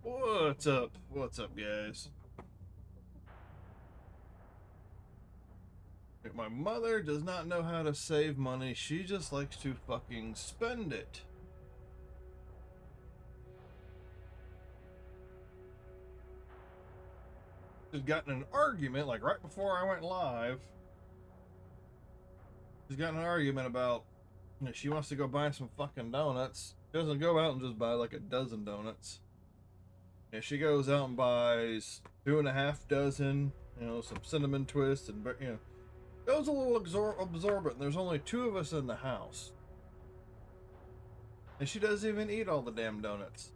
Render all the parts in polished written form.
What's up? What's up, guys? My mother does not know how to save money. She just likes to fucking spend it. She's gotten an argument, like right before I went live. She's gotten an argument about, she wants to go buy some fucking donuts. She doesn't go out and just buy like a dozen donuts. And she goes out and buys 2.5 dozen, some cinnamon twists and, goes a little absorbent. There's only 2 of us in the house. And she doesn't even eat all the damn donuts.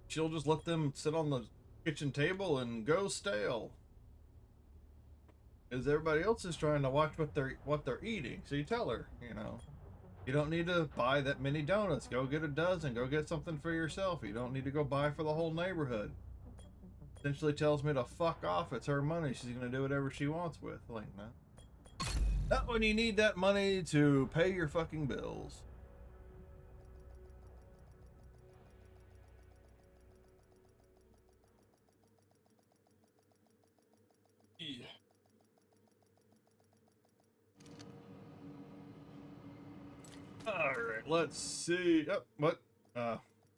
She'll just let them sit on the kitchen table and go stale. Because everybody else is trying to watch what they're eating. So you tell her, you don't need to buy that many donuts. Go get a dozen. Go get something for yourself. You don't need to go buy for the whole neighborhood. Essentially tells me to fuck off. It's her money. She's going to do whatever she wants with. Like, no. Not when you need that money to pay your fucking bills. Yeah. Alright, let's see. Oh, what?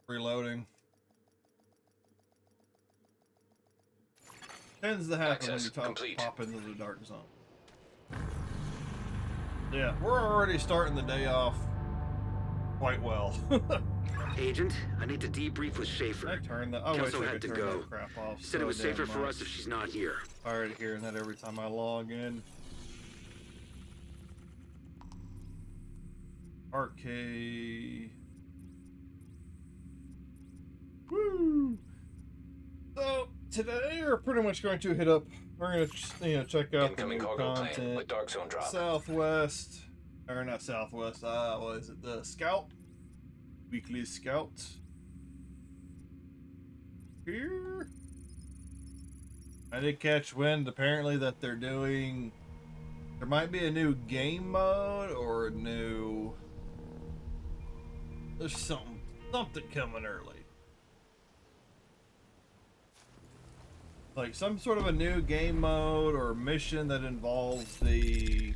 Reloading. Tends to happen when you pop into the dark zone. Yeah, we're already starting the day off quite well. Agent, I need to debrief with Schaefer. I turned that. Oh, wait, I could turn that crap off. She said it was safer for us if she's not here. Tired of hearing that every time I log in. Arcade. Woo! So today we're pretty much going to hit up. We're gonna check out the new content with Dark Zone drop. Southwest, or not Southwest. What is it? The Scout, Weekly Scout. Here, I did catch wind apparently that they're doing. There might be a new game mode or a new. There's something coming early. Like some sort of a new game mode or mission that involves the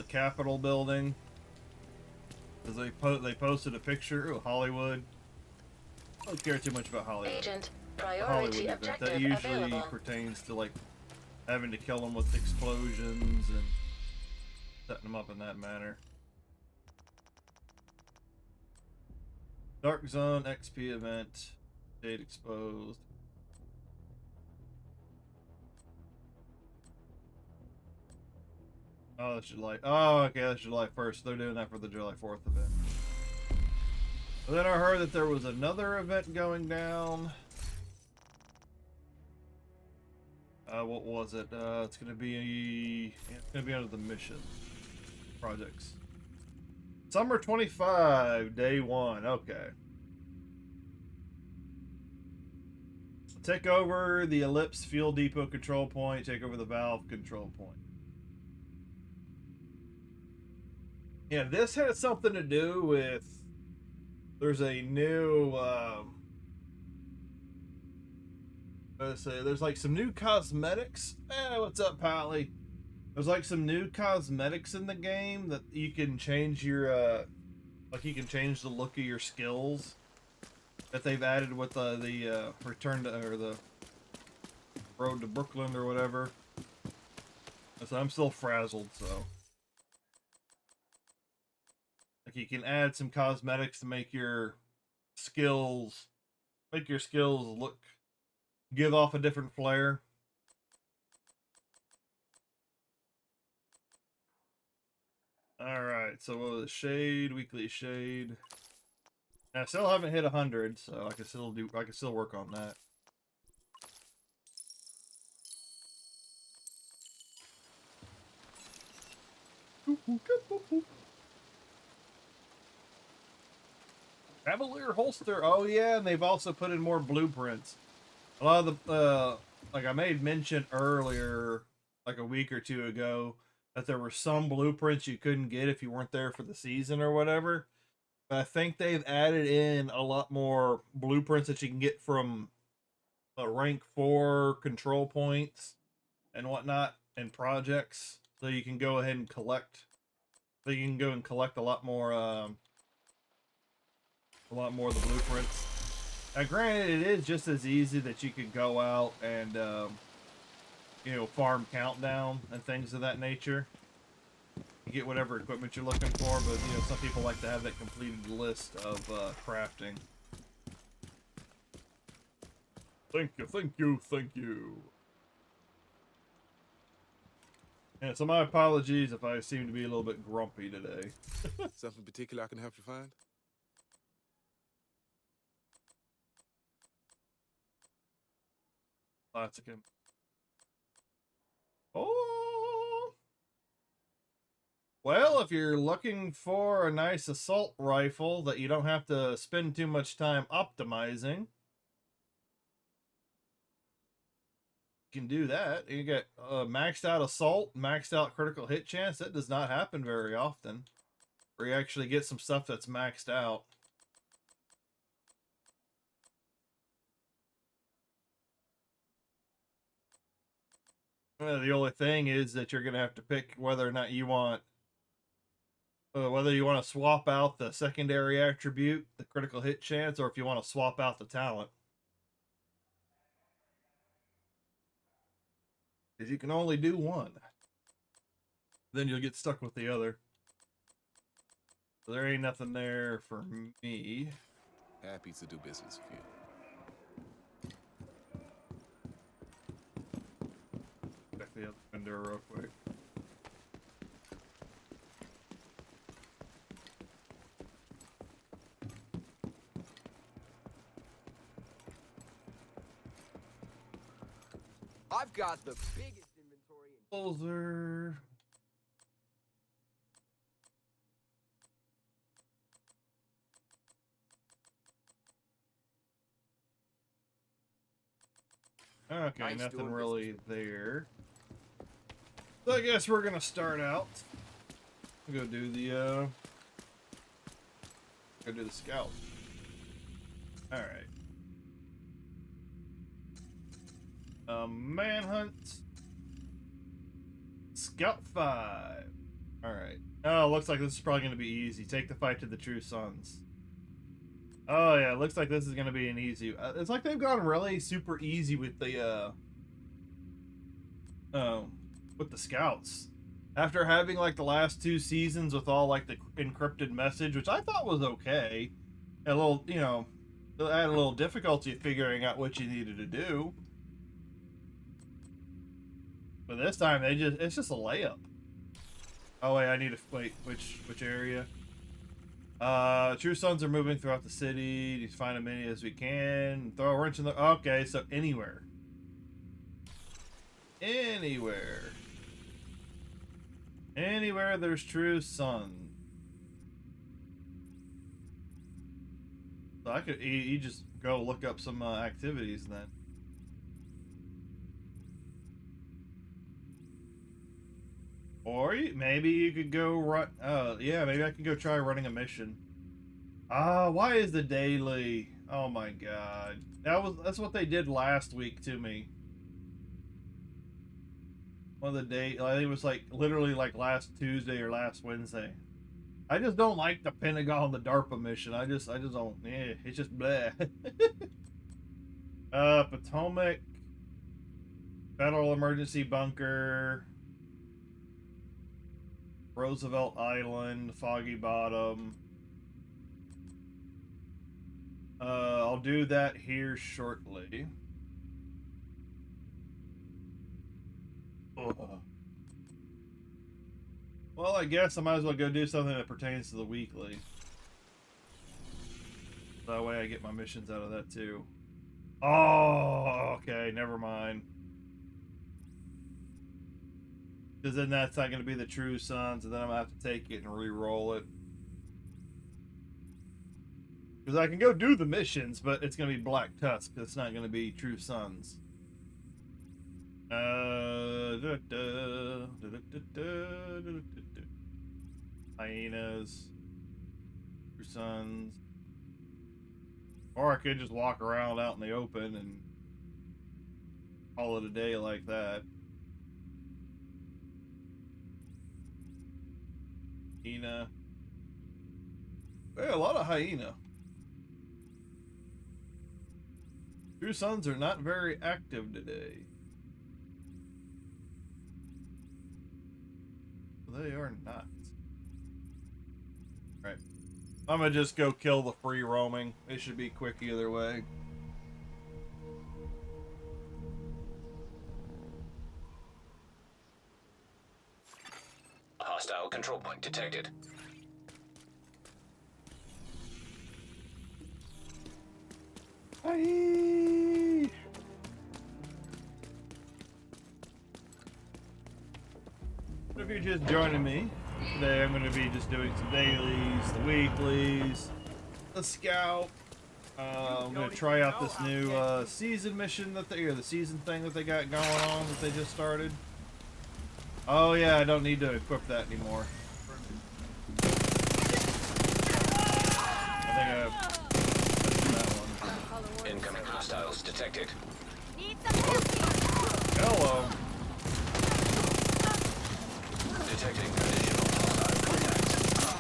Capitol building. Because they posted a picture of Hollywood. I don't care too much about Hollywood. Agent, priority objective that usually available. pertains to like having to kill them with explosions and setting them up in that manner. Dark Zone XP event. Date exposed. Oh, that's July. Oh, okay, that's July 1st. They're doing that for the July 4th event. But then I heard that there was another event going down. What was it? It's gonna be under the mission projects. Summer 25, day 1. Okay. Take over the Ellipse Fuel Depot control point. Take over the Valve control point. Yeah, this has something to do with. There's a new. Let's say there's like some new cosmetics. What's up, Pally? There's like some new cosmetics in the game that you can change your. Like you can change the look of your skills. That they've added with the Return to or the Road to Brooklyn or whatever. So I'm still frazzled, so. Like you can add some cosmetics to make your skills look, give off a different flair. All right, so what was it? Shade, weekly shade. I still haven't hit 100, so I can still work on that. Cavalier holster. Oh yeah, and they've also put in more blueprints. A lot of the like I made mention earlier, like a week or two ago, that there were some blueprints you couldn't get if you weren't there for the season or whatever. I think they've added in a lot more blueprints that you can get from rank 4 control points and whatnot and projects, so you can go ahead and collect. So you can go and collect a lot more of the blueprints. Now, granted, it is just as easy that you could go out and farm countdown and things of that nature. You get whatever equipment you're looking for, but some people like to have that completed list of crafting. Thank you, thank you, thank you. Yeah, so my apologies if I seem to be a little bit grumpy today. Something particular I can help you find? Lots of him. Oh. Well, if you're looking for a nice assault rifle that you don't have to spend too much time optimizing, you can do that. You get maxed out assault, maxed out critical hit chance. That does not happen very often, where you actually get some stuff that's maxed out. The only thing is that you're going to have to pick whether or not you want whether you want to swap out the secondary attribute, the critical hit chance, or if you want to swap out the talent. Because you can only do one. Then you'll get stuck with the other. So there ain't nothing there for me. Happy to do business with you. Check the other window real quick. I've got the biggest inventory in Closer. Okay, Nice nothing doing really there. So I guess we're gonna start out. Go do the scout. All right. Manhunt. Scout 5. All right. Oh, looks like this is probably gonna be easy. Take the fight to the True Sons. Oh yeah, looks like this is gonna be an easy. It's like they've gone really super easy with the scouts. After having like the last 2 seasons with all like the encrypted message, which I thought was okay, a little, it had a little difficulty figuring out what you needed to do. But this time it's just a layup. Oh wait, I need to wait. Which area? True Sons are moving throughout the city. Need to find as many as we can. Throw a wrench in the. Okay, so anywhere. Anywhere there's True Sons. So I could. You just go look up some activities then. Or maybe you could go run. Yeah, maybe I could go try running a mission. Why is the daily? Oh my god, that's what they did last week to me. One of the day, I think it was like literally like last Tuesday or last Wednesday. I just don't like the Pentagon, the DARPA mission. I just don't. Yeah, it's just bleh. Potomac, Federal Emergency Bunker. Roosevelt Island, Foggy Bottom. I'll do that here shortly. Ugh. Well, I guess I might as well go do something that pertains to the weekly. That way I get my missions out of that too. Oh, okay, never mind. Because then that's not going to be the True Sons, and then I'm going to have to take it and re-roll it. Because I can go do the missions, but it's going to be Black Tusk. It's not going to be True Sons. Hyenas. Two suns. Or I could just walk around out in the open and call it a day like that. Hyena. Hey, a lot of hyena. Two suns are not very active today. They are not. Alright. I'm gonna just go kill the free roaming. It should be quick either way. Hostile control point detected. Hi. If you're just joining me, today I'm going to be just doing some dailies, the weeklies, the scout. I'm going to try out this new season mission that they, or the season thing that they got going on that they just started. Oh yeah, I don't need to equip that anymore. I think I've that one. Incoming hostiles detected. Hello. Detecting additional hostile contacts.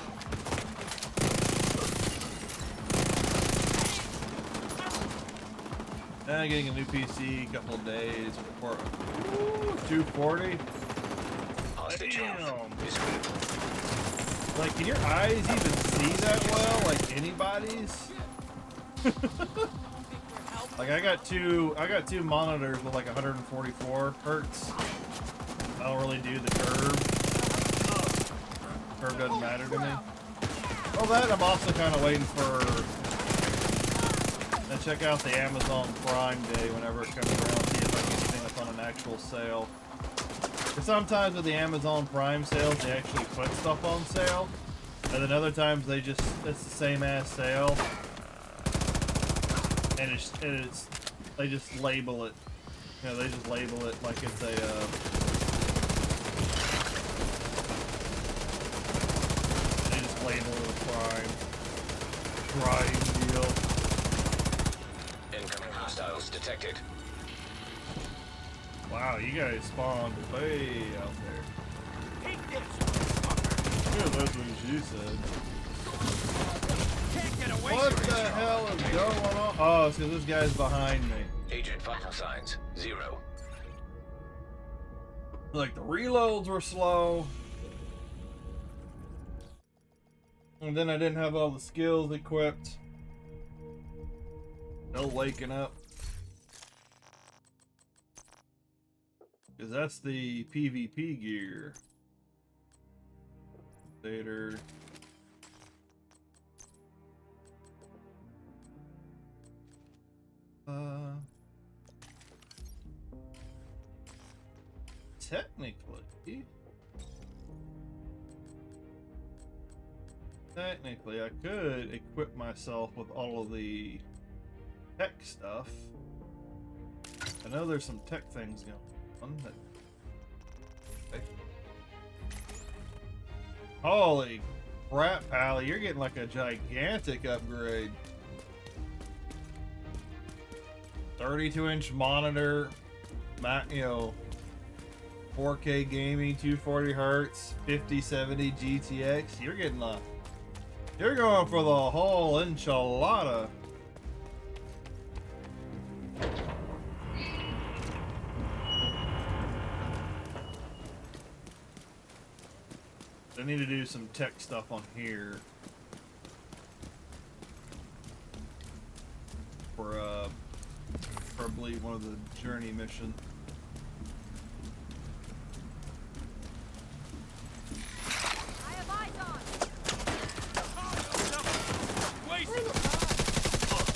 Getting a new PC, couple of days before. Ooh, 240. Hostage Damn. health is critical. Like, can your eyes even see that well? Like anybody's? Like I got two monitors with like 144 hertz. I don't really do the curve. Curve doesn't matter to me. Well, that I'm also kind of waiting for. And check out the Amazon Prime Day whenever it comes around. See if I can get anything that's on an actual sale. Because sometimes with the Amazon Prime sales, they actually put stuff on sale, and then other times they just it's the same ass sale. And it's they just label it, you know, they just label it like it's a they just label it a prime deal. Incoming hostiles detected. Wow, you guys spawned way out there. Yeah, that's what she said. What the hell is going on? Oh, it's because this guy's behind me. Agent vital signs 0. Like the reloads were slow. And then I didn't have all the skills equipped. No waking up. Because that's the PvP gear. Later. Technically, I could equip myself with all of the tech stuff. I know there's some tech things going on. Okay. Holy crap, Pally, you're getting like a gigantic upgrade. 32-inch monitor, you know, 4K gaming, 240 hertz, 5070 GTX. You're getting a, you're going for the whole enchilada. I need to do some tech stuff on here for probably one of the journey mission.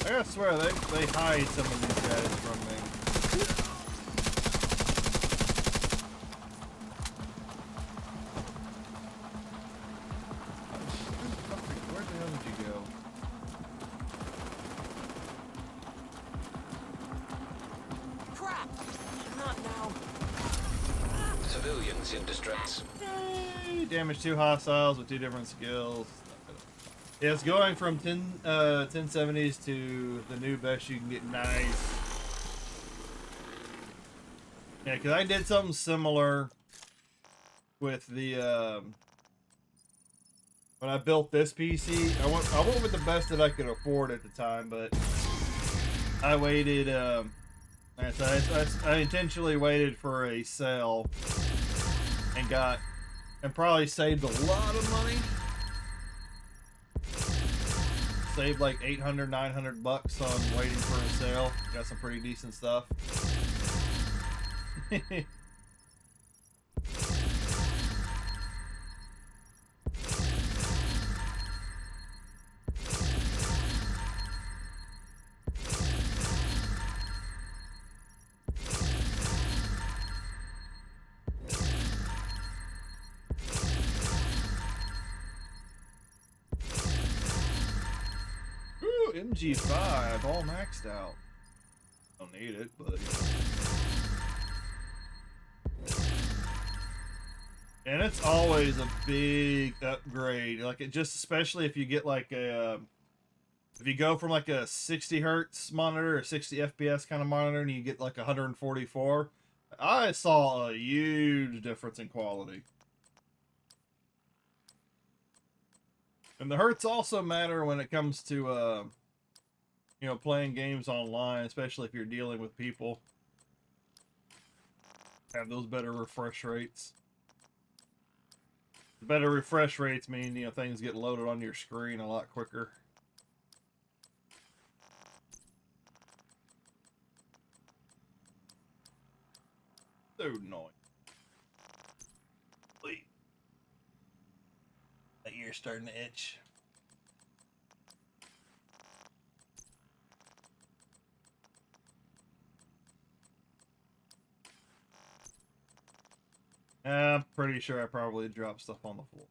I swear they hide some of these guys from me. Where the hell did you go? Crap! Not now. Civilians in distress. Yay! Damage 2 hostiles with 2 different skills. Yeah, it's going from 1070s to the new best you can get. Nice. Yeah, because I did something similar with the when I built this PC. I went with the best that I could afford at the time, but I waited. I intentionally waited for a sale and probably saved a lot of money. Saved like 800, 900 bucks on waiting for a sale. Got some pretty decent stuff. Ooh, MG5 all maxed out. Don't need it, but and it's always a big upgrade. Like it just, especially if you get like a if you go from like a 60 hertz monitor or 60 FPS kind of monitor and you get like 144, I saw a huge difference in quality. And the hertz also matter when it comes to you know, playing games online, especially if you're dealing with people. Have those better refresh rates. Better refresh rates mean, you know, things get loaded on your screen a lot quicker. So annoying. Wait. That ear's starting to itch. I'm pretty sure I probably dropped stuff on the floor.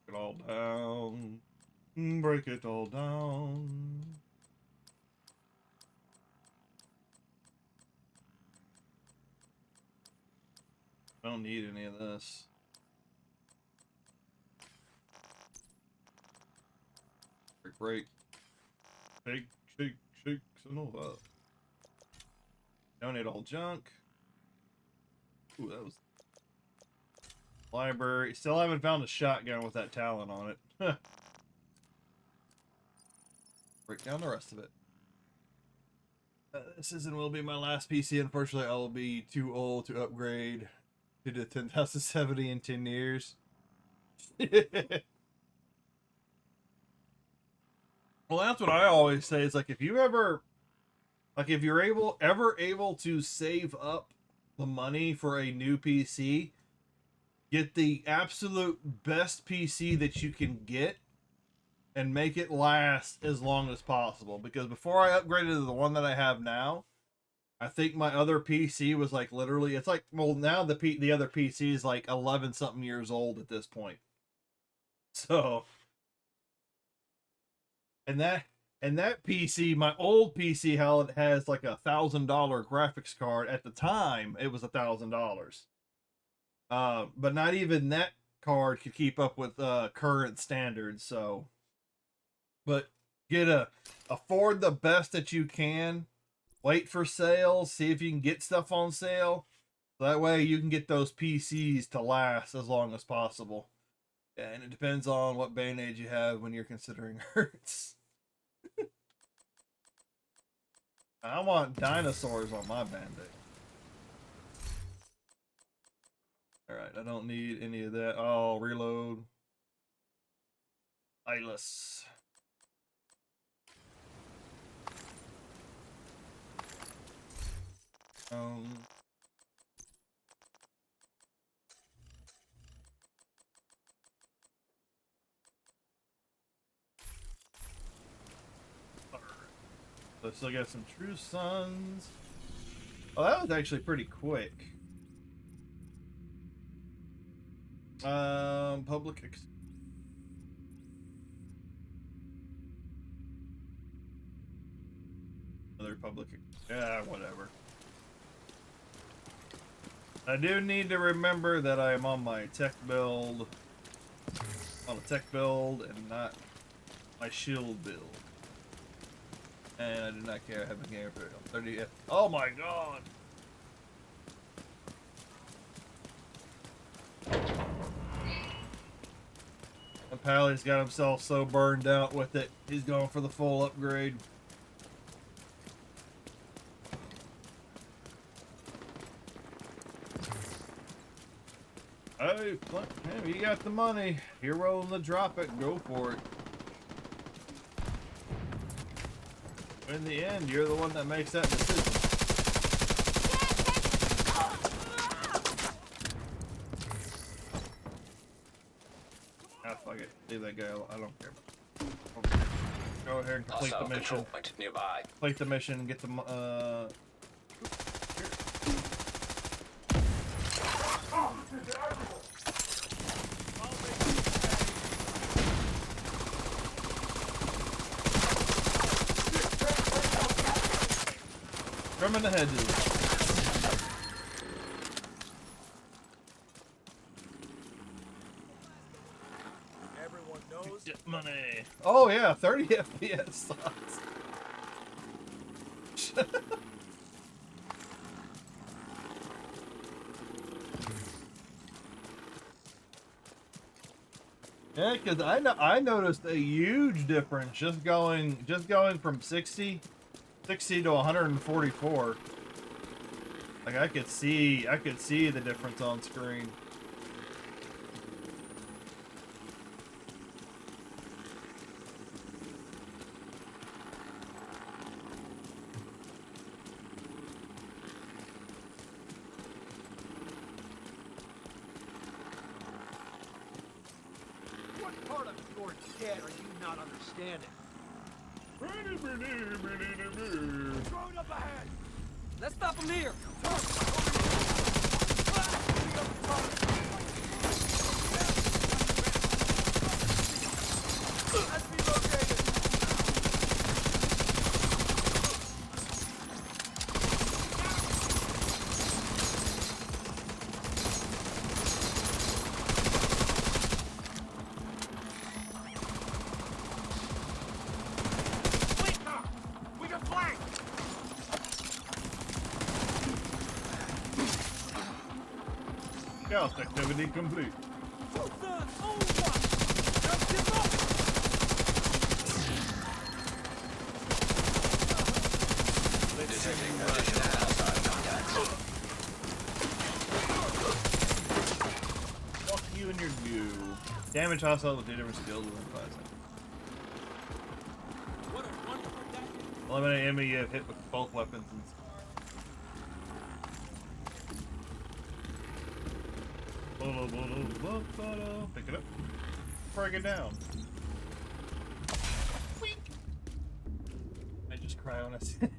Break it all down. Break it all down. I don't need any of this. Break. Shake, shake, shake, and all that. Don't need all junk. Ooh, that was library. Still haven't found a shotgun with that Talon on it. Break down the rest of it. This isn't will be my last PC. Unfortunately, I will be too old to upgrade to the 1070 in 10 years. Well, that's what I always say. It's like if you ever, like if you're ever able to save up the money for a new PC, get the absolute best PC that you can get and make it last as long as possible. Because before I upgraded to the one that I have now, I think my other PC was like literally, it's like, well, now the other PC is like 11 something years old at this point. So, and that PC, my old PC, how it has like $1,000 graphics card. At the time, it was $1,000. But not even that card could keep up with current standards. So, but afford the best that you can. Wait for sales. See if you can get stuff on sale. So that way you can get those PCs to last as long as possible. Yeah, and it depends on what band aid you have when you're considering hertz. I want dinosaurs on my band-aid. Alright, I don't need any of that. Oh, reload. Eyeless. So still got some True Sons. Oh, that was actually pretty quick. Public. Another public. Yeah, whatever. I do need to remember that I am on my tech build. on a tech build and not my shield build. And I do not care. I have a game for 30. Oh my god! And Pally's got himself so burned out with it, he's going for the full upgrade. Hey, you got the money. You're rolling to drop it. Go for it. In the end, you're the one that makes that decision. Ah, fuck it. Leave that guy alone. I don't care. Go ahead and complete the mission. Point nearby. Complete the mission. Get the Drum in the head, dude. Everyone knows. Get money. Oh yeah, 30 FPS slots. Yeah, because I noticed a huge difference just going from 60 to 144. Like I could see the difference on screen. What part of your dead are you not understanding? Throw it up ahead. Let's stop him here. Let's be located. We got flanked. Scout activity complete. Detecting additional hostile contacts. Fuck you and your goo. Damage hostile with 2 different skills within 5 seconds. What a wonderful day. Eliminate enemy you have hit with both weapons and pick it up. Break it down. I just cry when I see it.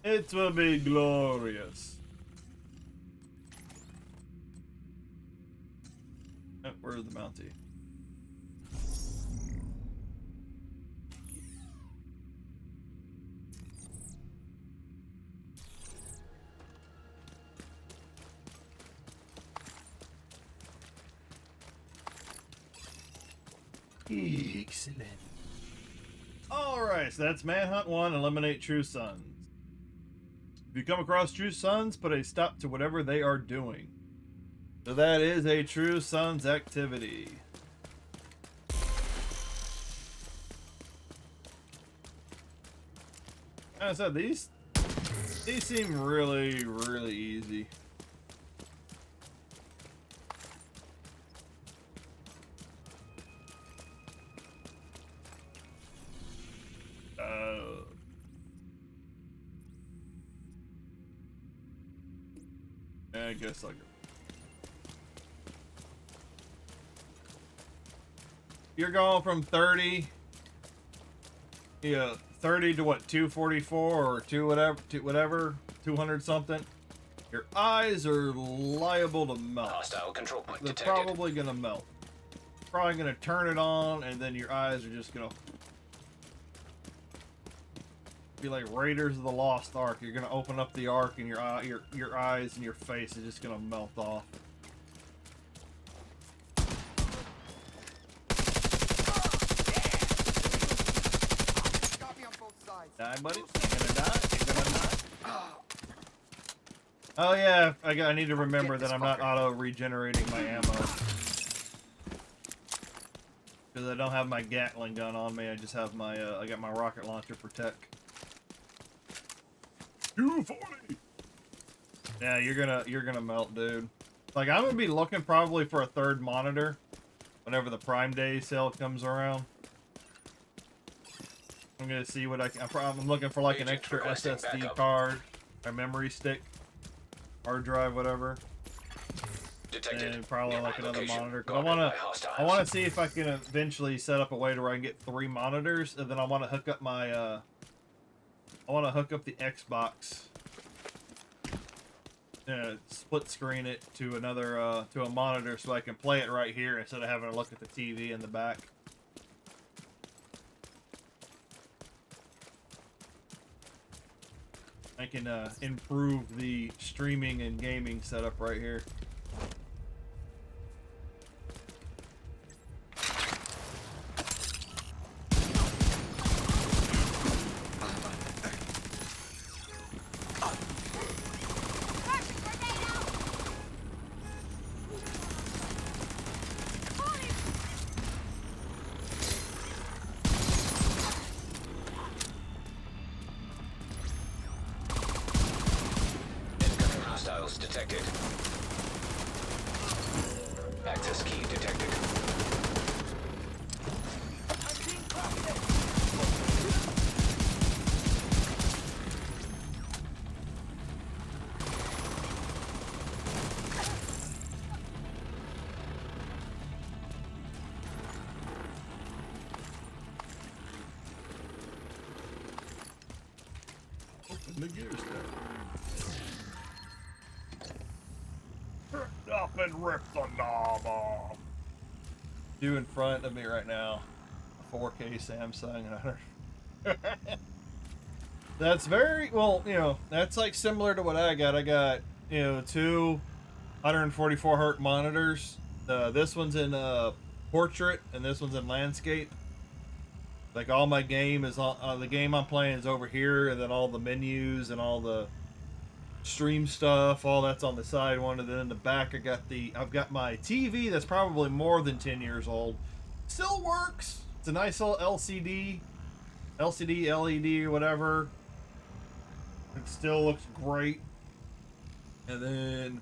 It will be glorious. Oh, where's the Mountie? Excellent. Alright, so that's Manhunt 1, eliminate True Sons. If you come across True Sons, put a stop to whatever they are doing. So that is a True Sons activity. As I said, these seem really, really easy. I guess I'll go. You're going from 30, yeah, 30 to what, 244 or 200 something. Your eyes are liable to melt. Hostile control point They're detected. probably gonna melt. Probably gonna turn it on, and then your eyes are just gonna. Be like Raiders of the Lost Ark. You're gonna open up the Ark and your eyes and your face is just gonna melt off. Die, buddy. You're gonna die. You're gonna die. Oh yeah, I need to remember that I'm not auto regenerating my ammo. Because I don't have my Gatling gun on me. I just have my I got my rocket launcher for tech. 240. Yeah, you're gonna melt, dude. Like I'm gonna be looking probably for a third monitor whenever the Prime Day sale comes around. I'm gonna see what I'm looking for like an extra SSD card, a memory stick, hard drive, whatever. Detected. And probably Nearby like another location. monitor. Cause Guarded by hostiles. I wanna see if I can eventually set up a way to where I can get 3 monitors, and then I wanna hook up my I wanna hook up the Xbox. Split screen it to another to a monitor so I can play it right here instead of having to look at the TV in the back. I can improve the streaming and gaming setup right here. Incoming hostiles detected. Access key detected. Open the gear stack. Up and rip the knob off. You in front of me right now, a 4K Samsung. That's very well, you know. That's like similar to what I got. I got 2 144 hertz monitors. This one's in portrait, and this one's in landscape. Like all my game is on the game I'm playing is over here, and then all the menus and all the stream stuff, all that's on the side one, and then in the back I've got my TV that's probably more than 10 years old. Still works. It's a nice little LCD, LED, or whatever. It still looks great. And then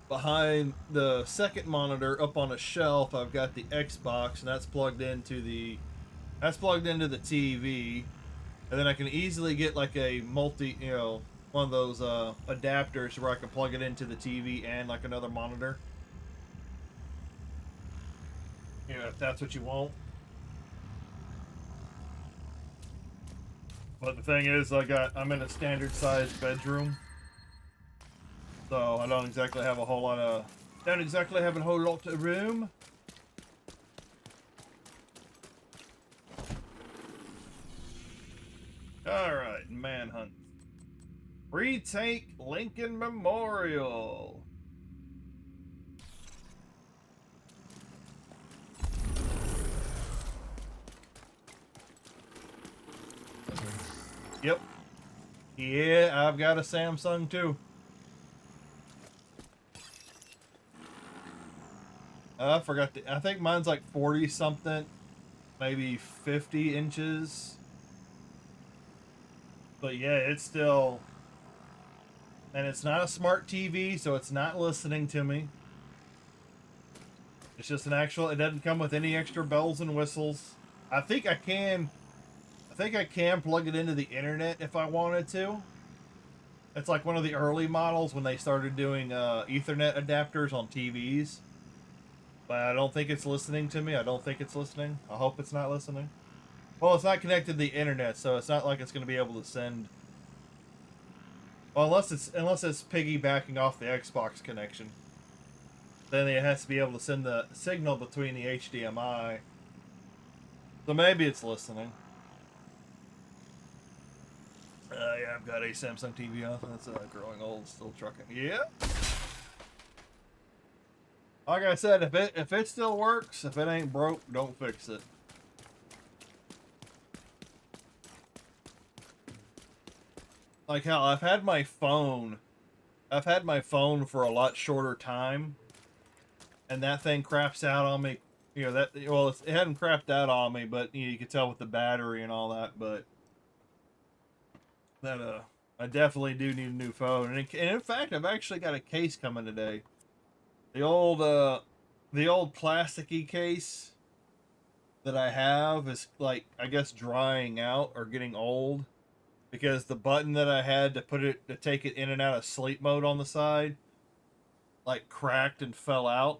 behind the second monitor, up on a shelf, I've got the Xbox, and that's plugged into the TV. And then I can easily get like a one of those adapters where I can plug it into the TV and like another monitor. If that's what you want. But the thing is, I'm in a standard sized bedroom, so I don't exactly have a whole lot of room. All right, manhunt. Retake Lincoln Memorial. Yep. Yeah, I've got a Samsung too. I forgot I think mine's like 40 something, maybe 50 inches. But yeah, it's still, and it's not a smart TV, so it's not listening to me. It's just an actual, it doesn't come with any extra bells and whistles. I think I can plug it into the internet if I wanted to. It's like one of the early models when they started doing Ethernet adapters on TVs. But I don't think it's listening to me. I don't think it's listening. I hope it's not listening. Well, it's not connected to the internet, so it's not like it's going to be able to send. Well, unless it's piggybacking off the Xbox connection. Then it has to be able to send the signal between the HDMI. So maybe it's listening. Yeah, I've got a Samsung TV on. That's growing old, still trucking. Yeah. Like I said, if it still works, if it ain't broke, don't fix it. Like how I've had my phone for a lot shorter time, and that thing craps out on me. You know that it hadn't crapped out on me, but you could tell with the battery and all that. But that I definitely do need a new phone, and in fact, I've actually got a case coming today. The old plasticky case that I have is like, I guess, drying out or getting old, because the button that I had to take it in and out of sleep mode on the side, like, cracked and fell out.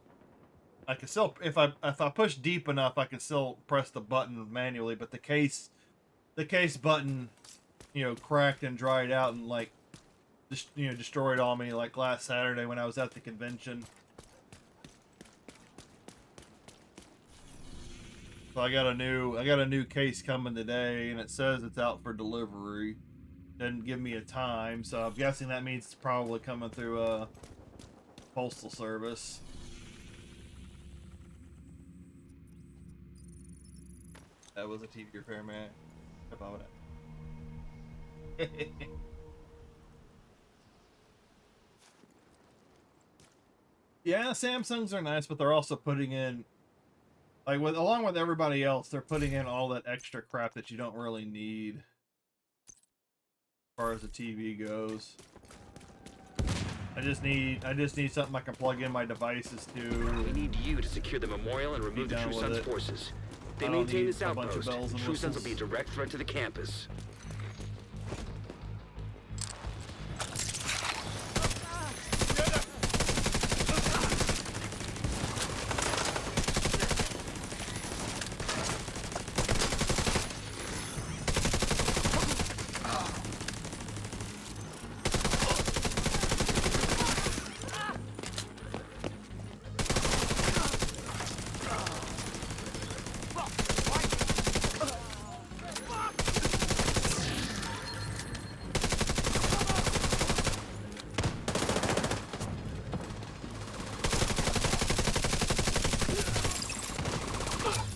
I can still, if I push deep enough, I can still press the button manually, but the case button, you know, cracked and dried out and, like, just, you know, destroyed on me, like last Saturday when I was at the convention. So I got a new case coming today, and it says it's out for delivery. Didn't give me a time, so I'm guessing that means it's probably coming through a postal service. That was a TV repairman. About it. Yeah, Samsungs are nice, but they're also putting in, like, along with everybody else, they're putting in all that extra crap that you don't really need as far as the TV goes. I just need something I can plug in my devices to. We need you to secure the memorial and remove the True Sons forces. If they maintain this outpost, the True Sons will be a direct threat to the campus.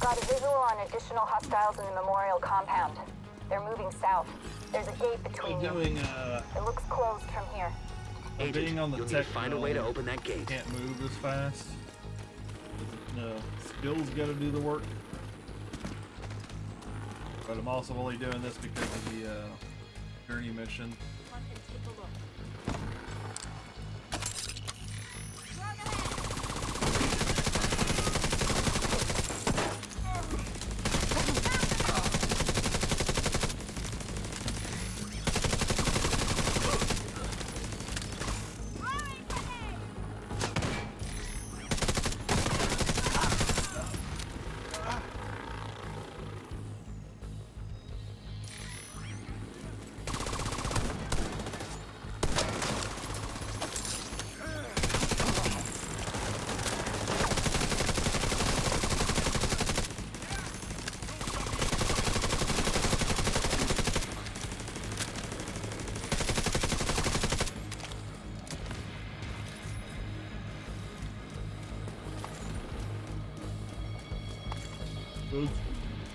Got a visual on additional hostiles in the memorial compound. They're moving south. There's a gate between you. It looks closed from here. Being on the you'll tech, need to find a way to open that gate. Can't move as fast. No, skills got to do the work. But I'm also only doing this because of the journey mission.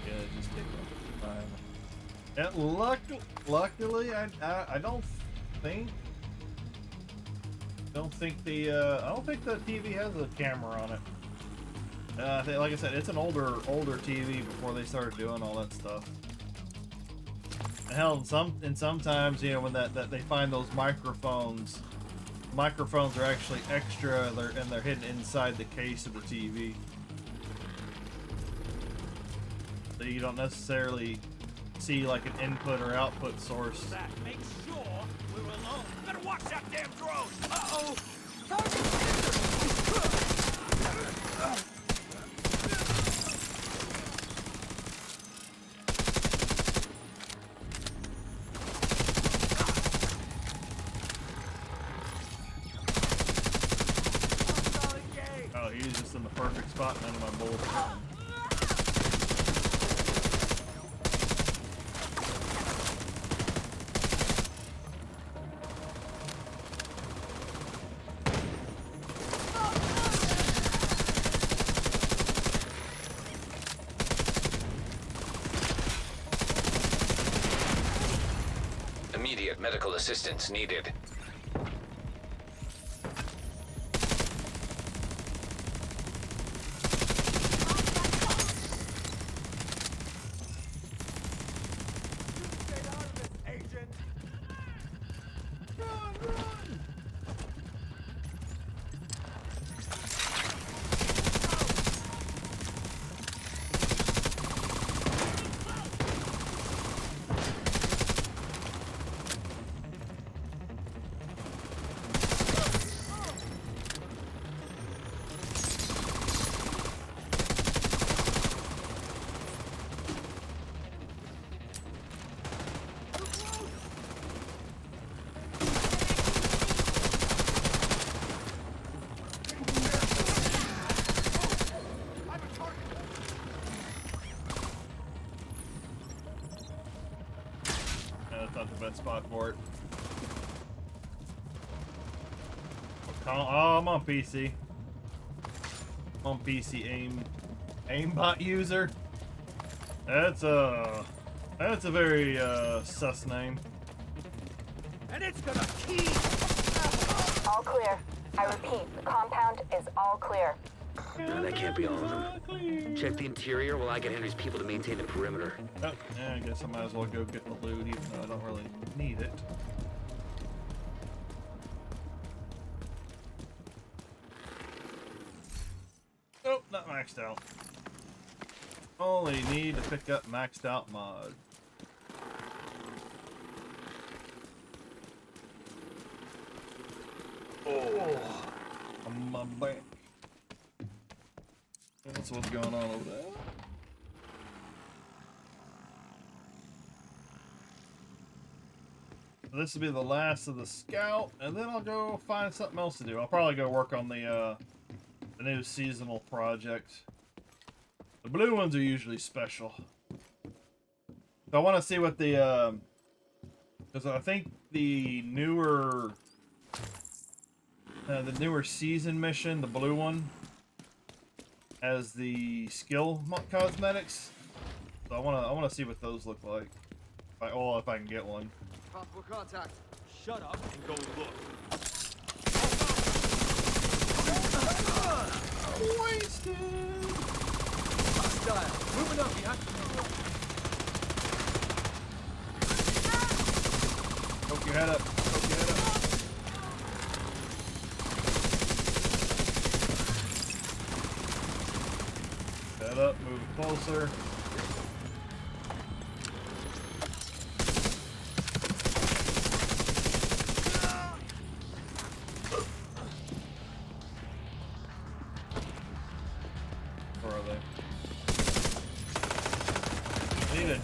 Yeah, just take time. And luckily, I don't think the TV has a camera on it. Like I said, it's an older TV before they started doing all that stuff. And hell, sometimes, you know, when that they find those microphones are actually extra. They're hidden inside the case of the TV. So you don't necessarily see like an input or output source. Make sure we're alone. Better watch that damn drone. Uh-oh. Oh, he was just in the perfect spot, none of my bullets. assistance needed. Spot for it. Oh, I'm on PC. I'm on PC aimbot user. That's a very sus name. And it's gonna keep. All clear. I repeat, the compound is all clear. No, that can't be all of them. Check the interior while I get Henry's people to maintain the perimeter. Oh, yeah, I guess I might as well go get the loot, even though I don't really need it. Oh, not maxed out. Only need to pick up maxed out mod. Oh, on my back. That's what's going on over there. This will be the last of the scout, and then I'll go find something else to do. I'll probably go work on the new seasonal project. The blue ones are usually special. So I want to see what the because I think the newer season mission, the blue one, has the skill cosmetics. So I wanna see what those look like. If I can get one. Possible contact. Shut up and go look. Wasted. Hostile. Moving up, behind. Poke your head up. Poke your head up. Head up. Move closer.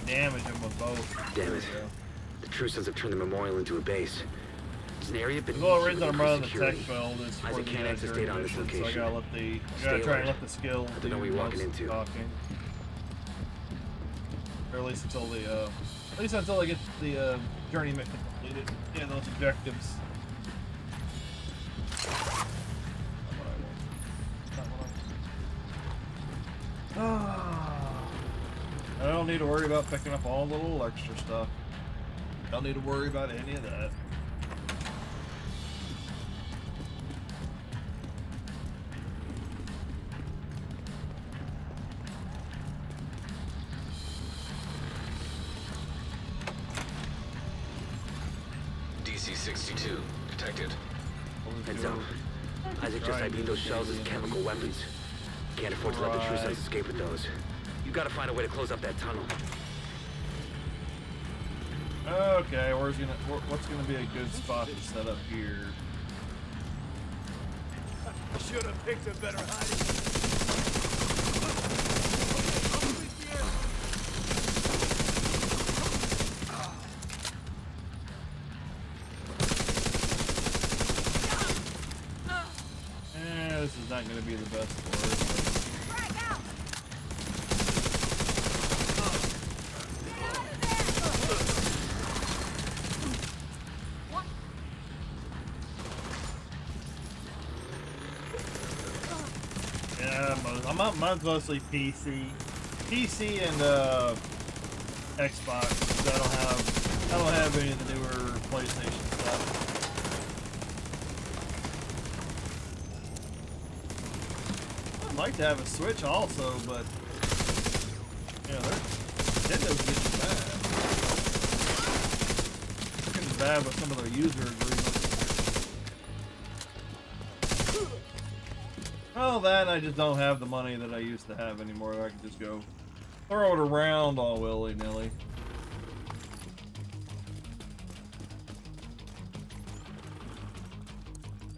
Damage them with both. Damn it. The True Sons have turned the memorial into a base. It's an area beneath the whole reason I'm running the security. tech build is for Isaac the can't access data on this mission, location. so I gotta try and let the skill I don't know what you're walking into. Talking. Or at least until I get the journey mission completed. Yeah, those objectives. I don't need to worry about picking up all the little extra stuff. Don't need to worry about any of that. DC-62 detected. Heads up. Isaac just ID'd those shells as chemical weapons. Can't afford to let the True Sons escape with those. You gotta find a way to close up that tunnel. Okay, what's gonna be a good spot to set up here? I should have picked a better hiding. This is not gonna be the best for it. Mine's mostly PC and Xbox. I don't have any of the newer PlayStation I'd like to have a Switch also, but you know, Nintendo's getting bad. It's getting bad with some of their user agreements. Well, that I just don't have the money that I used to have anymore. I can just go throw it around all willy-nilly.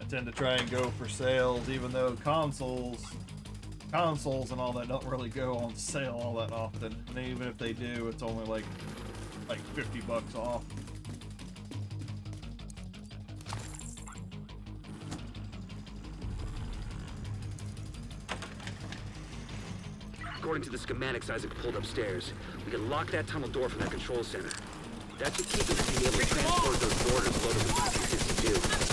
I tend to try and go for sales, even though consoles and all that don't really go on sale all that often. And even if they do, it's only like $50 off. According to the schematics Isaac pulled upstairs, we can lock that tunnel door from that control center. That should keep us from being able to transport those boarders loaded with PC-62.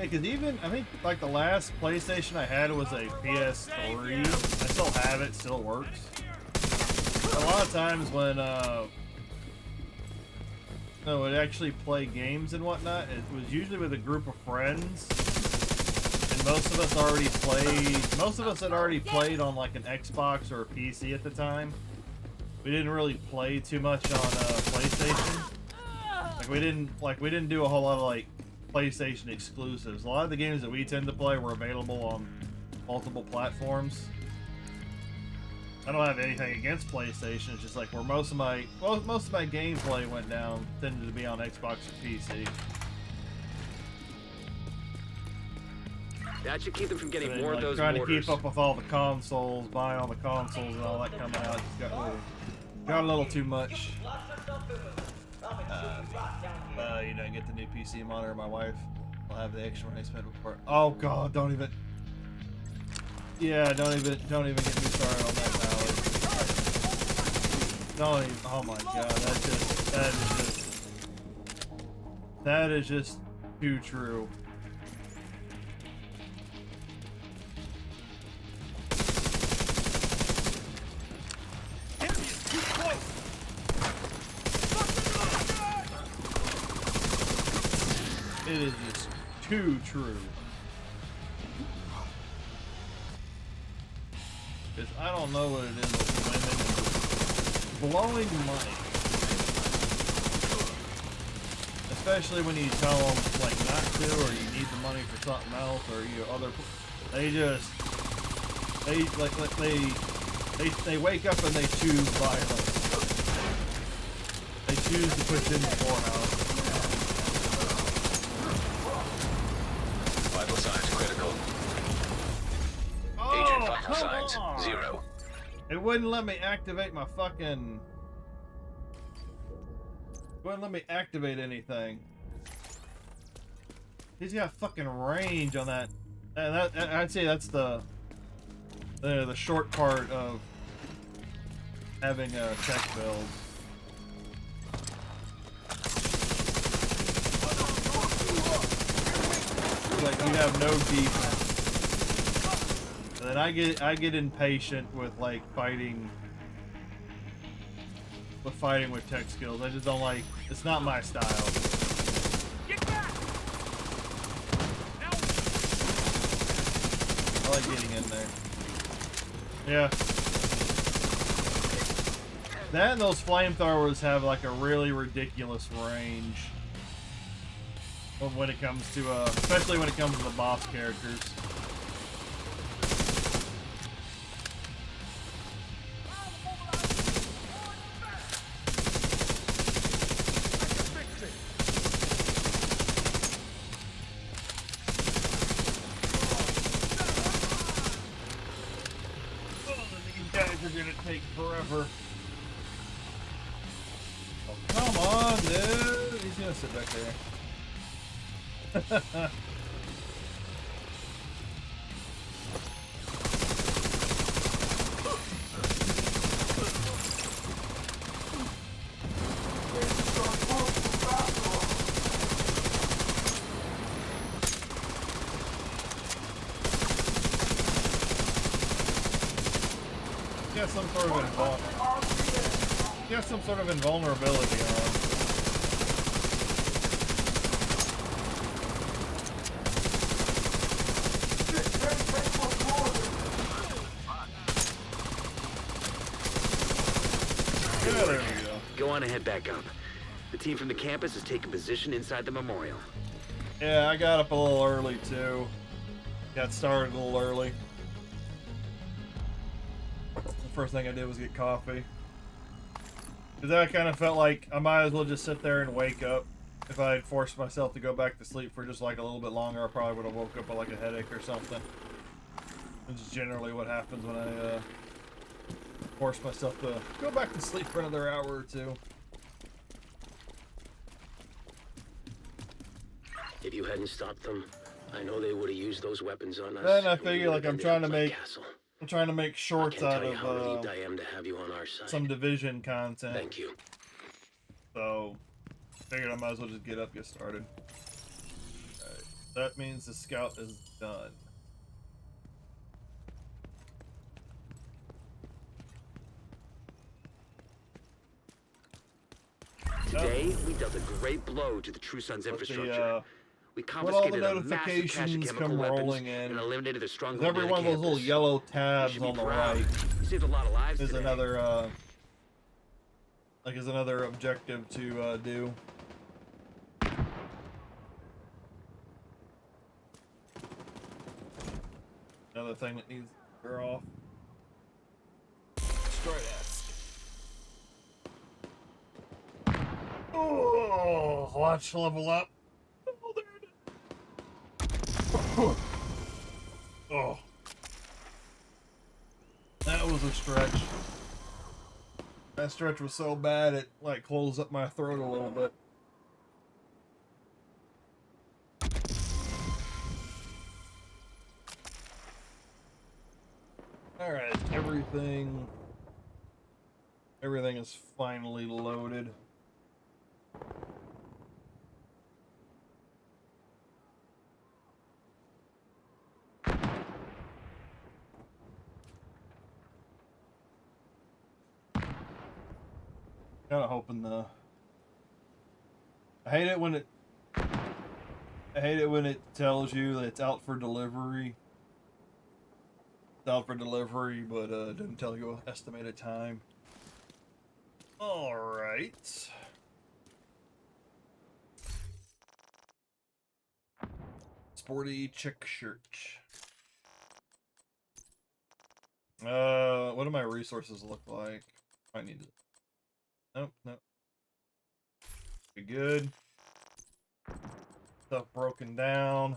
Because even, I think, like the last PlayStation I had was a PS3. I still have it, still works. A lot of times when, would actually play games and whatnot, it was usually with a group of friends. And most of us had already played on like an Xbox or a PC at the time. We didn't really play too much on PlayStation. We didn't do a whole lot of like PlayStation exclusives. A lot of the games that we tend to play were available on multiple platforms. I don't have anything against PlayStation. It's just like where most of my gameplay went down tended to be on Xbox or PC. That should keep them from getting So then, more like, of those trying mortars. to keep up with all the consoles, buying all the consoles and all that coming out, just got a little too much. You know, get the new PC monitor. My wife will have the extra money spent before. Oh God, don't even. Yeah, don't even get me started on that, Valley. Don't even. Oh my God, that is just too true. It is just too true. Because I don't know what it is with women blowing money. Especially when you tell them like not to, or you need the money for something else, or they wake up and they choose violence. They choose to push in the poorhouse. Vital signs critical. Agent vital signs 0. It wouldn't let me activate my fucking... Wouldn't let me activate anything. He's got fucking range on that. I'd say that's the short part of having a tech build. Like you have no defense. And then I get impatient with like fighting with tech skills. I just don't like. It's not my style. Get back! Now. I like getting in there. Yeah. That and those flamethrowers have like a really ridiculous range. When it comes to, especially when it comes to the boss characters. are gonna take forever. Oh, come on, dude. He's gonna sit back there. Got some sort of invulnerability on. Yeah, there we go. Go on ahead back up. The team from the campus is taking position inside the memorial. Yeah, I got up a little early too. Got started a little early. The first thing I did was get coffee. Because I kind of felt like I might as well just sit there and wake up. If I had forced myself to go back to sleep for just like a little bit longer, I probably would have woke up with like a headache or something. Which is generally what happens when I force myself to go back to sleep for another hour or two. If you hadn't stopped them, I know they would have used those weapons on us. Then I figure like I'm trying to make shorts out of how relieved of I am to have you on our side. some Division content. Thank you. So figured I might as well just get up, get started. Alright. That means the scout is done. Today, we dealt a great blow to the True Sons infrastructure. We all confiscated the a massive cache of notifications chemical come weapons rolling in, and eliminated a stronghold every near one of the those little campus. yellow You tabs should be on the proud. right You saved a lot of lives is today. another objective to do. Another thing that needs to wear off. Destroy that. Oh, watch level up. Oh, there it is. Oh. That was a stretch. That stretch was so bad it like closed up my throat a little bit. Alright, everything is finally loaded. Kinda hoping I hate it when it tells you that it's out for delivery. It's out for delivery, but it doesn't tell you an estimated time. Alright. Sporty check shirt. What do my resources look like? I need to... Nope, nope. Be good. Stuff broken down.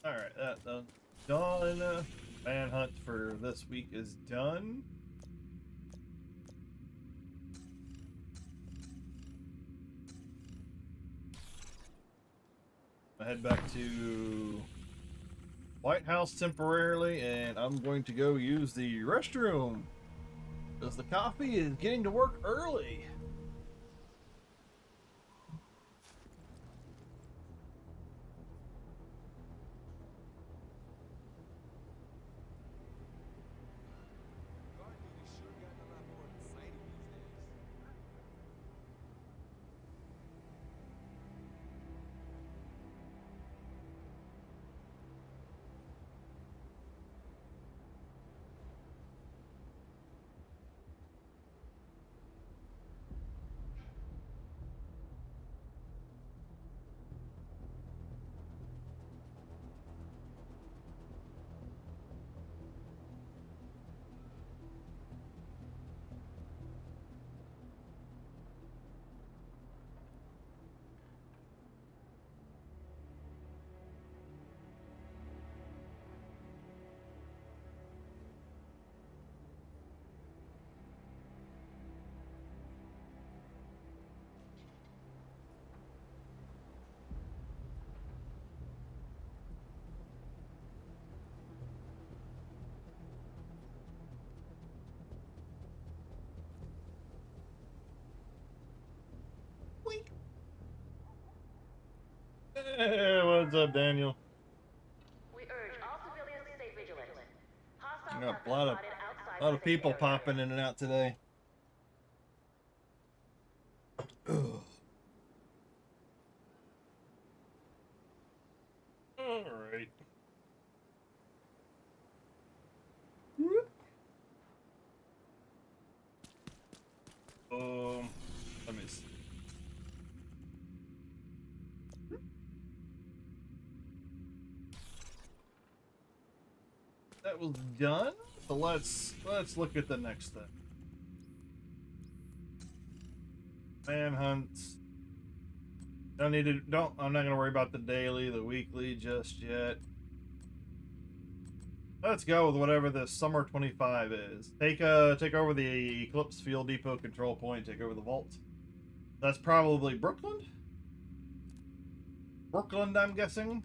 Alright, that done. Done. Manhunt for this week is done. I head back to White House temporarily, and I'm going to go use the restroom because the coffee is getting to work early. Hey, what's up, Daniel? We urge all civilians to stay vigilant. Hostiles Got have a been lot of spotted outside this people area. popping in and out today. All right. Let me see. That was done. So let's look at the next thing. Manhunts. I'm not gonna worry about the daily, the weekly just yet. Let's go with whatever the summer 25 is. Take over the Eclipse Fuel Depot control point. Take over the vault. That's probably Brooklyn. Brooklyn, I'm guessing.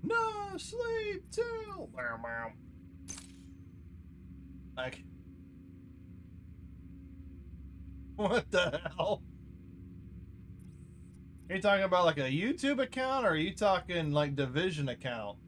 No sleep till. Like, what the hell? Are you talking about like a YouTube account, or are you talking like Division account?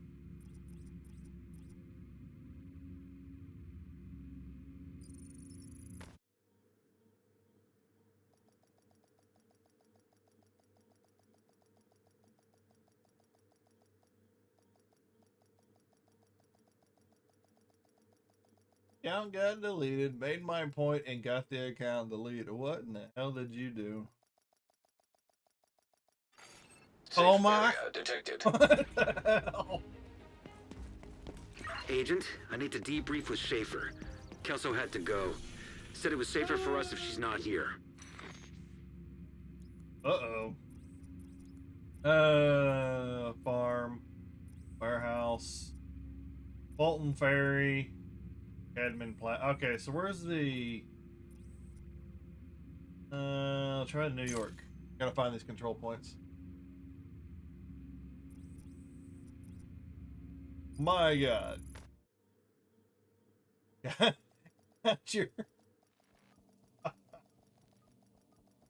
Account got deleted, made my point, and got the account deleted. What in the hell did you do? Safe Oh my! area detected. What the hell? Agent, I need to debrief with Schaefer. Kelso had to go. Said it was safer for us if she's not here. Uh-oh. Farm, warehouse, Fulton Ferry, admin plat. Okay, so where's the? Try New York. Gotta find these control points. My God.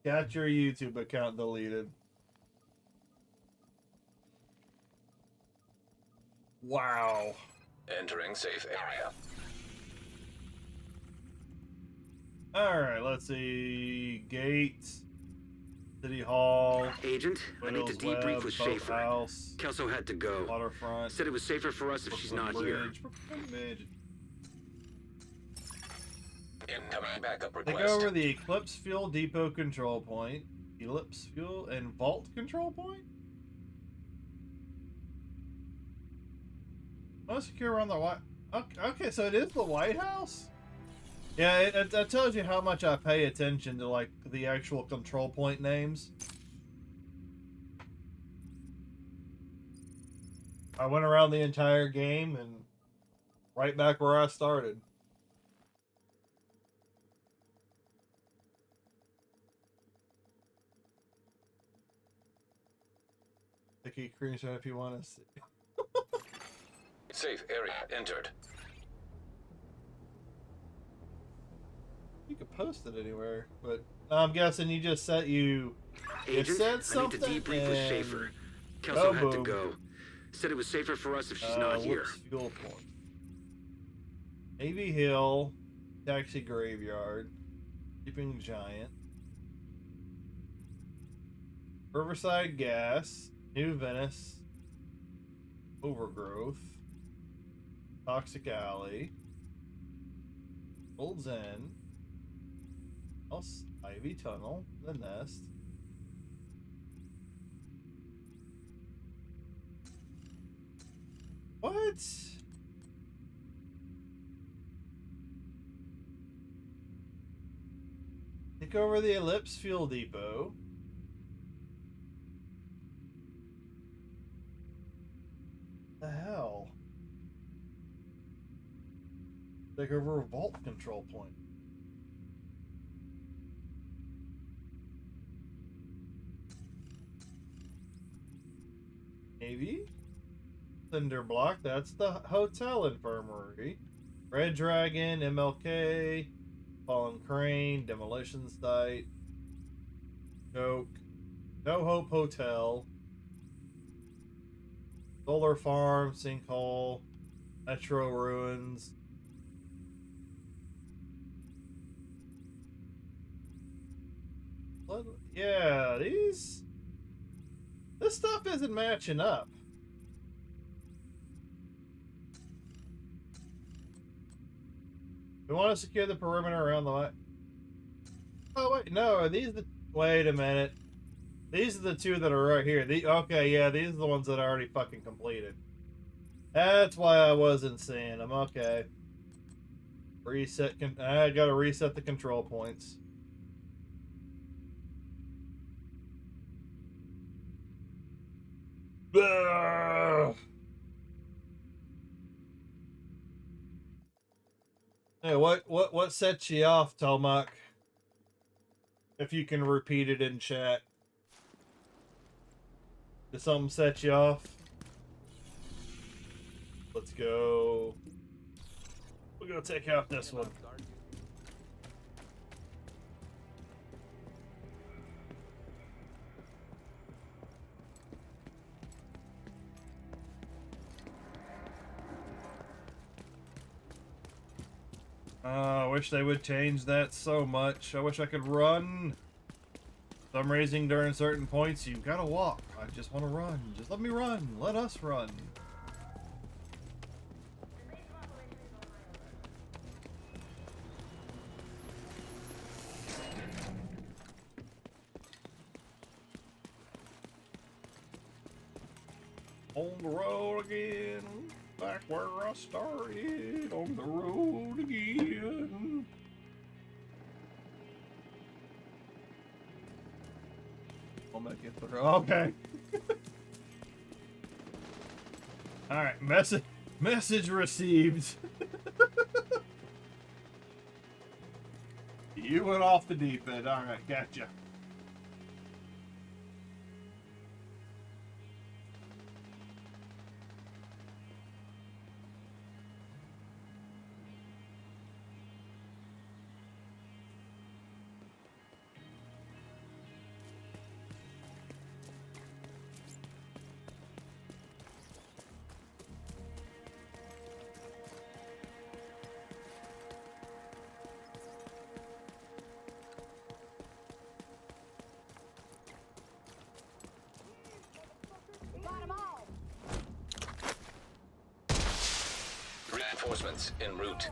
Got your YouTube account deleted. Wow. Entering safe area. Alright, let's see. Gates, City Hall, Agent, I need to Widows debrief Web, with Schaefer. Boathouse, Kelso had to go. Waterfront, Said it was safer for us if she's Brooklyn not here. Bridge, Brooklyn Bridge. Incoming backup Take request. over the Eclipse Fuel Depot control point, Eclipse Fuel and Vault control point? Most secure around the White. Okay, so it is the White House. Yeah, it tells you how much I pay attention to like the actual control point names. I went around the entire game and right back where I started. Take a screenshot if you want to see. Safe area entered. You could post it anywhere, but I'm guessing you just said you Agent, said I need something. to debrief with and- Schaefer. Kelso had to boom. go. Said it was safer for us if she's not here. Whoops, fuel point. Navy Hill, Taxi Graveyard, Sleeping Giant, Riverside Gas, New Venice, Overgrowth, Toxic Alley, Old Zen, House, Ivy Tunnel, The Nest. What? Take over the Ellipse Fuel Depot. The hell? Take over a vault control point. Maybe? Cinder Block, that's the hotel infirmary. Red Dragon, MLK, fallen crane, demolition site, joke, No Hope Hotel, solar farm, sinkhole, metro ruins. Yeah, this stuff isn't matching up. We want to secure the perimeter around the... Oh, wait, no, are these the... Wait a minute. These are the two that are right here. Okay, yeah, these are the ones that I already fucking completed. That's why I wasn't seeing them. Okay. I gotta reset the control points. Ugh. Hey, what sets you off, Tomac? If you can repeat it in chat. Did something set you off? Let's go. We're gonna take out this one. I wish they would change that so much. I wish I could run. For some reason, during certain points, you gotta walk. I just want to run. Just let me run. Let us run. On the road again. Back where I started. On the road again. I'll make it through. Okay. Alright, message received. You went off the deep end. Alright, gotcha. Reinforcements en route.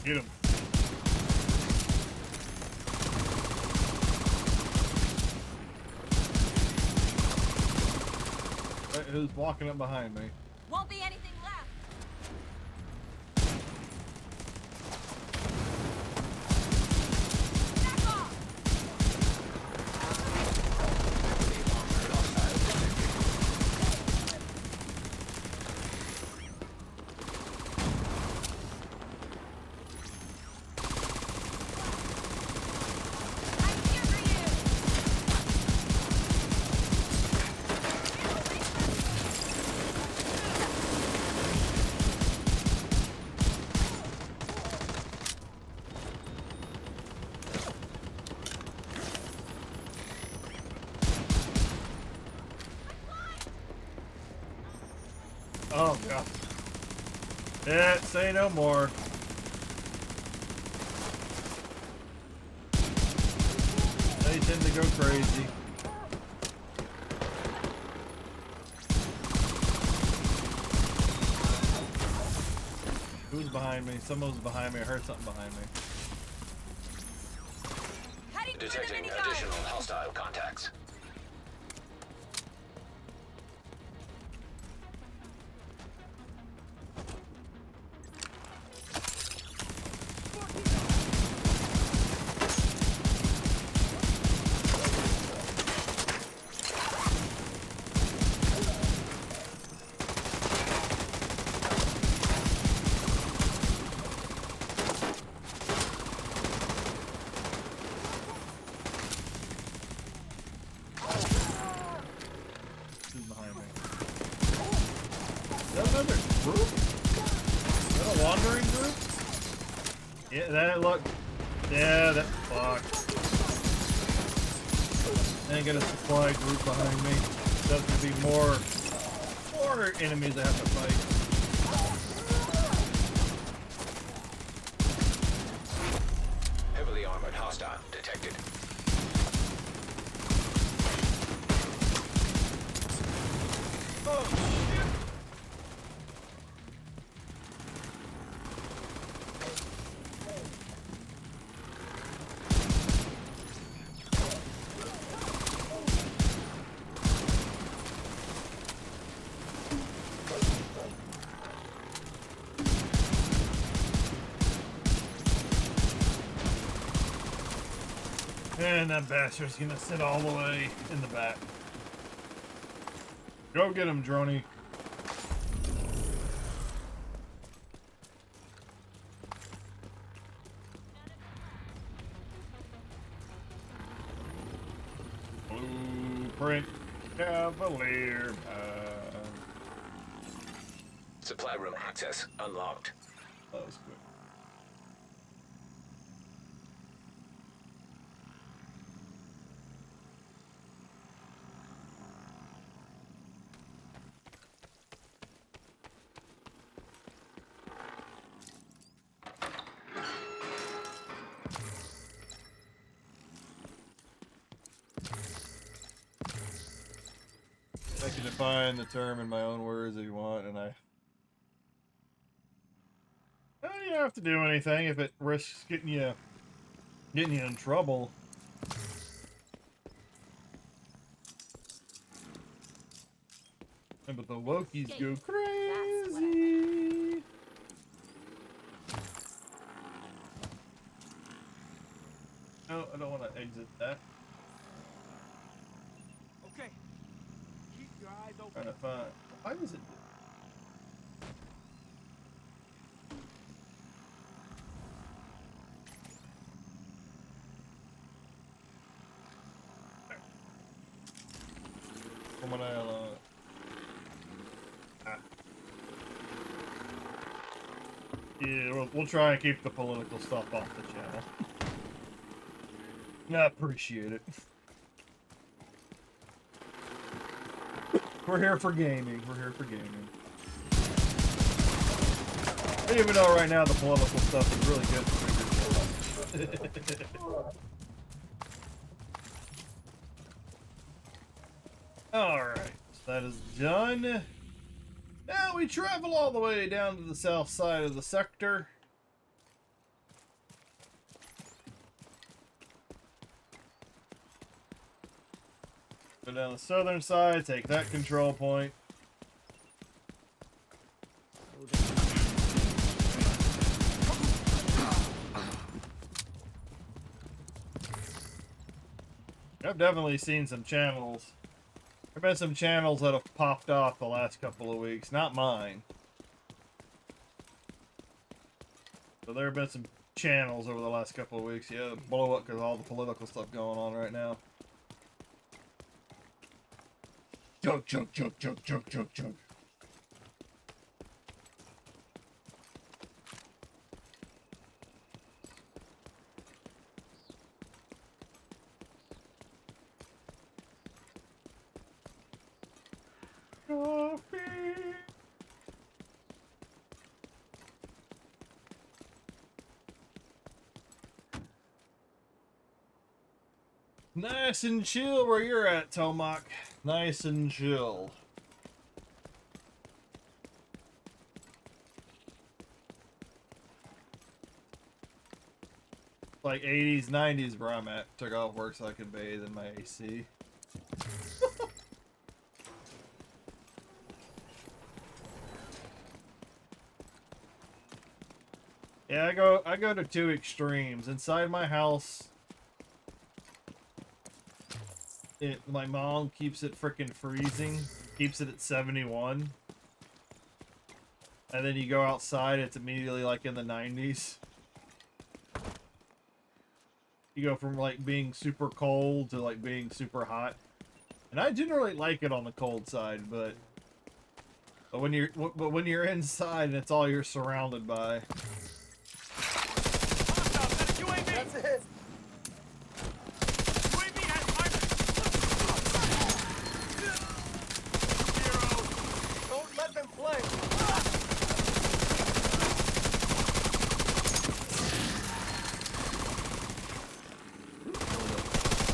Get him. Who's walking up behind me? Won't be anything left. Back off. Oh god. Yeah, say no more. They tend to go crazy. Who's behind me? Someone's behind me. I heard something behind me. Detecting additional hostile contacts. Who's behind me? Is that another group? Is that a wandering group? Yeah, that look. Yeah, that fuck. I got a supply group behind me. There's gonna be more enemies I have to fight. Heavily armored hostile detected. Oh shit! And that bastard's gonna sit all the way in the back. Go get him, Droney. Blueprint Cavalier. Supply room access unlocked. That was quick. I can define the term in my own words if you want, and I. Well, you don't have to do anything if it risks getting you in trouble. But the Wokies go crazy. No, I don't want to exit that. Okay. Keep your eyes open. Trying to find. Why does it? Come on, yeah, we'll try and keep the political stuff off the channel. I appreciate it. We're here for gaming. We're here for gaming. Even though right now the political stuff is really good for Alright, so that is done. Now we travel all the way down to the south side of the sector. Go down the southern side, take that control point. I've definitely seen some channels. There have been some channels that have popped off the last couple of weeks. Not mine. But there have been some channels over the last couple of weeks. Yeah, blow up because of all the political stuff going on right now. Chug, chug, chug, chug, chug, chug, chug. Coffee. Nice and chill where you're at, Tomac. Nice and chill. Like 80s, 90s where I'm at. Took off work so I could bathe in my AC. Yeah, I go to two extremes. Inside my house, my mom keeps it freaking freezing, keeps it at 71. And then you go outside, it's immediately like in the 90s. You go from like being super cold to like being super hot. And I generally like it on the cold side, but when you're inside and it's all you're surrounded by. That's it. UAV has armor. Don't let them play.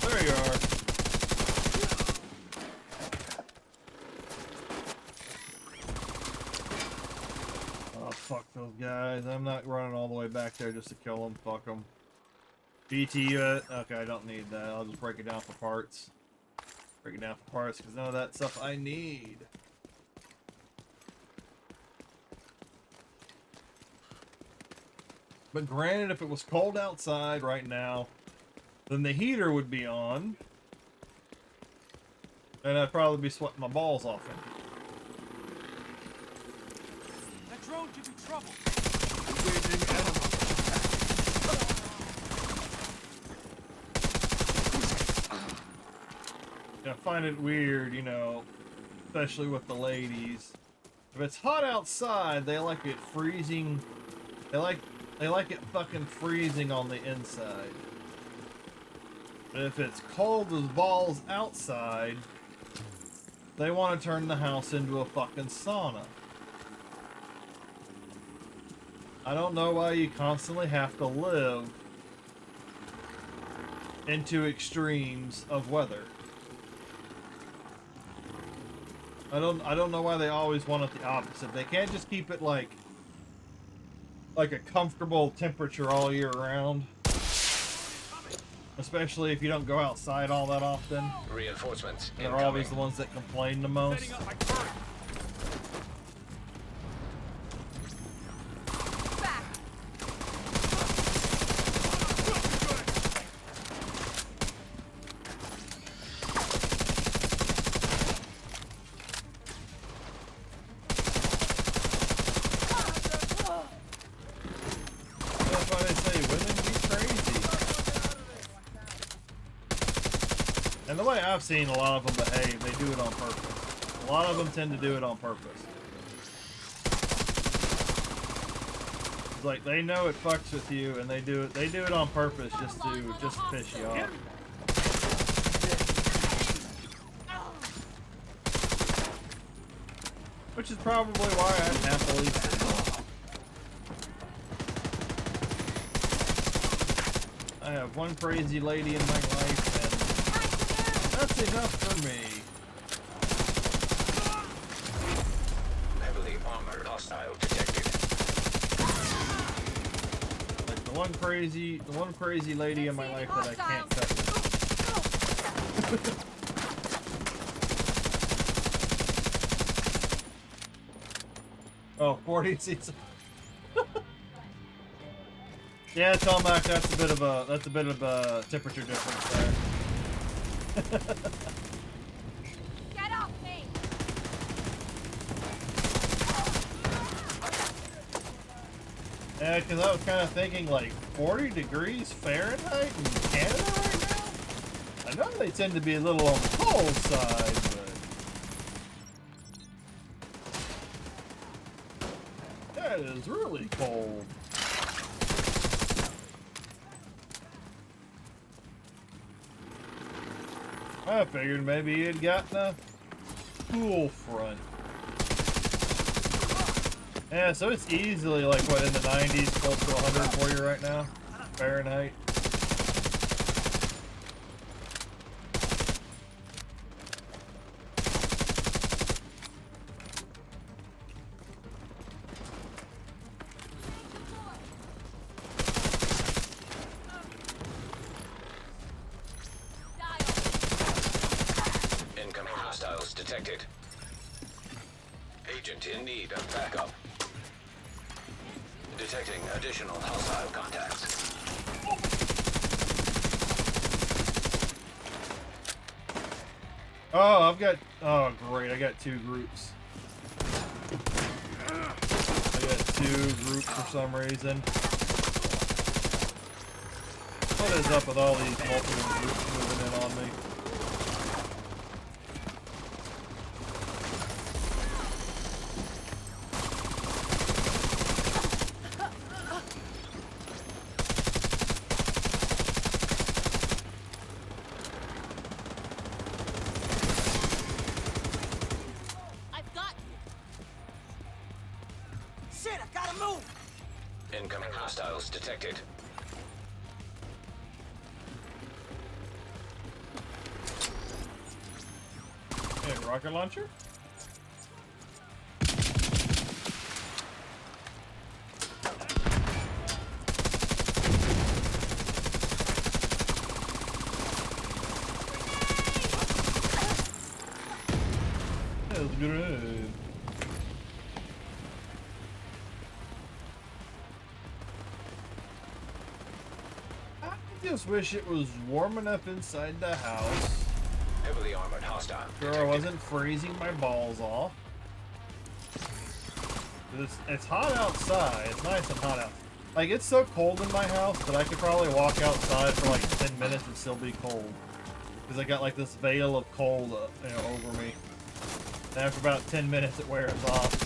There you are. Oh, fuck those guys. I'm not running all the way back there just to kill them. Fuck them. BTU it. Okay, I don't need that. I'll just break it down for parts. Break it down for parts because none of that stuff I need. But granted, if it was cold outside right now, then the heater would be on. And I'd probably be sweating my balls off it. That drone could be trouble. I find it weird, you know, especially with the ladies. If it's hot outside, they like it freezing. They like it fucking freezing on the inside. But if it's cold as balls outside, they want to turn the house into a fucking sauna. I don't know why you constantly have to live into extremes of weather. I don't know why they always want it the opposite. They can't just keep it like a comfortable temperature all year round. Especially if you don't go outside all that often. Reinforcements They're incoming. always the ones that complain the most. Setting up my turret. That's why they say women be crazy. And the way I've seen a lot of them behave, they do it on purpose. A lot of them tend to do it on purpose. It's like they know it fucks with you, and they do it on purpose just to piss you off. Which is probably why I'm happily single. I have one crazy lady in my life, and that's enough for me. Heavily armored hostile detected. Like the one crazy lady in my life that I can't cut with. Oh, 40 seats. Yeah, Tomac, that's a bit of a temperature difference there. Get off me! Yeah, because I was kind of thinking like 40 degrees Fahrenheit in Canada right now? I know they tend to be a little on the cold side, but that is really cold. I figured maybe he had gotten a cool front. Yeah, so it's easily like what, in the 90s, close to 100 for you right now, Fahrenheit. Agent in need of backup. Detecting additional hostile contacts. Oh, I've got... Oh, great. I got two groups. I got two groups for some reason. What is up with all these multiple groups moving in on me? Incoming hostiles detected. Hey, rocket launcher? That was good. I just wish it was warm enough inside the house. Heavily armored hostile. Sure, I wasn't freezing my balls off. It's hot outside. It's nice and hot out. Like, it's so cold in my house that I could probably walk outside for like 10 minutes and still be cold. Because I got like this veil of cold over me. And after about 10 minutes it wears off.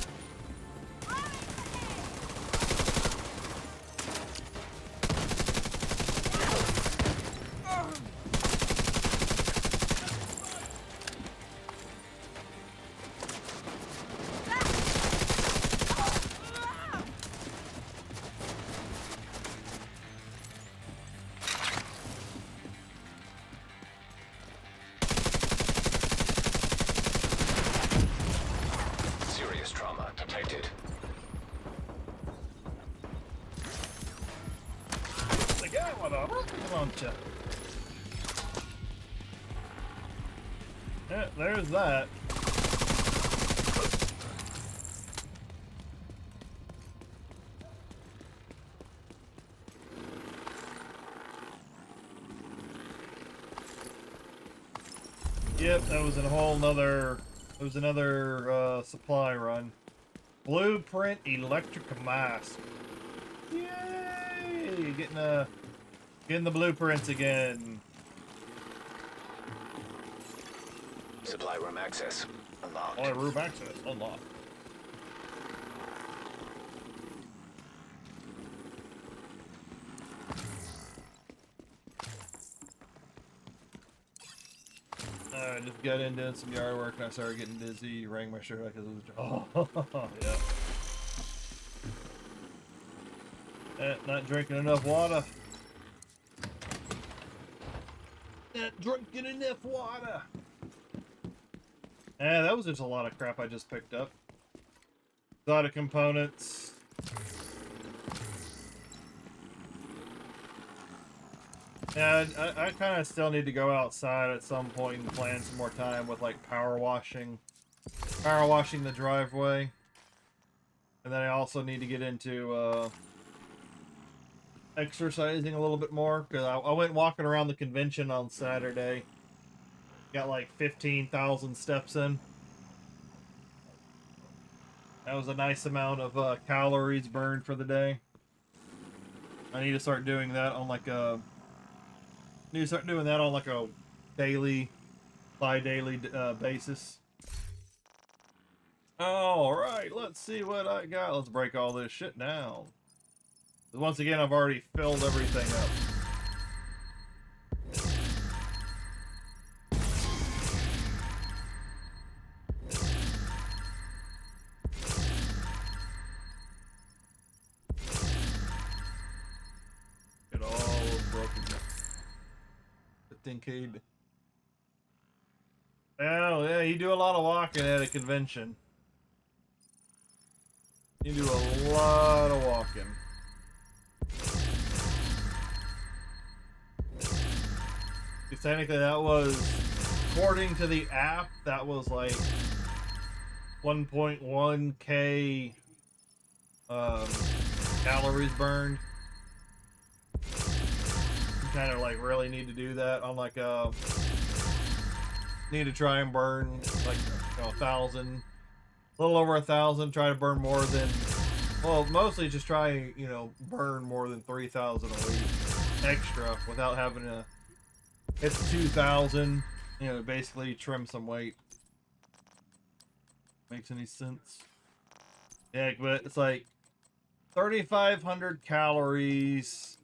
Serious trauma detected. Come on, Chuck. Yeah, there's that. Yep, that was a whole nother. It was another supply run. Blueprint electric mask. Yay! Getting the blueprints again. Supply room access unlocked. Oh, room access unlocked. I just got in doing some yard work and I started getting dizzy. Rang my shirt because it was. Oh, yeah. Not drinking enough water. Not drinking enough water. Yeah, that was just a lot of crap I just picked up. A lot of components. Yeah, I kind of still need to go outside at some point and plan some more time with like power washing the driveway. And then I also need to get into exercising a little bit more because I went walking around the convention on Saturday. Got like 15,000 steps in. That was a nice amount of calories burned for the day. I need to start doing that on like a daily, bi-daily basis. Alright, let's see what I got. Let's break all this shit down. Once again, I've already filled everything up. It all broken. 15K. Oh, yeah, you do a lot of walking at a convention. You do a lot of walking. Because technically that was, according to the app, that was like 1.1k calories burned. You kind of like really need to do that on like need to try and burn like 1,000, a little over 1,000. Try to burn more than, well, mostly just try, burn more than 3,000 a week extra without having to hit 2,000. Basically trim some weight. Makes any sense? Yeah, but it's like 3,500 calories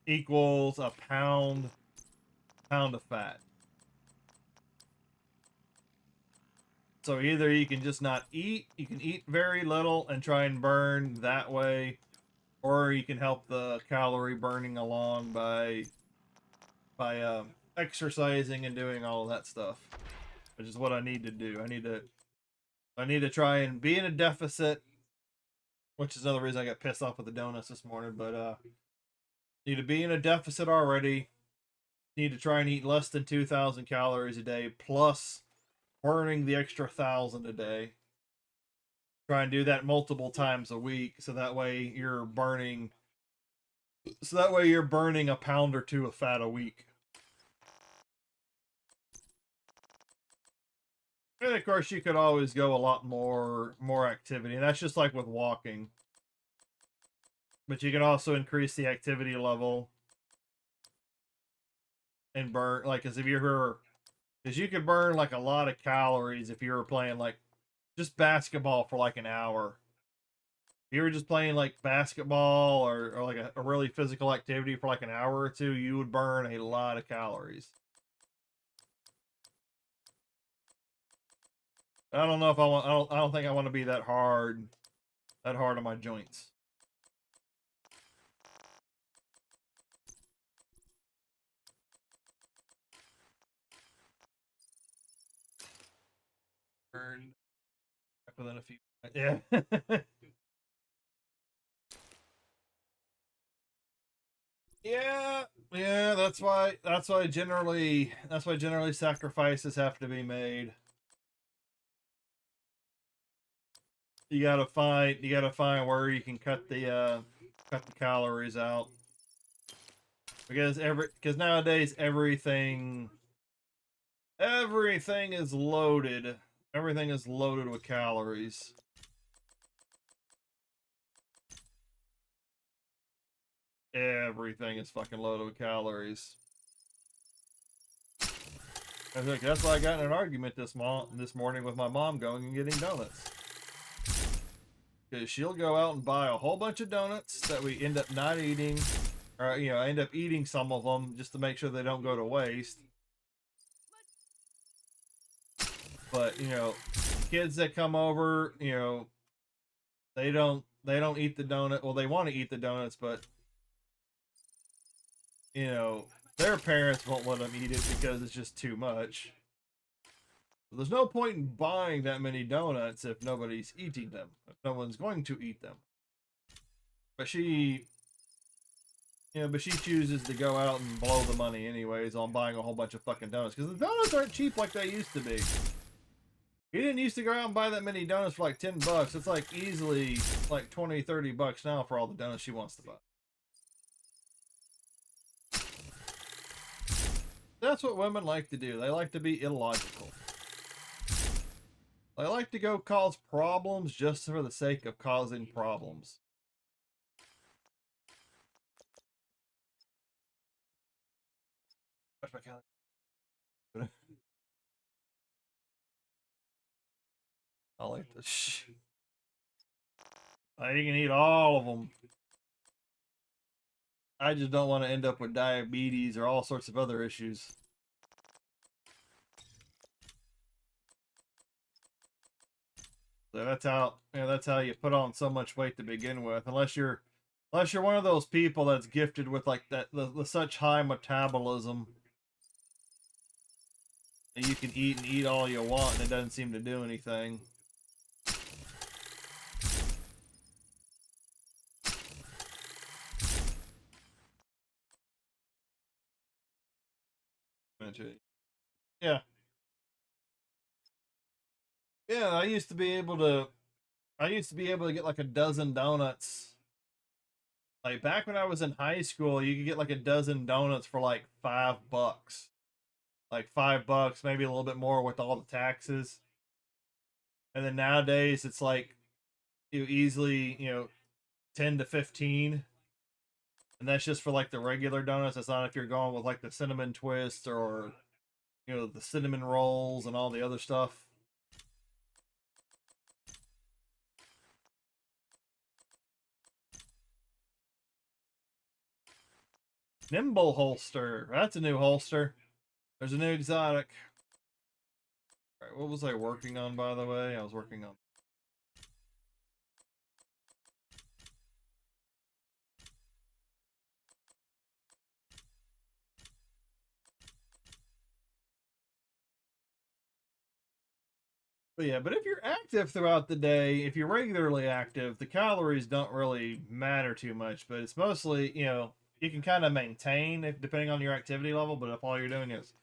equals a pound of fat. So either you can just not eat, you can eat very little and try and burn that way, or you can help the calorie burning along by exercising and doing all of that stuff, which is what I need to do. I need to try and be in a deficit, which is another reason I got pissed off with the donuts this morning. But need to be in a deficit already. Need to try and eat less than 2,000 calories a day, plus burning the extra 1,000 a day. Try and do that multiple times a week, so that way you're burning a pound or two of fat a week. And of course, you could always go a lot more activity, and that's just like with walking. But you can also increase the activity level and burn, like, as if you're, because you could burn like a lot of calories if you were playing like just basketball for like an hour. If you were just playing like basketball or like a really physical activity for like an hour or two, you would burn a lot of calories. I don't know if I want. I don't think I want to be that hard on my joints. Burn within a few. Yeah. Yeah. That's why generally sacrifices have to be made. You gotta find where you can cut the calories out, because nowadays everything is loaded. Everything is loaded with calories. Everything is fucking loaded with calories. That's why I got in an argument this morning with my mom going and getting donuts. Because she'll go out and buy a whole bunch of donuts that we end up not eating, or end up eating some of them just to make sure they don't go to waste. But kids that come over, they don't eat the donut. Well, they want to eat the donuts, but their parents won't let them eat it because it's just too much. There's no point in buying that many donuts if nobody's eating them, if no one's going to eat them. But she chooses to go out and blow the money anyways on buying a whole bunch of fucking donuts, because the donuts aren't cheap like they used to be. You didn't used to go out and buy that many donuts for like $10. It's like easily like $20-$30 now for all the donuts she wants to buy. That's what women like to do. They like to be illogical. They like to go cause problems just for the sake of causing problems. I like this. You can eat all of them. I just don't want to end up with diabetes or all sorts of other issues. So that's how you put on so much weight to begin with. Unless you're one of those people that's gifted with like the such high metabolism that you can eat all you want and it doesn't seem to do anything. Yeah. Yeah, I used to be able to get like a dozen donuts. Like back when I was in high school, you could get like a dozen donuts for like $5. Like $5, maybe a little bit more with all the taxes. And then nowadays it's like you easily, 10 to 15. And that's just for like the regular donuts. That's not if you're going with like the cinnamon twist or the cinnamon rolls and all the other stuff. Nimble holster. That's a new holster. There's a new exotic. All right, what was I working on, by the way? I was working on... But yeah, but if you're active throughout the day, if you're regularly active, the calories don't really matter too much. But it's mostly, you can kind of maintain if depending on your activity level. But if all you're doing is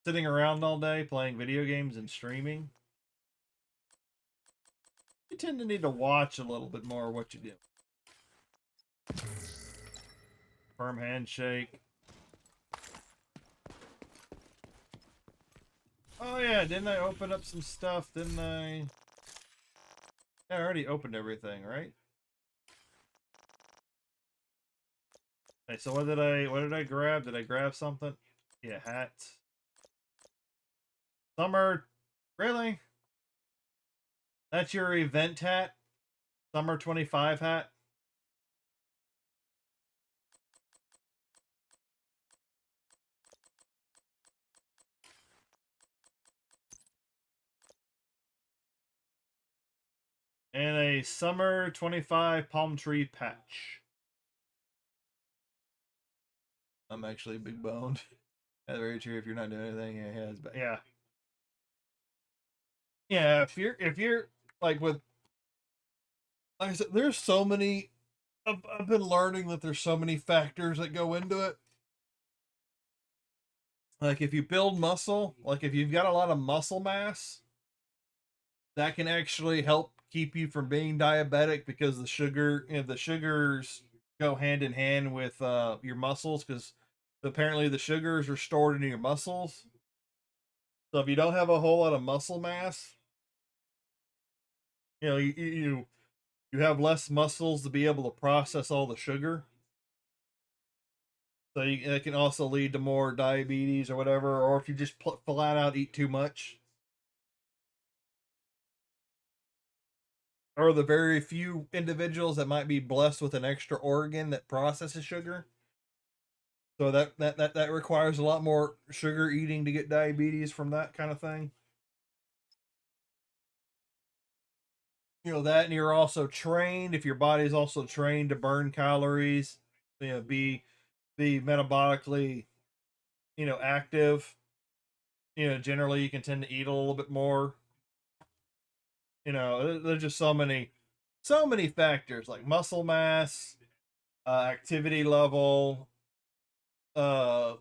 sitting around all day playing video games and streaming, you tend to need to watch a little bit more what you do. Firm handshake. Oh yeah, didn't I open up some stuff? Didn't I? Yeah, I already opened everything, right? Okay, so what did I grab? Did I grab something? Yeah, hat. Summer, really? That's your event hat? Summer 25 hat? And a summer 25 palm tree patch. I'm actually big boned. That's very true. If you're not doing anything, yeah, but yeah. Yeah, if you're like with, like I said, there's so many. I've been learning that there's so many factors that go into it. Like if you build muscle, like if you've got a lot of muscle mass, that can actually help keep you from being diabetic because the sugars go hand in hand with your muscles because apparently the sugars are stored in your muscles. So if you don't have a whole lot of muscle mass, you have less muscles to be able to process all the sugar. So it can also lead to more diabetes or whatever, or if you just flat out eat too much. Or the very few individuals that might be blessed with an extra organ that processes sugar. So that requires a lot more sugar eating to get diabetes from that kind of thing. That, and you're also trained, if your body's also trained to burn calories, be metabolically, active, generally you can tend to eat a little bit more. There's just so many factors like muscle mass, activity level, all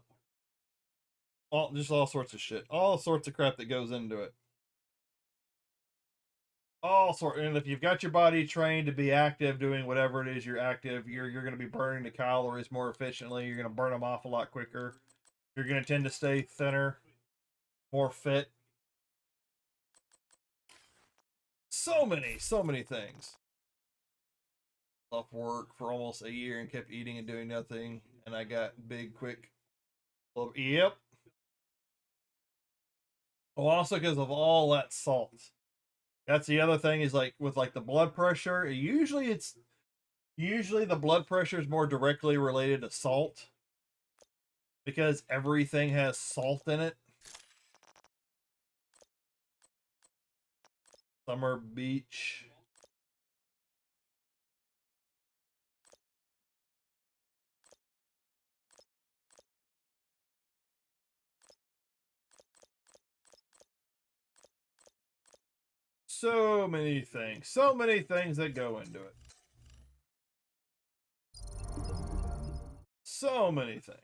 sorts of shit, all sorts of crap that goes into it. And if you've got your body trained to be active, doing whatever it is you're active, you're going to be burning the calories more efficiently. You're going to burn them off a lot quicker. You're going to tend to stay thinner, more fit. So many things. Off work for almost a year and kept eating and doing nothing, and I got big, quick. Well, yep. Well, also because of all that salt. That's the other thing is like with like the blood pressure. Usually the blood pressure is more directly related to salt because everything has salt in it. Summer beach. So many things that go into it. So many things.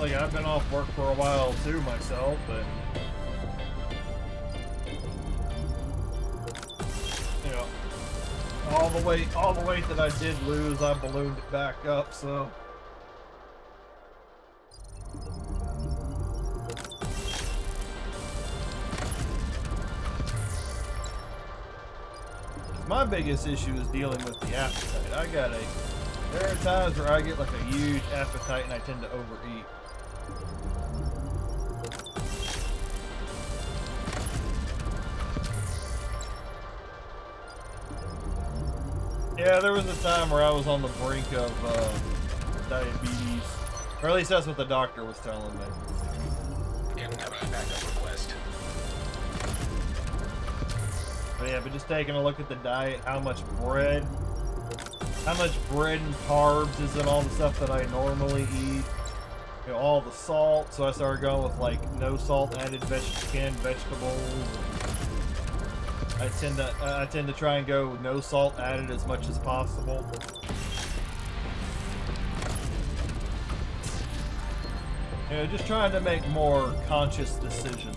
like I've been off work for a while too myself, and you know, all the weight that I did lose, I ballooned it back up. So my biggest issue is dealing with the appetite. There are times where I get like a huge appetite and I tend to overeat. Yeah, there was a time where I was on the brink of diabetes. Or at least that's what the doctor was telling me. Incoming backup request. But yeah, but just taking a look at the diet, how much bread and carbs is in all the stuff that I normally eat. You know, all the salt. So I started going with like no salt added canned vegetables. I tend to try and go no salt added as much as possible. You know, just trying to make more conscious decisions.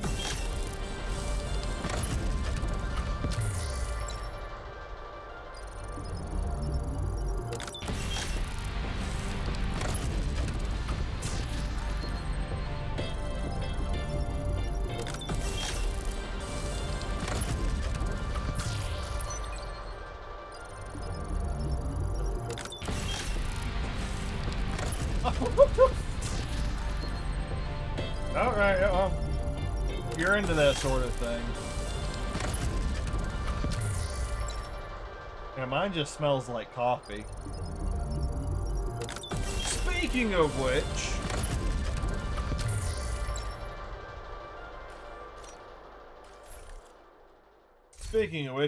Alright, well, you're into that sort of thing. Yeah, mine just smells like coffee. Speaking of which...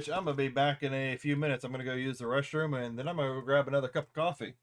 I'm gonna be back in a few minutes. I'm gonna go use the restroom, and then I'm gonna go grab another cup of coffee.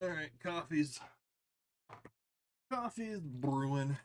Alright, coffee's brewing.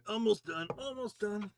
Almost done. Almost done.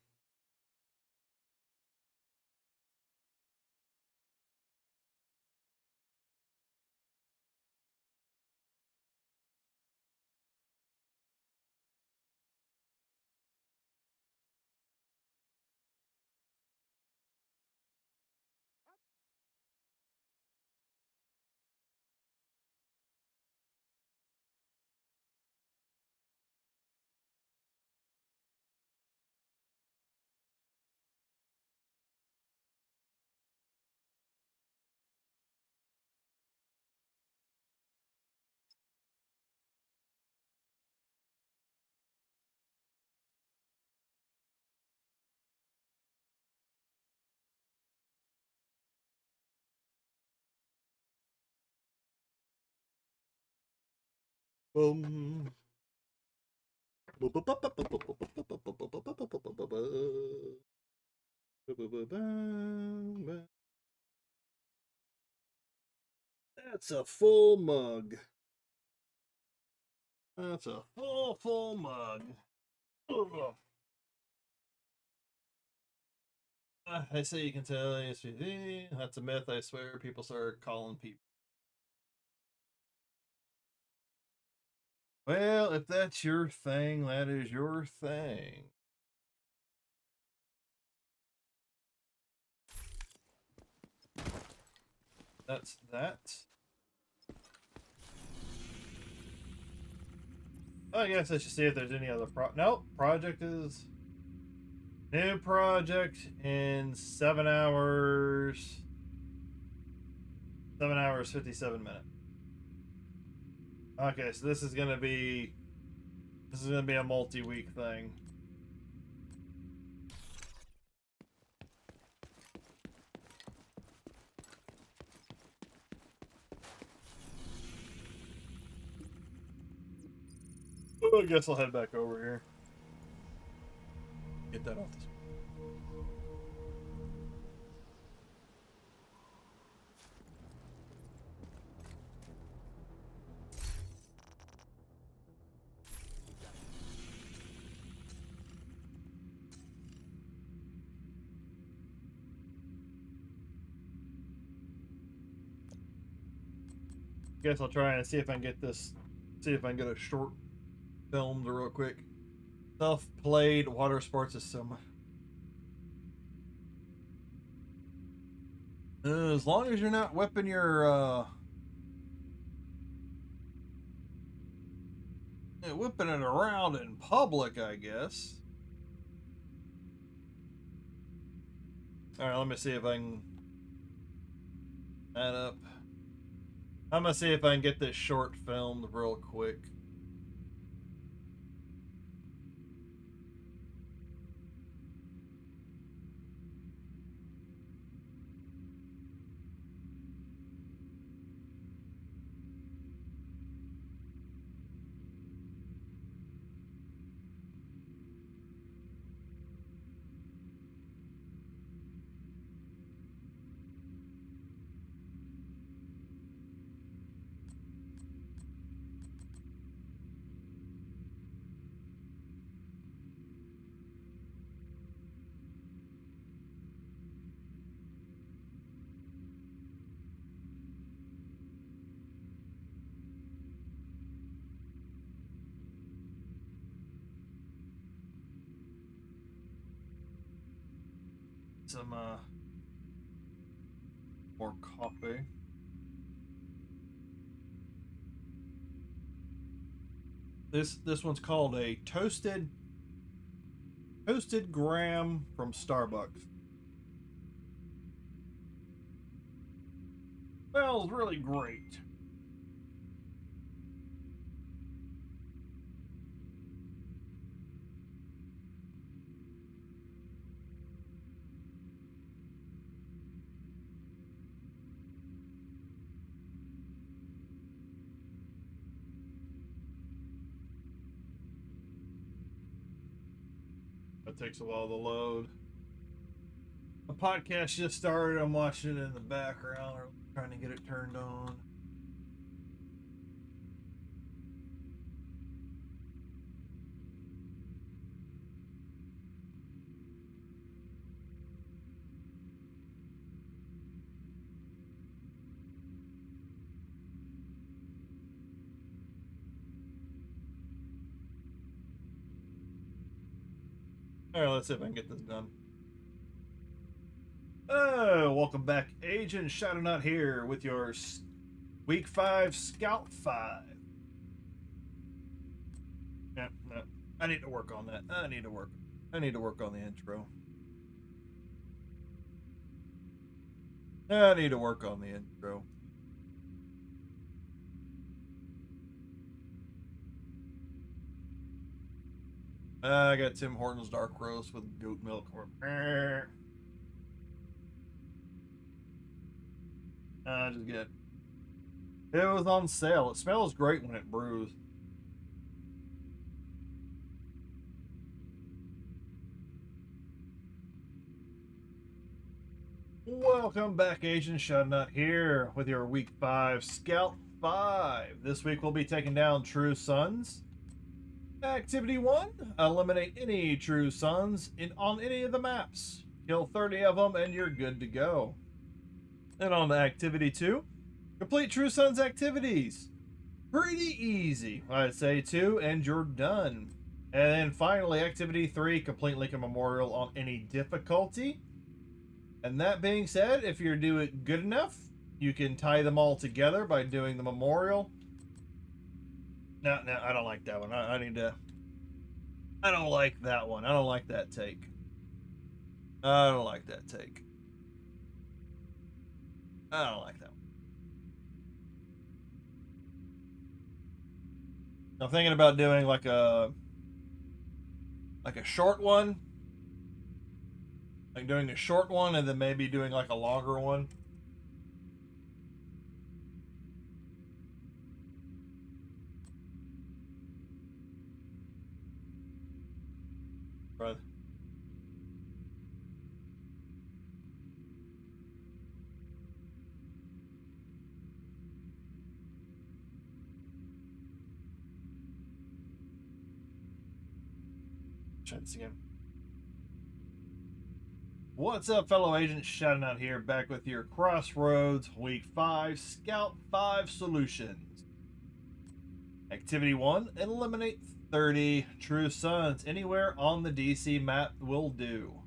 Boom. That's a full mug. That's a full mug. Ugh. I say you can tell SVD. That's a myth, I swear. People start calling people. Well, if that's your thing, that is your thing. That's that. I guess I should see if there's any other nope. Project is new project in 7 hours. 7 hours 57 minutes. Okay, so this is gonna be a multi-week thing. I guess I'll head back over here. Get that off this. Guess I'll try and see if I can get this. See if I can get a short filmed real quick. Self-played water sports system. As long as you're not whipping your whipping it around in public, I guess. All right, let me see if I can add up. I'm gonna see if I can get this short filmed real quick. Some more coffee. This one's called a toasted graham from Starbucks. Smells really great. That takes a while to load. The podcast just started. I'm watching it in the background, or trying to get it turned on. Alright, let's see if I can get this done. Oh, welcome back, Agent Shadowknot here with your Week 5 Scout 5. Yeah, no, I need to work on that. I need to work on the intro. I need to work on the intro. I got Tim Hortons dark roast with goat milk. Just get. It was on sale. It smells great when it brews. Welcome back, Agent Shadowknot here with your Week 5 Scout 5. This week we'll be taking down True Sons. Activity 1, eliminate any True Sons on any of the maps. Kill 30 of them and you're good to go. And on to Activity 2, complete True Sons activities. Pretty easy, I'd say 2, and you're done. And then finally, Activity 3, complete Lincoln Memorial on any difficulty. And that being said, if you're doing good enough, you can tie them all together by doing the memorial. No, I don't like that one. I don't like that one. I don't like that take. I don't like that take. I don't like that one. I'm thinking about doing like a short one. Like doing a short one and then maybe doing like a longer one. Right. Try this again. What's up, fellow agents? Shadowknot here, back with your Crossroads Week 5 Scout 5 Solutions. Activity 1, eliminate 30 True Sons. Anywhere on the DC map will do.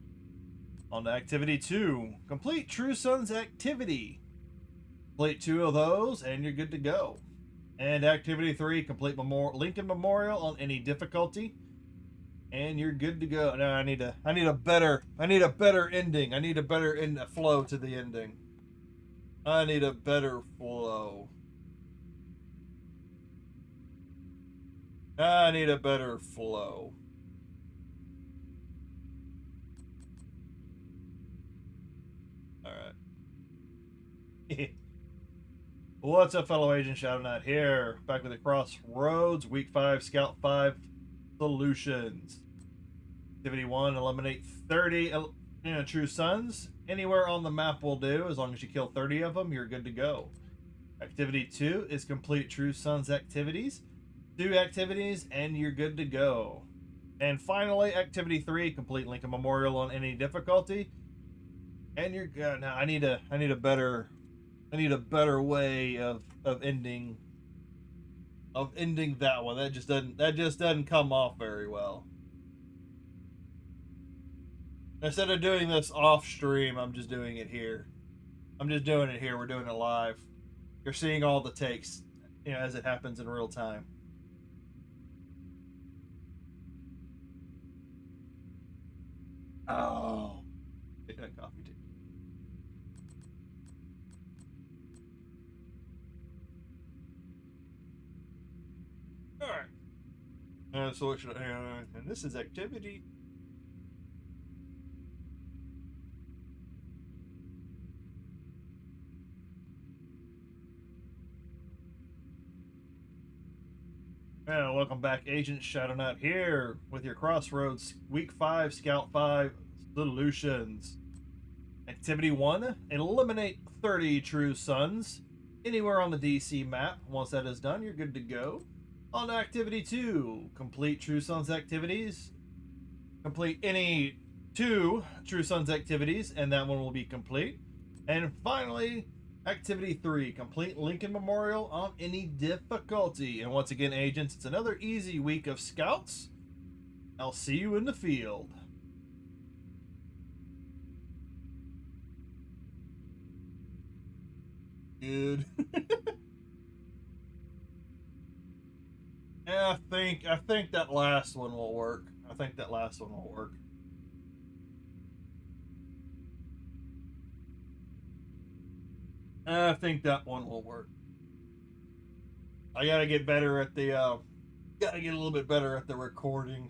On to Activity 2, complete True Sons activity. Complete 2 of those and you're good to go. And Activity 3, complete Lincoln Memorial on any difficulty. And you're good to go. Now I need a better ending. I need a better flow to the ending. I need a better flow. I need a better flow. Alright. What's up, fellow agent? Shadowknot here, back with the Crossroads Week 5 Scout 5 Solutions. Activity 1, eliminate 30 True Sons. Anywhere on the map will do. As long as you kill 30 of them, you're good to go. Activity 2 is complete True Sons activities. 2 activities and you're good to go. And finally, Activity 3, complete Lincoln Memorial on any difficulty. And you're good. Now I need a better way of ending that one. That just doesn't come off very well. Instead of doing this off stream, I'm just doing it here. We're doing it live. You're seeing all the takes, as it happens in real time. Oh, get that coffee too. All right. So what should and this is activity. Welcome back, Agent Shadowknot here with your Crossroads Week 5 Scout 5 Solutions. Activity 1, eliminate 30 True Sons. Anywhere on the DC map. Once that is done, you're good to go. On to Activity 2, complete True Sons activities. Complete any 2 True Sons activities, and that one will be complete. And finally, Activity 3, complete Lincoln Memorial on any difficulty. And once again, agents, it's another easy week of scouts. I'll see you in the field. Good. Yeah, I think that last one will work. I think that last one will work. I think that one will work. I gotta get better at the gotta get a little bit better at the recording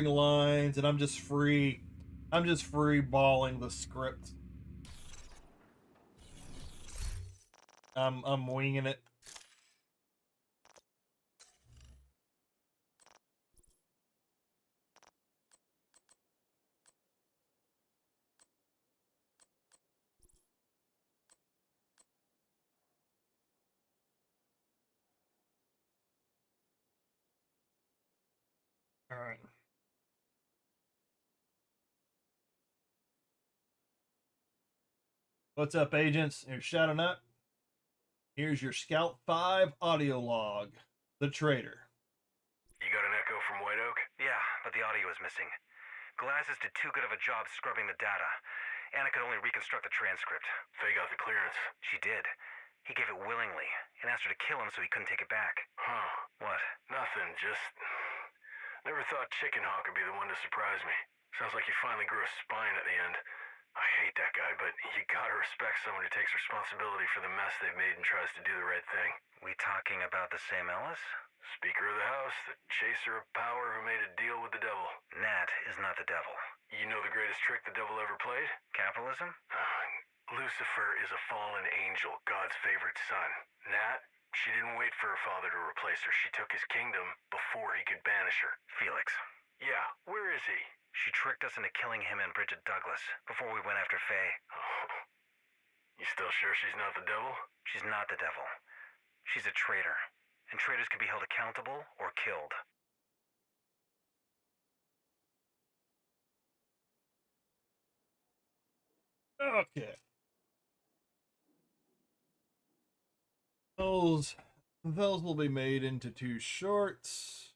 lines, and I'm just free balling the script. I'm winging it. All right. What's up, agents? Here's shouting up. Here's your Scout 5 audio log. The Traitor. You got an echo from White Oak? Yeah, but the audio is missing. Glasses did too good of a job scrubbing the data. Anna could only reconstruct the transcript. Faye got the clearance. She did. He gave it willingly and asked her to kill him so he couldn't take it back. Huh. What? Nothing, just... Never thought Chicken Hawk would be the one to surprise me. Sounds like you finally grew a spine at the end. I hate that guy, but you gotta respect someone who takes responsibility for the mess they've made and tries to do the right thing. We talking about the same Ellis? Speaker of the House, the chaser of power who made a deal with the devil. Nat is not the devil. You know the greatest trick the devil ever played? Capitalism? Lucifer is a fallen angel, God's favorite son. Nat, she didn't wait for her father to replace her. She took his kingdom before he could banish her. Felix. Yeah, where is he? She tricked us into killing him and Bridget Douglas before we went after Faye. Oh. You still sure she's not the devil? She's not the devil. She's a traitor. And traitors can be held accountable or killed. Okay. Those will be made into 2 shorts.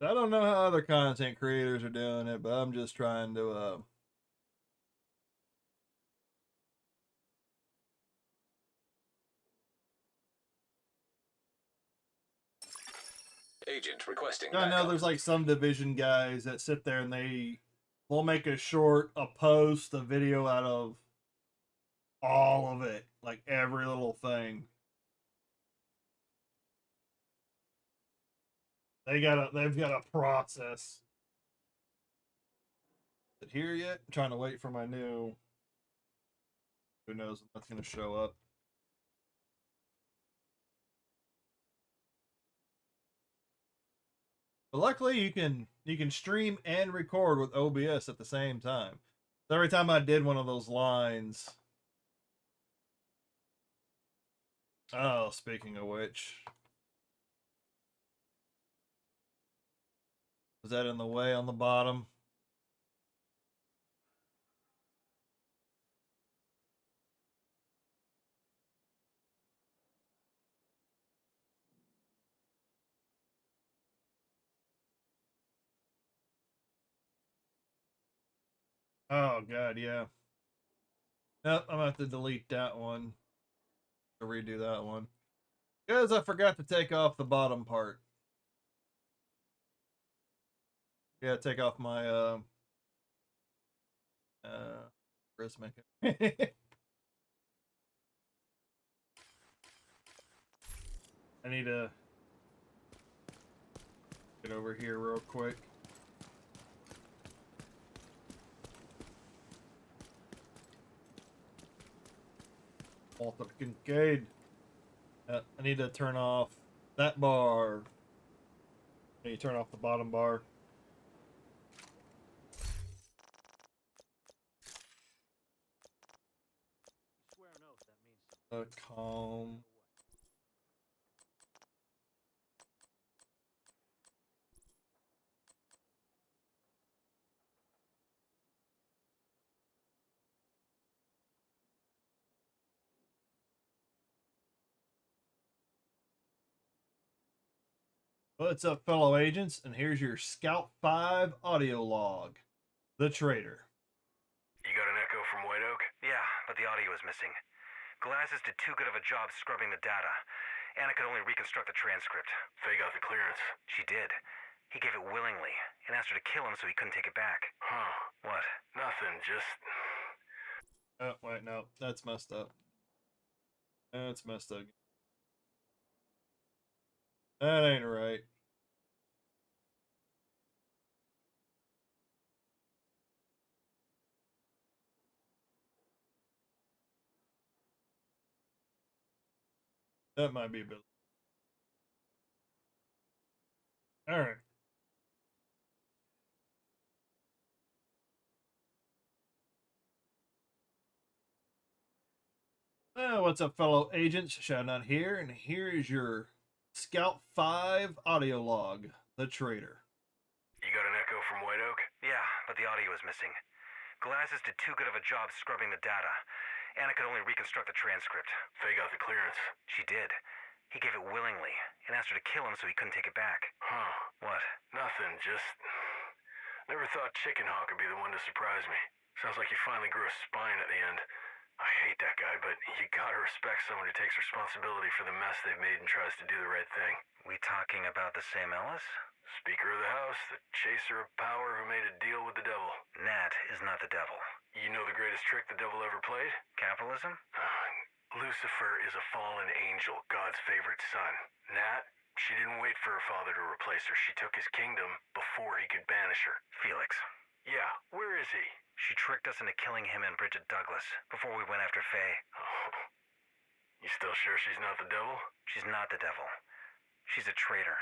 I don't know how other content creators are doing it, but I'm just trying to Agent requesting I know backup. there's like some Division guys that sit there and they'll make a short, a post, a video out of all of it, like every little thing. They've got a process. Is it here yet? I'm trying to wait for my new. Who knows when that's gonna show up? But luckily, you can stream and record with OBS at the same time. So every time I did one of those lines. Oh, speaking of which, was that in the way on the bottom? Oh god, yeah. Nope, I'm gonna have to delete that one. To redo that one. Because I forgot to take off the bottom part. Yeah, take off my prismatic. I need to get over here real quick. Walter Kincaid. I need to turn off that bar. I need to turn off the bottom bar. Calm. What's up, fellow agents? And here's your Scout 5 audio log. The Traitor. You got an echo from White Oak? Yeah, but the audio is missing. Glasses did too good of a job scrubbing the data. Anna could only reconstruct the transcript. Faye got the clearance. She did. He gave it willingly and asked her to kill him so he couldn't take it back. Huh. What? Nothing, just... Oh, wait, no. That's messed up. That's messed up. That ain't right. That might be a bit. Alright. What's up, fellow agents? Shouting out here, and here is your Scout 5 audio log. The Traitor. You got an echo from White Oak? Yeah, but the audio is missing. Glasses did too good of a job scrubbing the data. Anna could only reconstruct the transcript. Faye got the clearance. She did. He gave it willingly and asked her to kill him so he couldn't take it back. Huh. What? Nothing, just... Never thought Chicken Hawk would be the one to surprise me. Sounds like you finally grew a spine at the end. I hate that guy, but you gotta respect someone who takes responsibility for the mess they've made and tries to do the right thing. We talking about the same Ellis? Speaker of the House, the chaser of power who made a deal with the devil. Nat is not the devil. You know the greatest trick the devil ever played? Capitalism? Lucifer is a fallen angel, God's favorite son. Nat, she didn't wait for her father to replace her. She took his kingdom before he could banish her. Felix. Yeah, where is he? She tricked us into killing him and Bridget Douglas before we went after Faye. Oh. You still sure she's not the devil? She's not the devil. She's a traitor.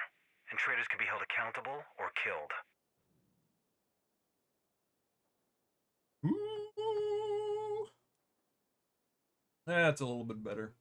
And traitors can be held accountable or killed. Ooh. That's a little bit better.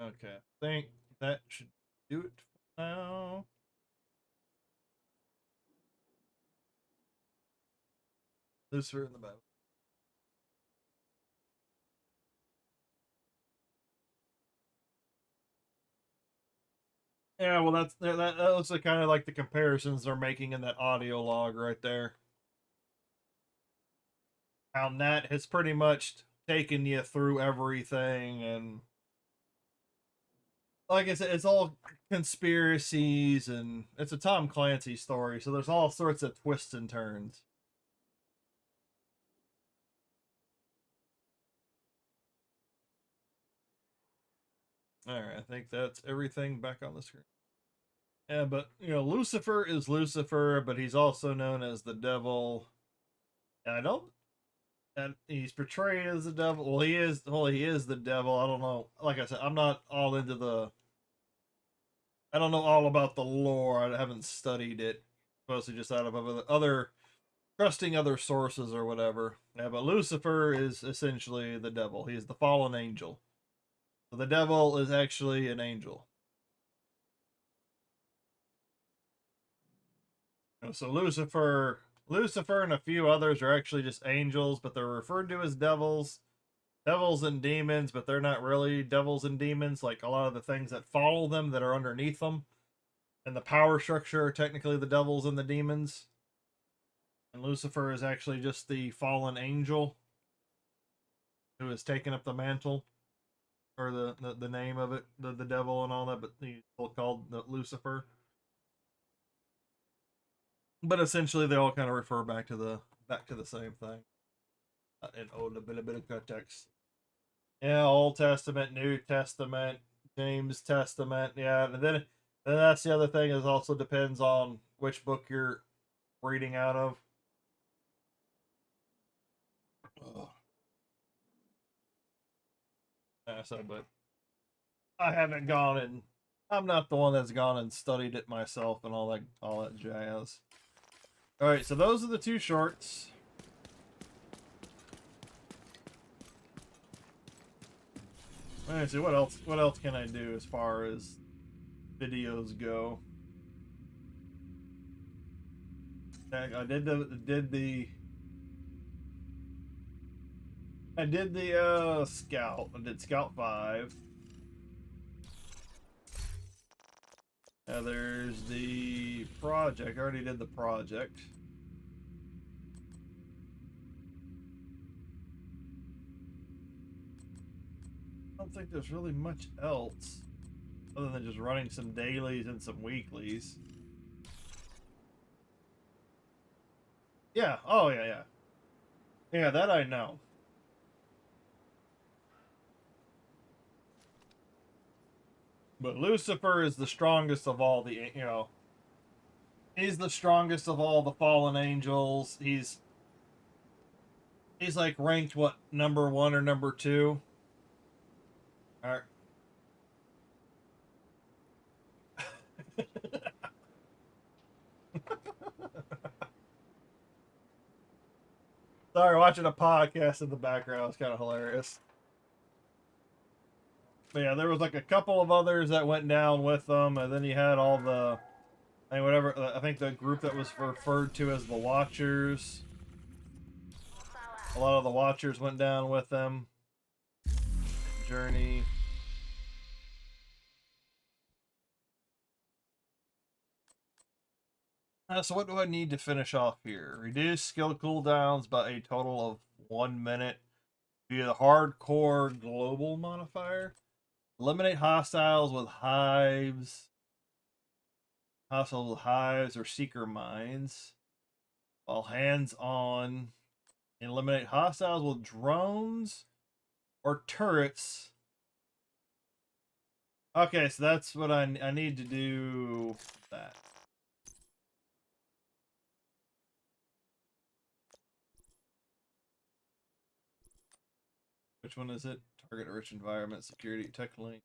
Okay, I think that should do it for now. Lucifer in the Bible. Yeah, well, that looks like kind of like the comparisons they're making in that audio log right there. How Nat has pretty much taken you through everything, and like I said, it's all conspiracies, and it's a Tom Clancy story, so there's all sorts of twists and turns. Alright, I think that's everything back on the screen. Yeah, but, you know, Lucifer is Lucifer, but he's also known as the devil. And and he's portrayed as the devil. Well, he is the devil. I don't know. Like I said, I'm not all into I don't know all about the lore. I haven't studied it. Mostly just out of other trusting other sources or whatever. Yeah, but Lucifer is essentially the devil. He's the fallen angel. So the devil is actually an angel. So Lucifer and a few others are actually just angels, but they're referred to as devils. Devils and demons, but they're not really devils and demons. Like a lot of the things that follow them that are underneath them. And the power structure are technically the devils and the demons. And Lucifer is actually just the fallen angel who has taken up the mantle. Or the name of it, the devil and all that, but he's still called Lucifer. But essentially, they all kind of refer back to the same thing. In a bit of context. Yeah, Old Testament, New Testament, James Testament. Yeah, and then that's the other thing is also depends on which book you're reading out of. Yeah, so, but I haven't gone and I'm not the one that's gone and studied it myself and all that jazz. Alright, so those are the two shorts. Let me see, what else can I do as far as videos go? I did Scout. I did Scout 5. Now there's the project. I already did the project. I don't think there's really much else other than just running some dailies and some weeklies. Yeah. Oh, yeah, yeah. Yeah, that I know. But Lucifer is the strongest of all the, you know, he's the strongest of all the fallen angels. He's like ranked, what, number 1 or number 2? All right. Sorry, watching a podcast in the background. It's kind of hilarious. But yeah, there was like a couple of others that went down with them, and then you had all the, I mean, whatever. I think the group that was referred to as the Watchers. A lot of the Watchers went down with them. Journey. So what do I need to finish off here? Reduce skill cooldowns by a total of 1 minute via the hardcore global modifier. Eliminate hostiles with hives. Hostiles with hives or seeker mines. While hands on. Eliminate hostiles with drones or turrets. Okay, so that's what I need to do. That. Which one is it? Target rich environment, security, tech link.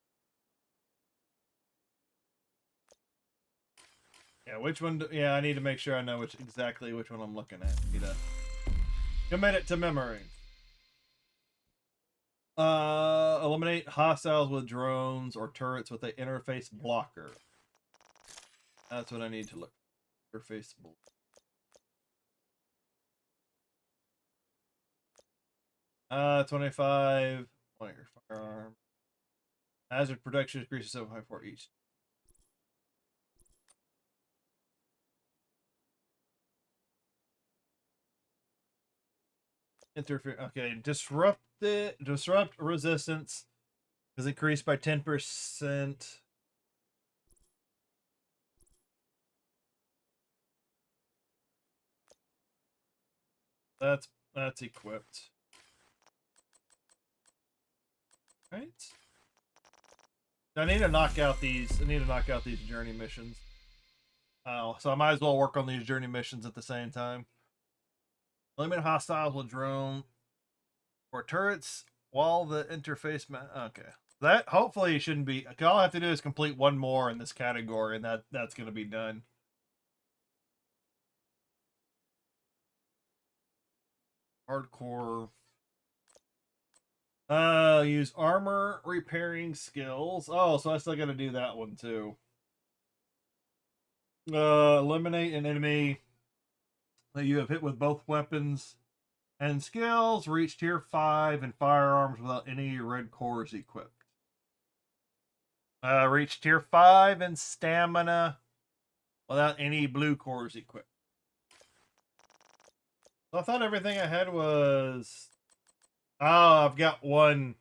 Yeah, which one? Yeah, I need to make sure I know exactly which one I'm looking at. Need to commit it to memory. Eliminate hostiles with drones or turrets with an interface blocker. That's what I need to look. Interface blocker. Uh, 25 on your firearm. Hazard protection increases 7.4 each. Interfere. Okay, disrupt resistance is increased by 10%. That's equipped. Right. I need to knock out these. Journey missions. Oh, so I might as well work on these journey missions at the same time. Eliminate hostiles with drone or turrets while the interface. Okay, that hopefully shouldn't be. All I have to do is complete one more in this category, and that's going to be done. Hardcore. Use armor repairing skills. Oh, so I still got to do that one too. Eliminate an enemy that you have hit with both weapons and skills. Reach tier 5 in firearms without any red cores equipped. Reach tier 5 in stamina without any blue cores equipped. So I thought everything I had was... Oh, I've got one.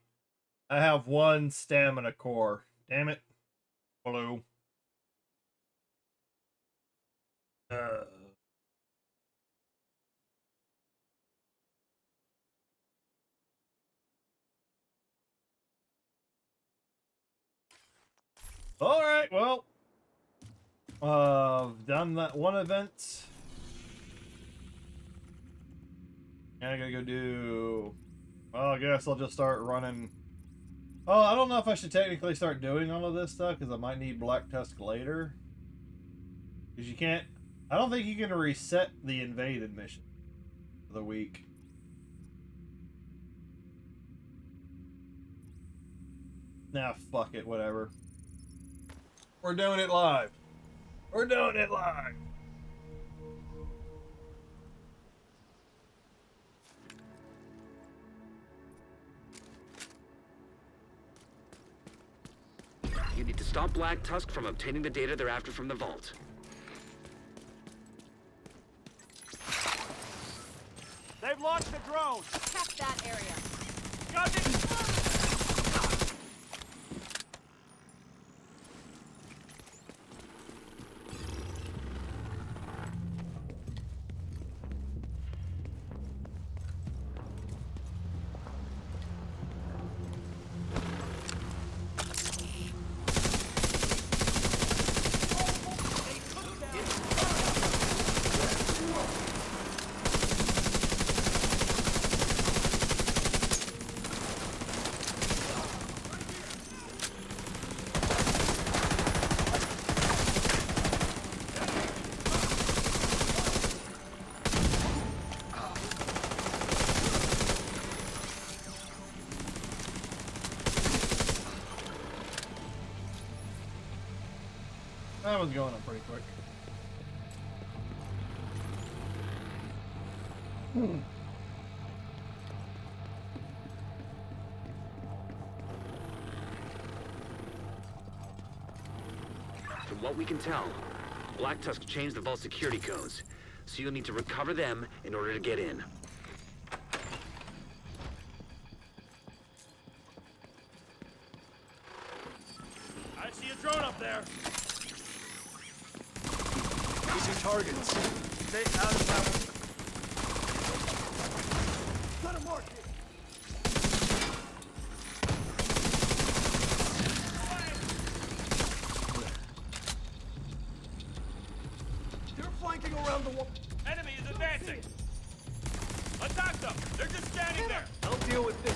I have one stamina core. Damn it. Blue. Alright, well. I've done that one event. And I gotta go do... Well, I guess I'll just start running... Oh, I don't know if I should technically start doing all of this stuff, because I might need Black Tusk later. Because you can't... I don't think you can reset the invaded mission for the week. Nah, fuck it, whatever. We're doing it live. We're doing it live. You need to stop Black Tusk from obtaining the data they're after from the vault. They've launched the drone. Attack that area. Got it. That was going up pretty quick. From what we can tell, Black Tusk changed the vault security codes, so you'll need to recover them in order to get in. I see a drone up there. These are targets. Stay out of bounds. Got a mark here. They're flanking around the wall. Enemy is advancing. Attack them. They're just standing there. I'll deal with this.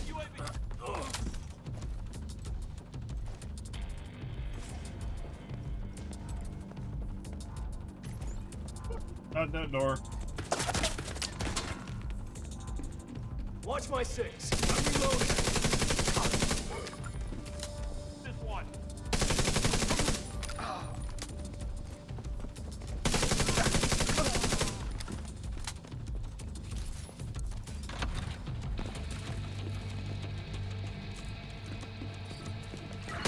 UAV. Not that door. Watch my six. I'm reloading. This one.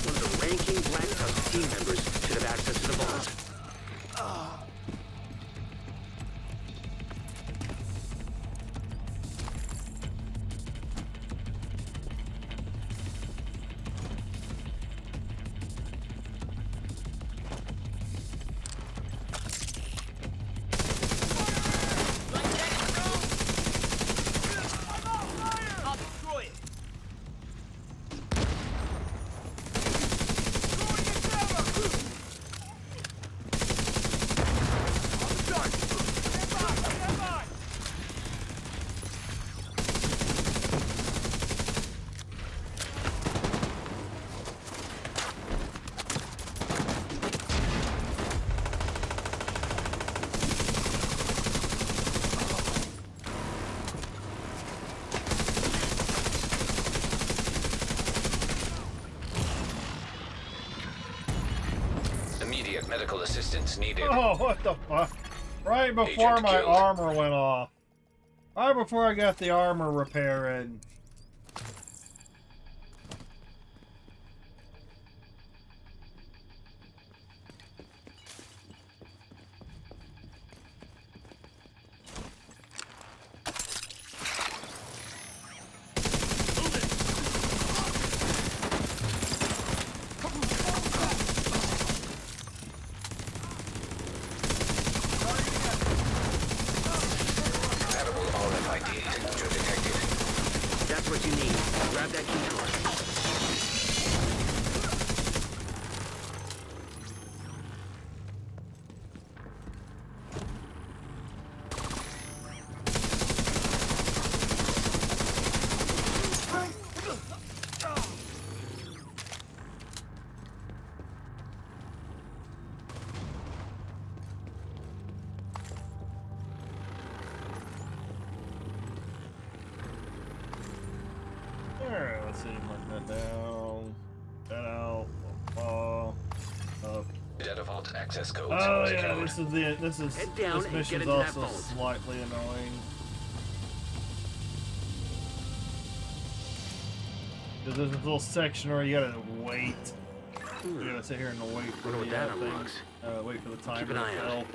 One of the ranking Black Tusk team members should have access to the vault. I'll destroy it. Immediate medical assistance needed. Oh, what the fuck? Right before Agent my killed. armor went off. Right before I got the armor repair in. Compatible RFID signature detected. That's what you need. Grab that key card. let's see, mark that down. That out. Up. Data vault access codes. Oh yeah, this is it. This is Head down this and mission's get into that also vault. slightly annoying. Because there's this little section where you gotta wait. You gotta sit here and wait for Wonder what the that thing. unlocks. Wait for the timer Keep an to eye fill. out.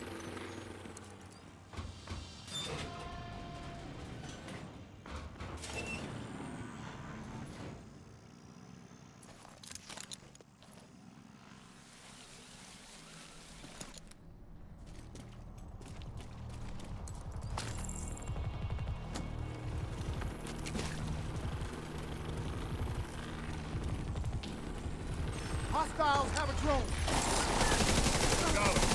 Hostiles have a drone. Got him.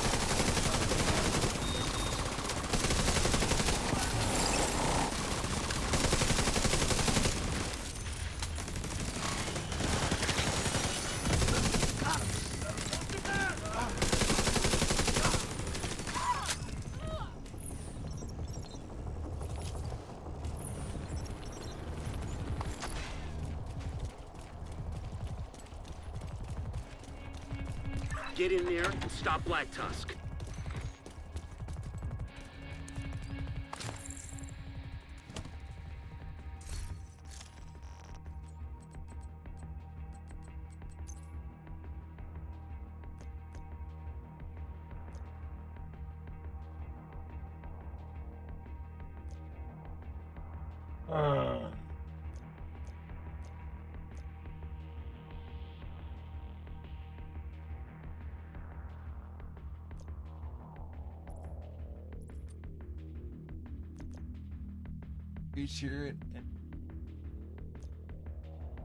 Get in there and stop Black Tusk. Feature it.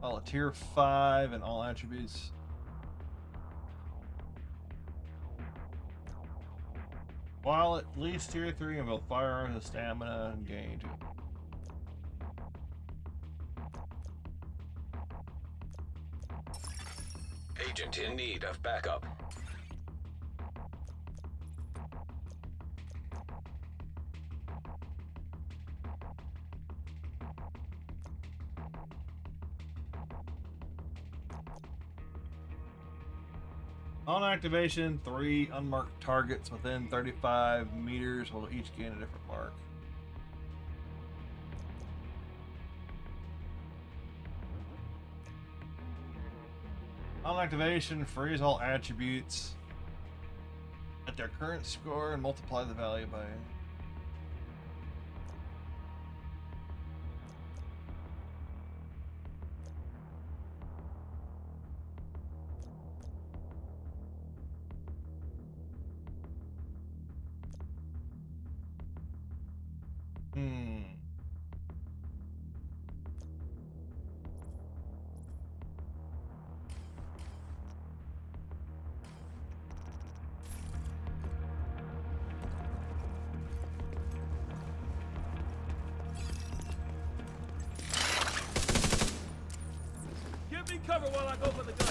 All tier 5 and all attributes. While at least tier 3 and both firearms and stamina engage. Agent in need of backup. On activation, 3 unmarked targets within 35 meters will each gain a different mark. On activation, freeze all attributes at their current score and multiply the value by. Give me cover while I go for the gun.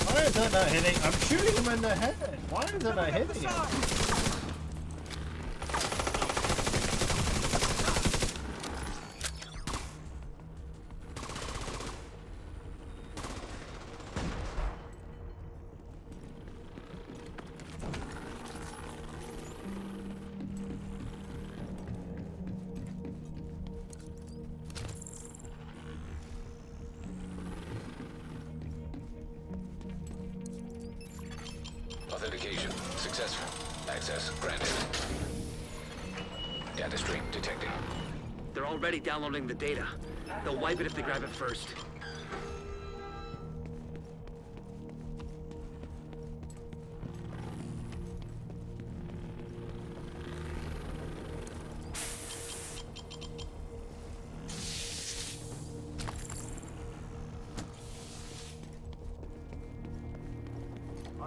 Why is that not hitting? I'm shooting him in the head. Why is that not hitting him? Authentication successful. Access granted. Data stream detected. They're already downloading the data. They'll wipe it if they grab it first.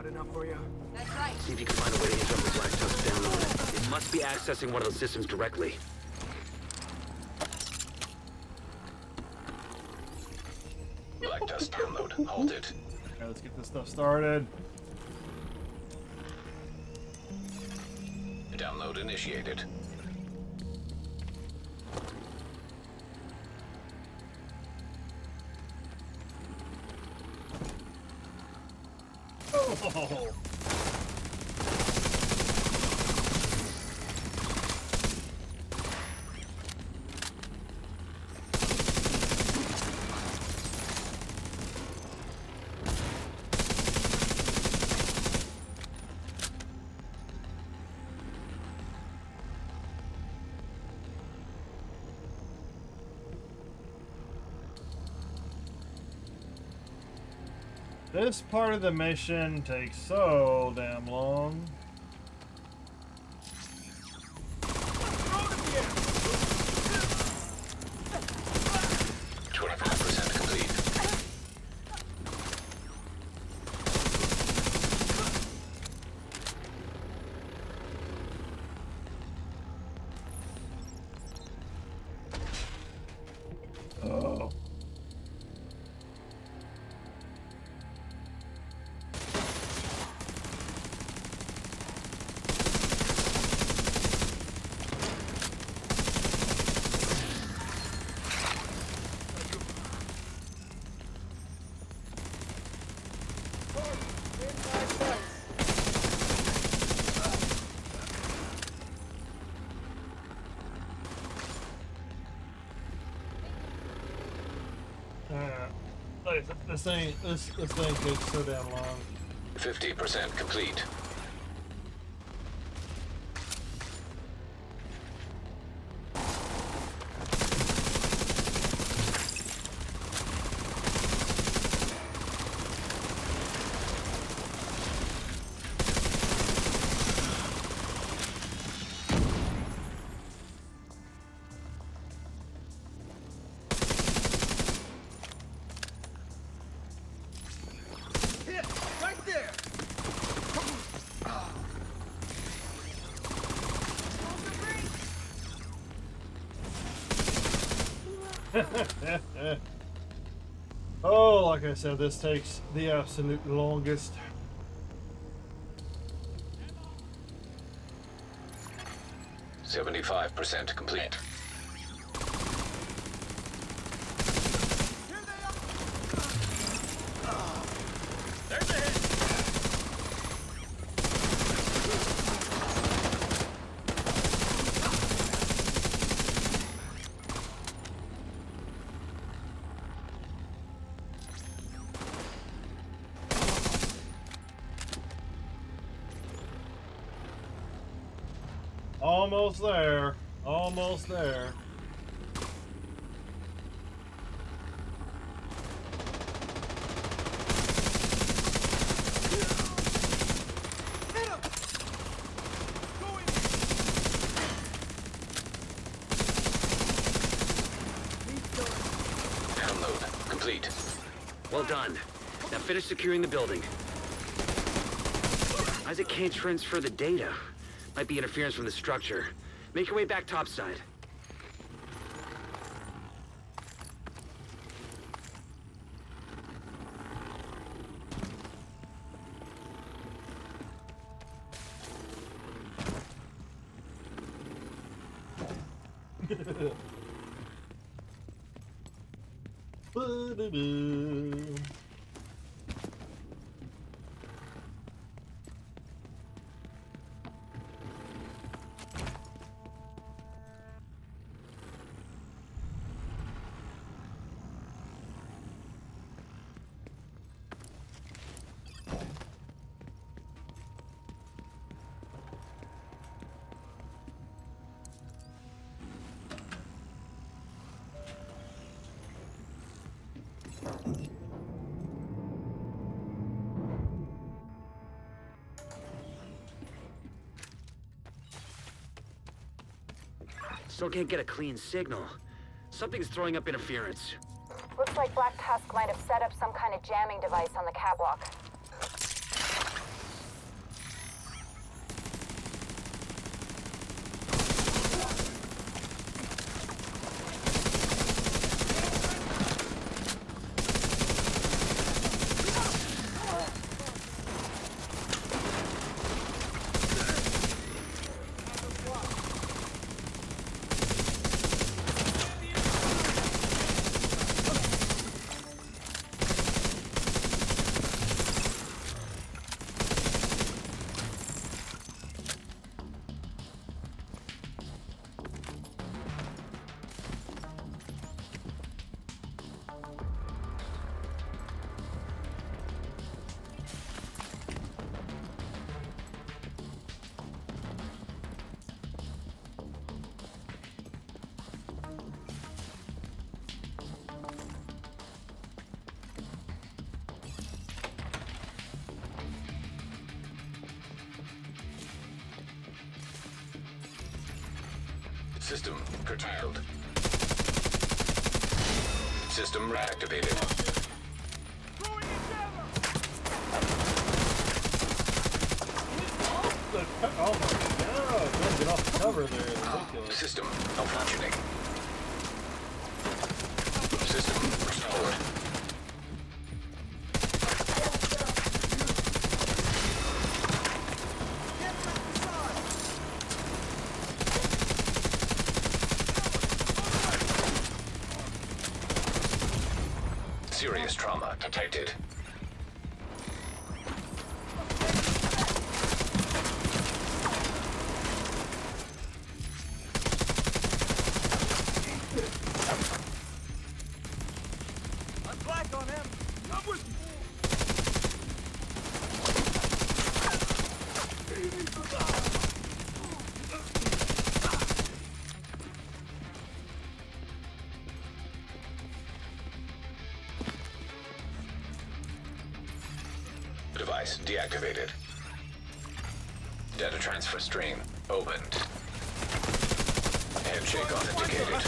Not enough for you? That's right. See if you can find a way to interrupt the Black Tusk's download. It must be accessing one of those systems directly. Black Tusk download halted. Okay, let's get this stuff started. Download initiated. Oh. This part of the mission takes so damn long. Throw it in the air! 25% complete. Oh. This thing takes so damn long. 50% complete. Right there! Oh, like I said, this takes the absolute longest. %75 complete. There's a hit! Almost there. Almost there. Hit him! Go in! Download complete. Well done. Now finish securing the building. Isaac can't transfer the data. Might be interference from the structure. Make your way back topside. Ba-da-da. Still can't get a clean signal. Something's throwing up interference. Looks like Black Tusk might have set up some kind of jamming device on the catwalk. System curtailed. System reactivated. Oh my god, don't get off the cover there. Ridiculous. System malfunctioning. System restored. Serious trauma detected. I'm black on him. Come with me. Device deactivated. Data transfer stream opened. Handshake authenticated.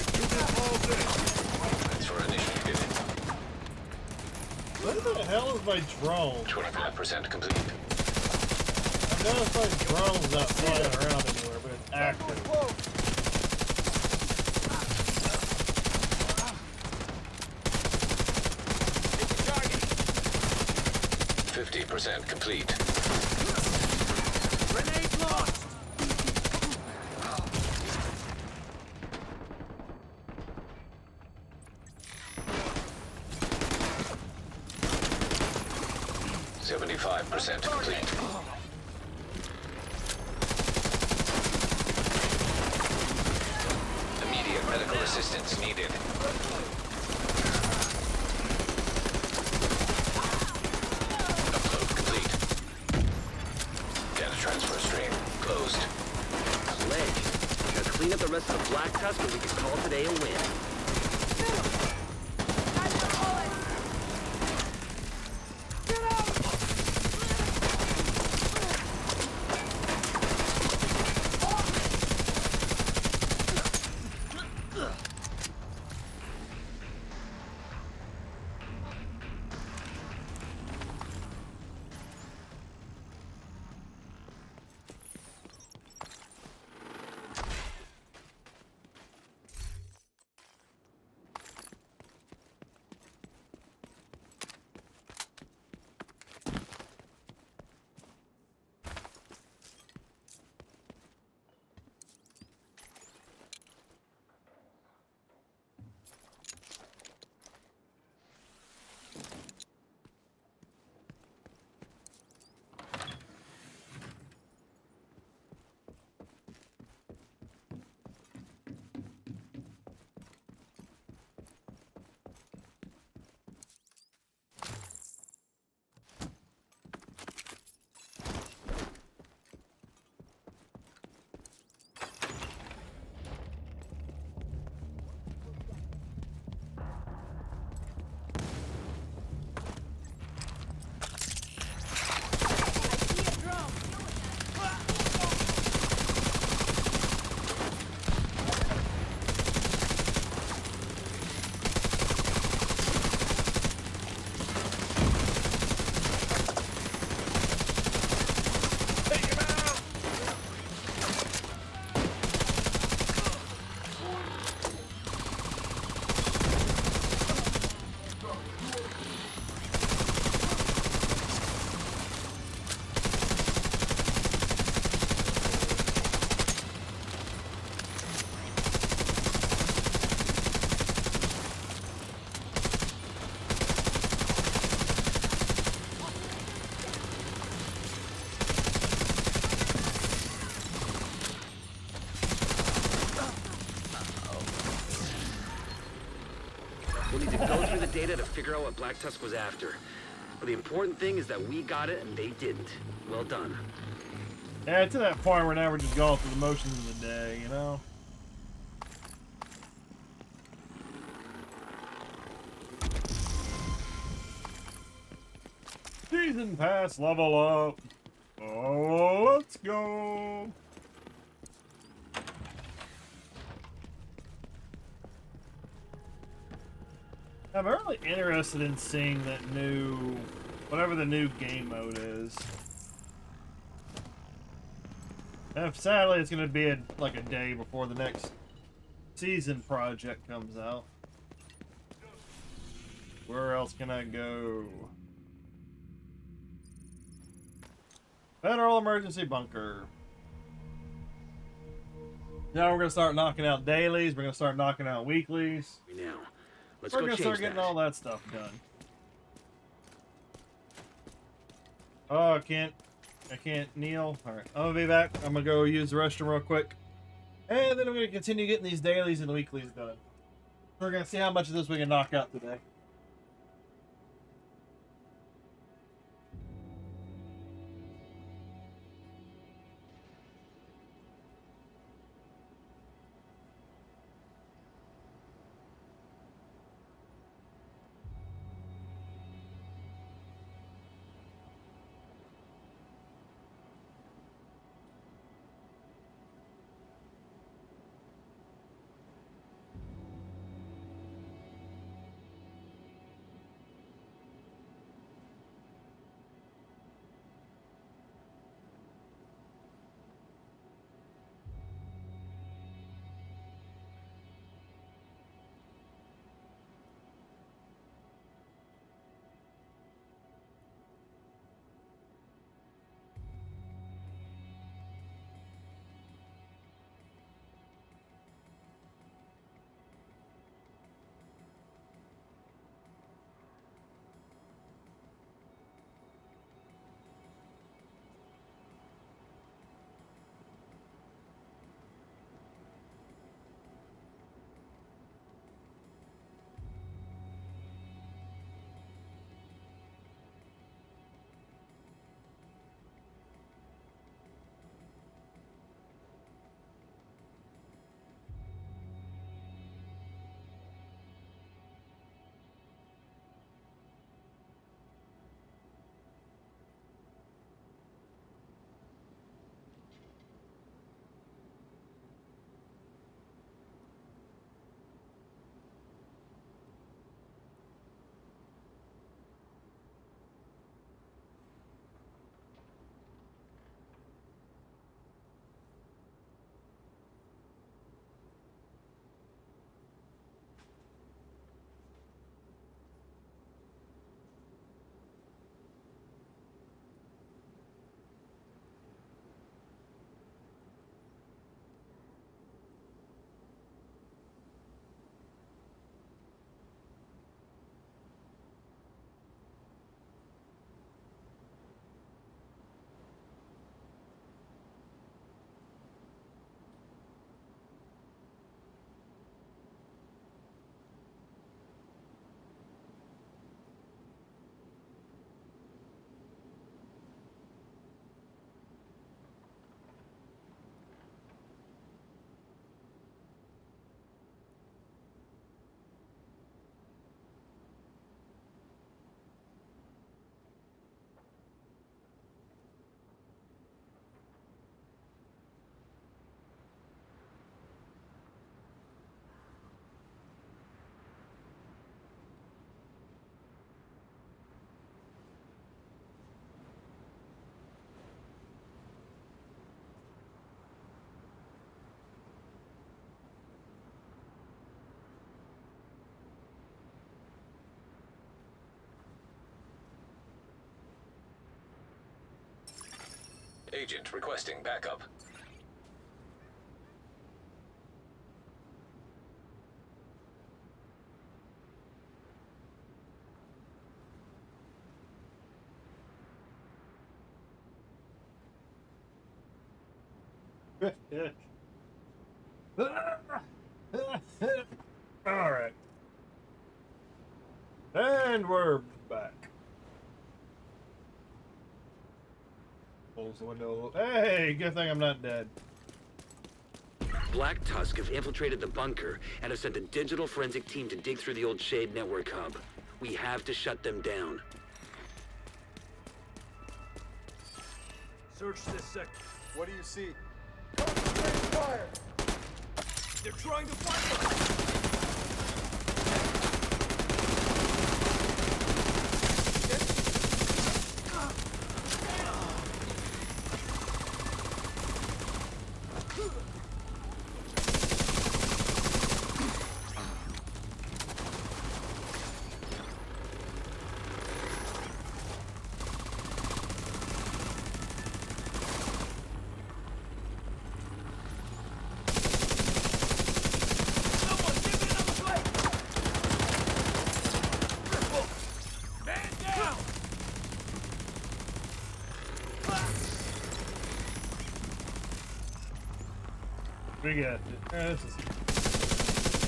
Transfer initiated. Where the hell is my drone? 25% complete. I noticed my drone's not flying around anywhere, but it's active. 50% complete. Grenade launched. 75% complete. Immediate medical assistance needed. Upload complete. Data transfer stream closed. Ledge. We gotta clean up the rest of the Black Tusk and we can call today a win. 'We'll need to go through the data to figure out what Black Tusk was after. But the important thing is that we got it and they didn't. Well done. Yeah, to that point where now we're just going through the motions of the day, you know? Season pass level up. Oh, let's go. I'm really interested in seeing that new, whatever the new game mode is. Sadly, it's going to be like a day before the next season project comes out. Where else can I go? Federal Emergency Bunker. Now we're going to start knocking out dailies. We're going to start knocking out weeklies. Now, let's We're go going to start change getting that. all that stuff done. Oh, I can't kneel. Alright, I'm going to be back. I'm going to go use the restroom real quick. And then I'm going to continue getting these dailies and weeklies done. We're going to see how much of this we can knock out today. Agent requesting backup. All right. And we're back. Close the window. Hey, good thing I'm not dead. Black Tusk have infiltrated the bunker and have sent a digital forensic team to dig through the old Shade network hub. We have to shut them down. Search this sector. What do you see? Fire! They're trying to find us! We got it. This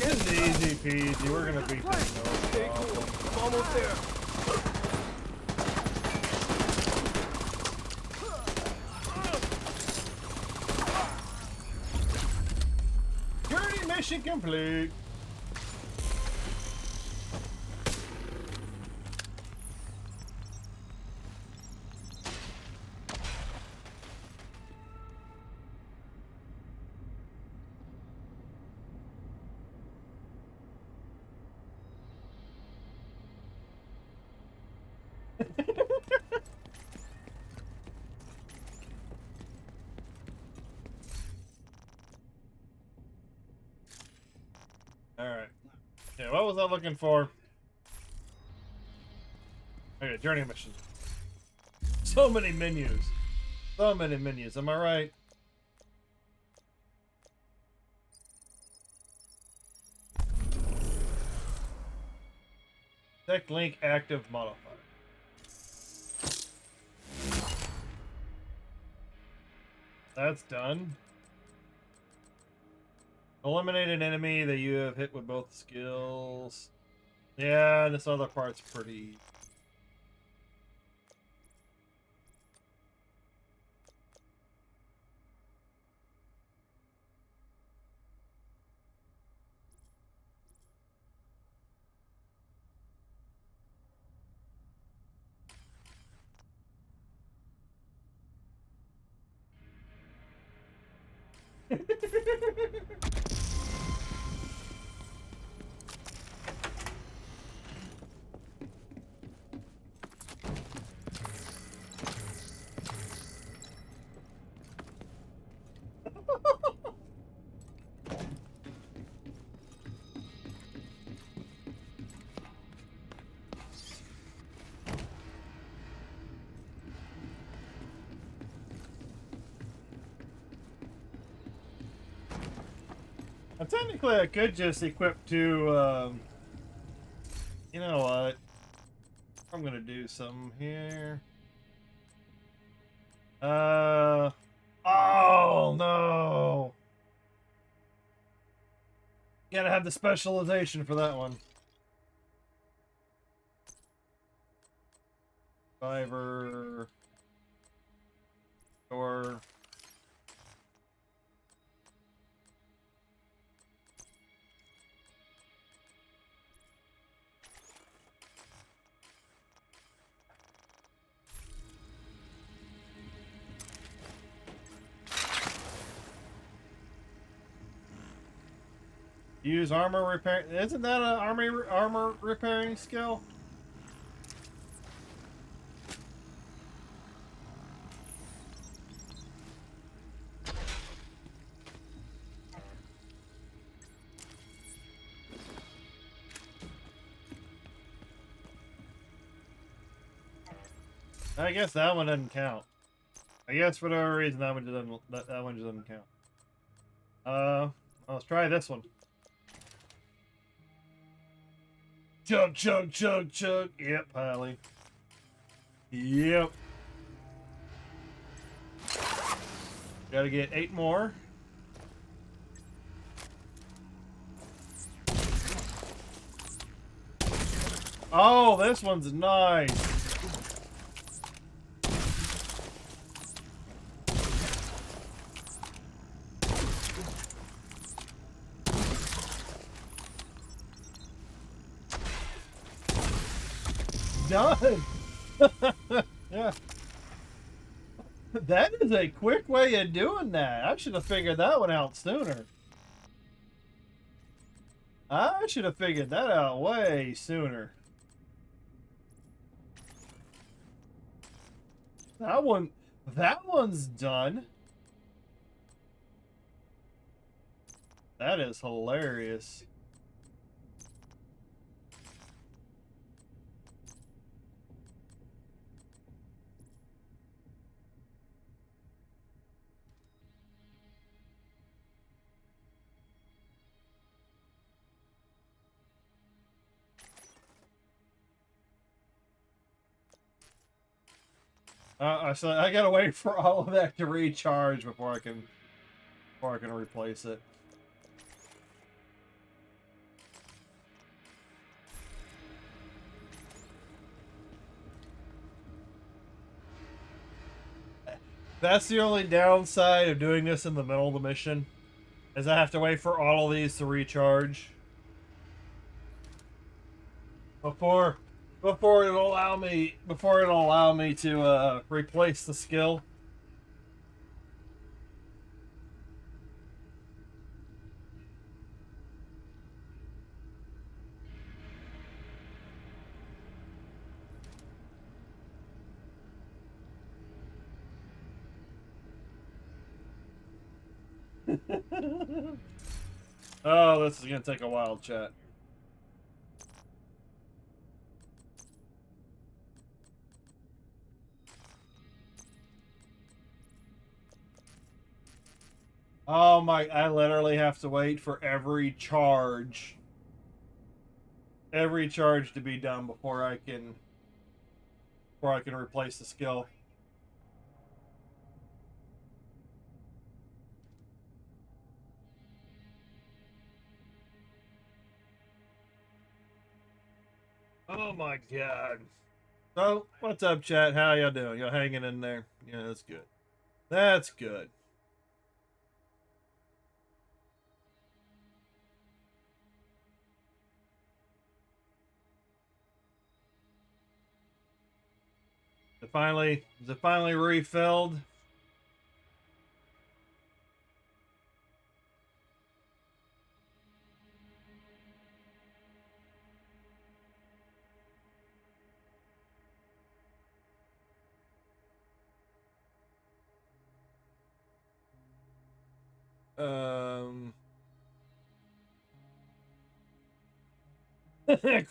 is easy peasy. We're gonna beat this. Stay cool. I'm almost there. Journey mission complete. Alright. Yeah, what was I looking for? Okay, journey mission. So many menus. So many menus, am I right? Tech link active modifier. That's done. Eliminate an enemy that you have hit with both skills. Yeah, this other part's pretty... Technically, I could just equip to, you know what? I'm gonna do something here. Oh no! Gotta have the specialization for that one. Survivor. Or... Use armor repair. Isn't that an armor repairing skill? I guess that one doesn't count. I guess for whatever reason that one doesn't count. Let's try this one. Chug, chug, chug, chug. Yep, Pally. Yep. Gotta get 8 more. Oh, this one's nice. Done. Yeah. That is a quick way of doing that. I should have figured that one out sooner. I should have figured that out way sooner. That one's done. That is hilarious. So I gotta wait for all of that to recharge before I can before I can replace it. That's the only downside of doing this in the middle of the mission, is I have to wait for all of these to recharge before it'll allow me to replace the skill. Oh, this is gonna take a while, chat. Oh my, I literally have to wait for every charge to be done before I can replace the skill. Oh my god. So, what's up, chat? How y'all doing? Y'all hanging in there? Yeah, that's good. That's good. Is it finally refilled?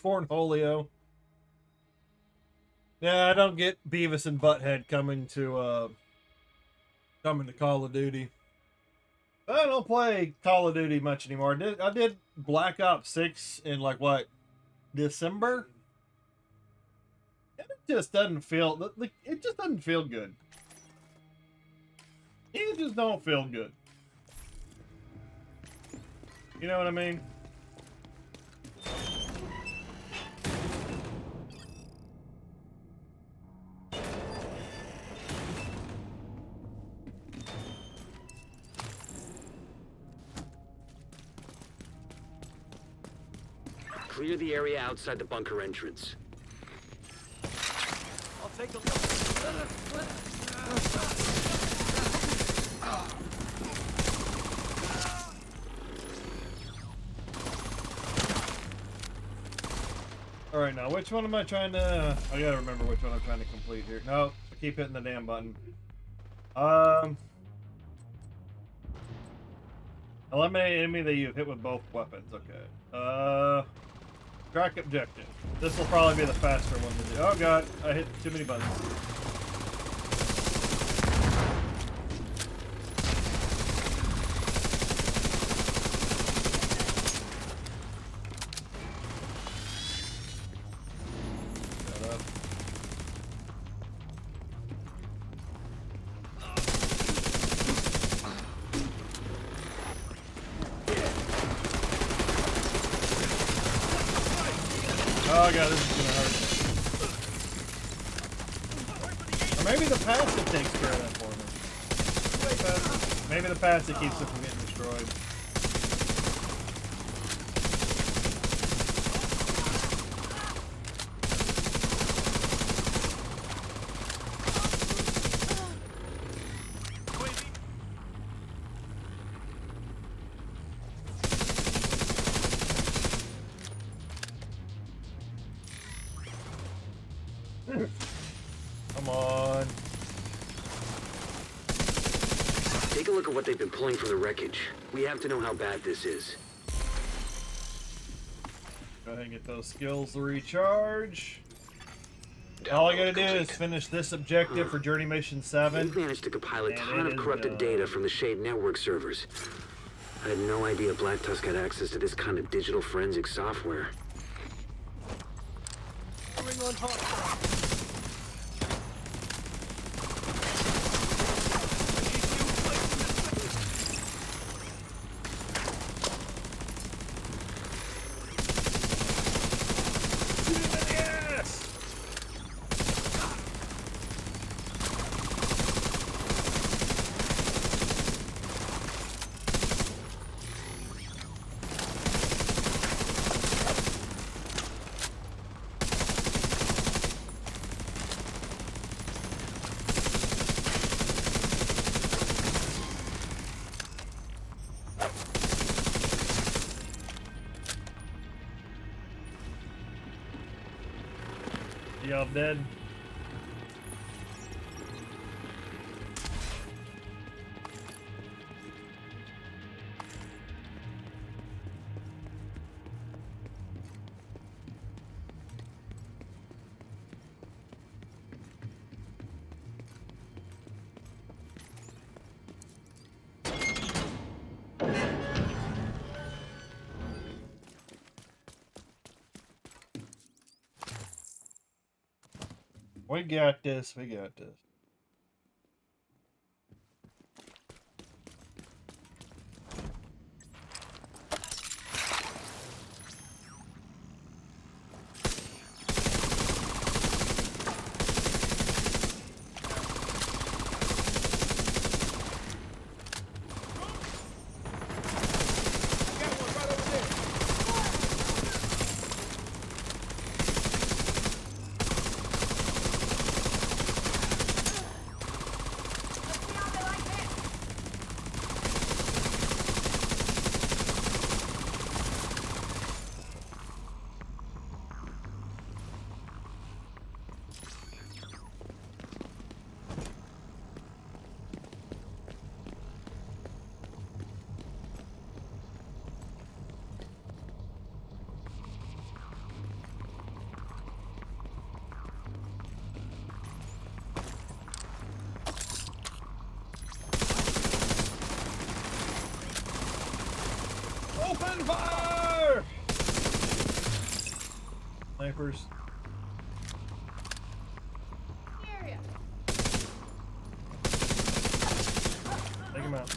Cornholio. Yeah, I don't get Beavis and Butthead coming to Call of Duty. I don't play Call of Duty much anymore. I did Black Ops 6 in like what, December? And it just doesn't feel good. It just don't feel good. You know what I mean? Clear the area outside the bunker entrance. I'll take a look. All right, now which one am I trying to? I gotta remember which one I'm trying to complete here. No, I keep hitting the damn button. Eliminate enemy that you've hit with both weapons. Okay. Track objective. This will probably be the faster one to do. Oh god, I hit too many buttons. Shut up. Oh god, this is gonna hurt. Or maybe the passive takes care of that for me. Maybe the passive keeps it from getting destroyed. Come on. Take a look at what they've been pulling from the wreckage. We have to know how bad this is. Go ahead and get those skills to recharge. All I gotta do is finish this objective for Journey Mission 7. We've managed to compile a ton of corrupted data from the Shade network servers. I had no idea Black Tusk had access to this kind of digital forensic software. Coming on hot. Y'all dead? We got this. We got this. Open fire! Snipers. Take him out.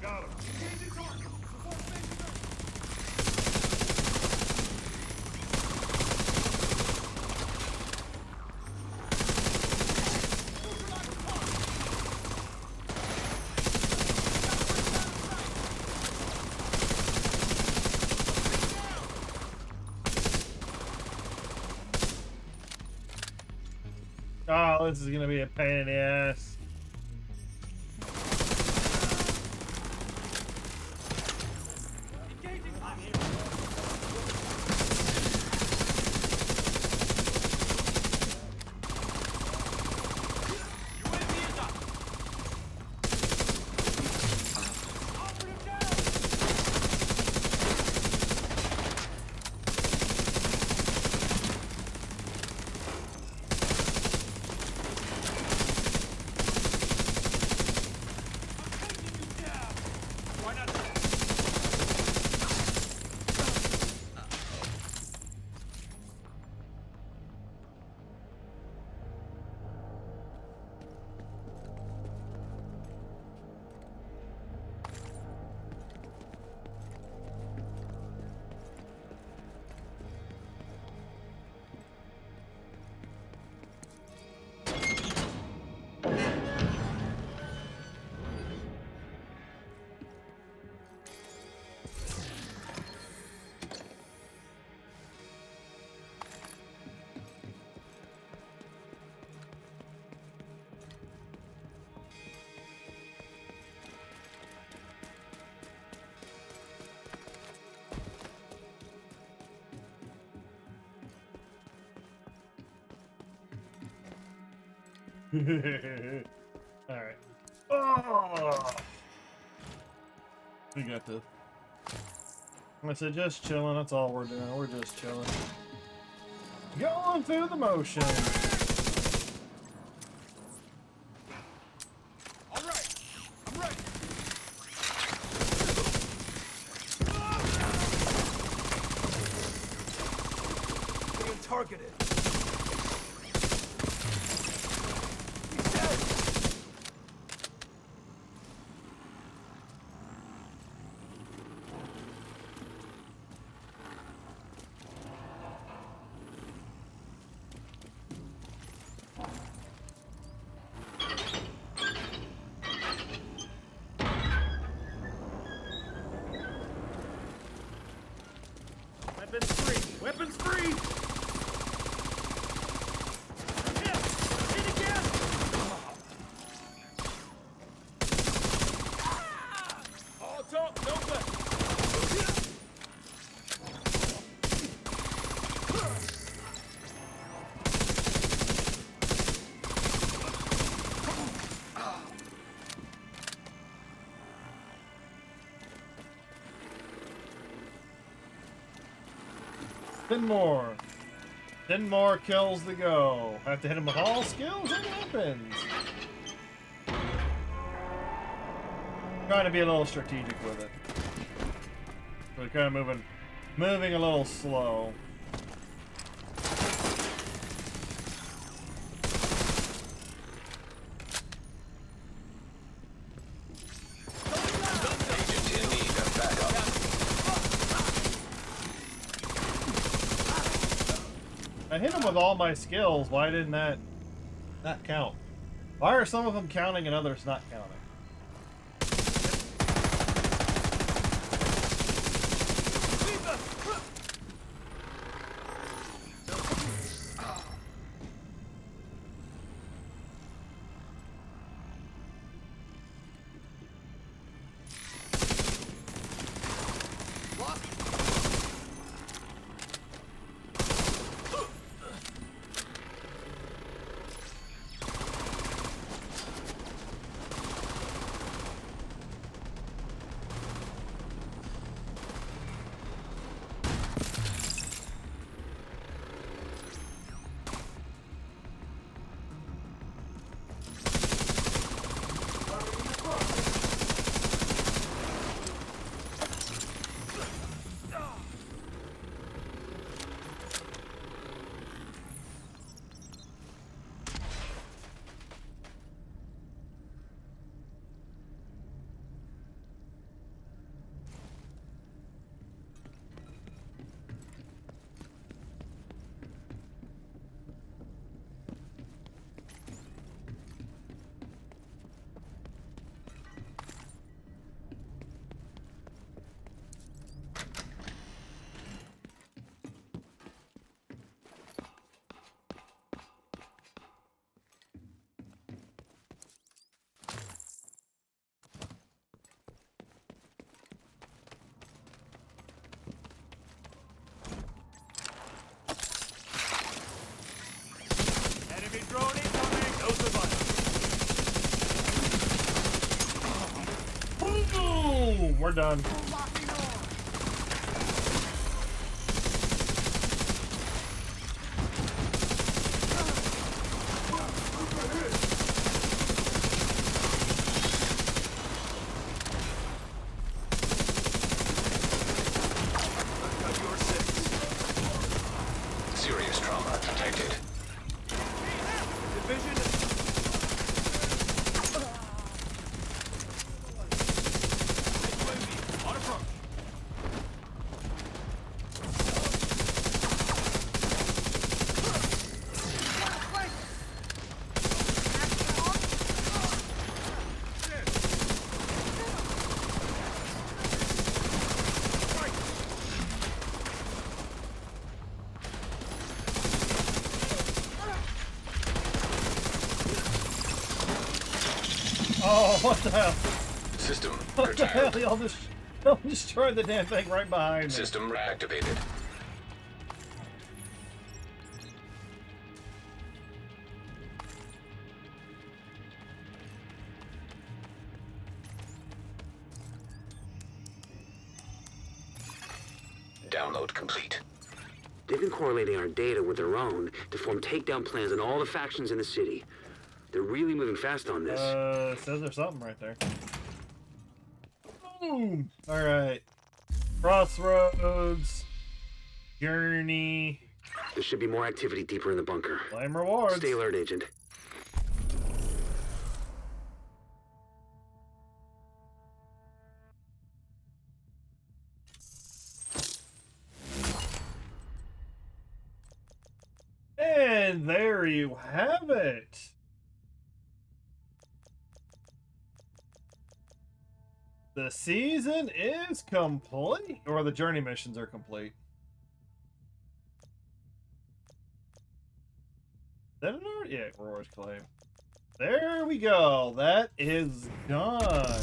Got him. Changing target. Support station. Oh, this is gonna be a pain in the ass. Alright. Oh! We got this. I said just chilling, that's all we're doing. We're just chilling. Going through the motion. Alright. I'm ready. Being targeted. 10 more. 10 more kills to go. Have to hit him with all skills and weapons. Trying to be a little strategic with it. So we're kind of moving a little slow. I hit him with all my skills. Why didn't that count? Why are some of them counting and others not counting? Enemy drone incoming. No survivors. Boom! We're done. Serious trauma detected. Oh, what the hell? System What the hell? retired. Y'all destroyed the damn thing right behind me. System reactivated. Download complete. They've been correlating our data with their own to form takedown plans on all the factions in the city. They're really moving fast on this. Says there's something right there. Boom! Alright. Crossroads. Journey. There should be more activity deeper in the bunker. Claim rewards. Stay alert, Agent. And there you have it. The season is complete. Or the journey missions are complete. Yeah, Roar's claim. There we go. That is done.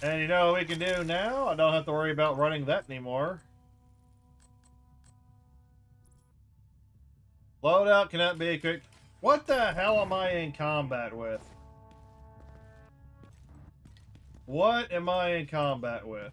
And you know what we can do now? I don't have to worry about running that anymore. Loadout cannot be equipped. What the hell am I in combat with? What am I in combat with?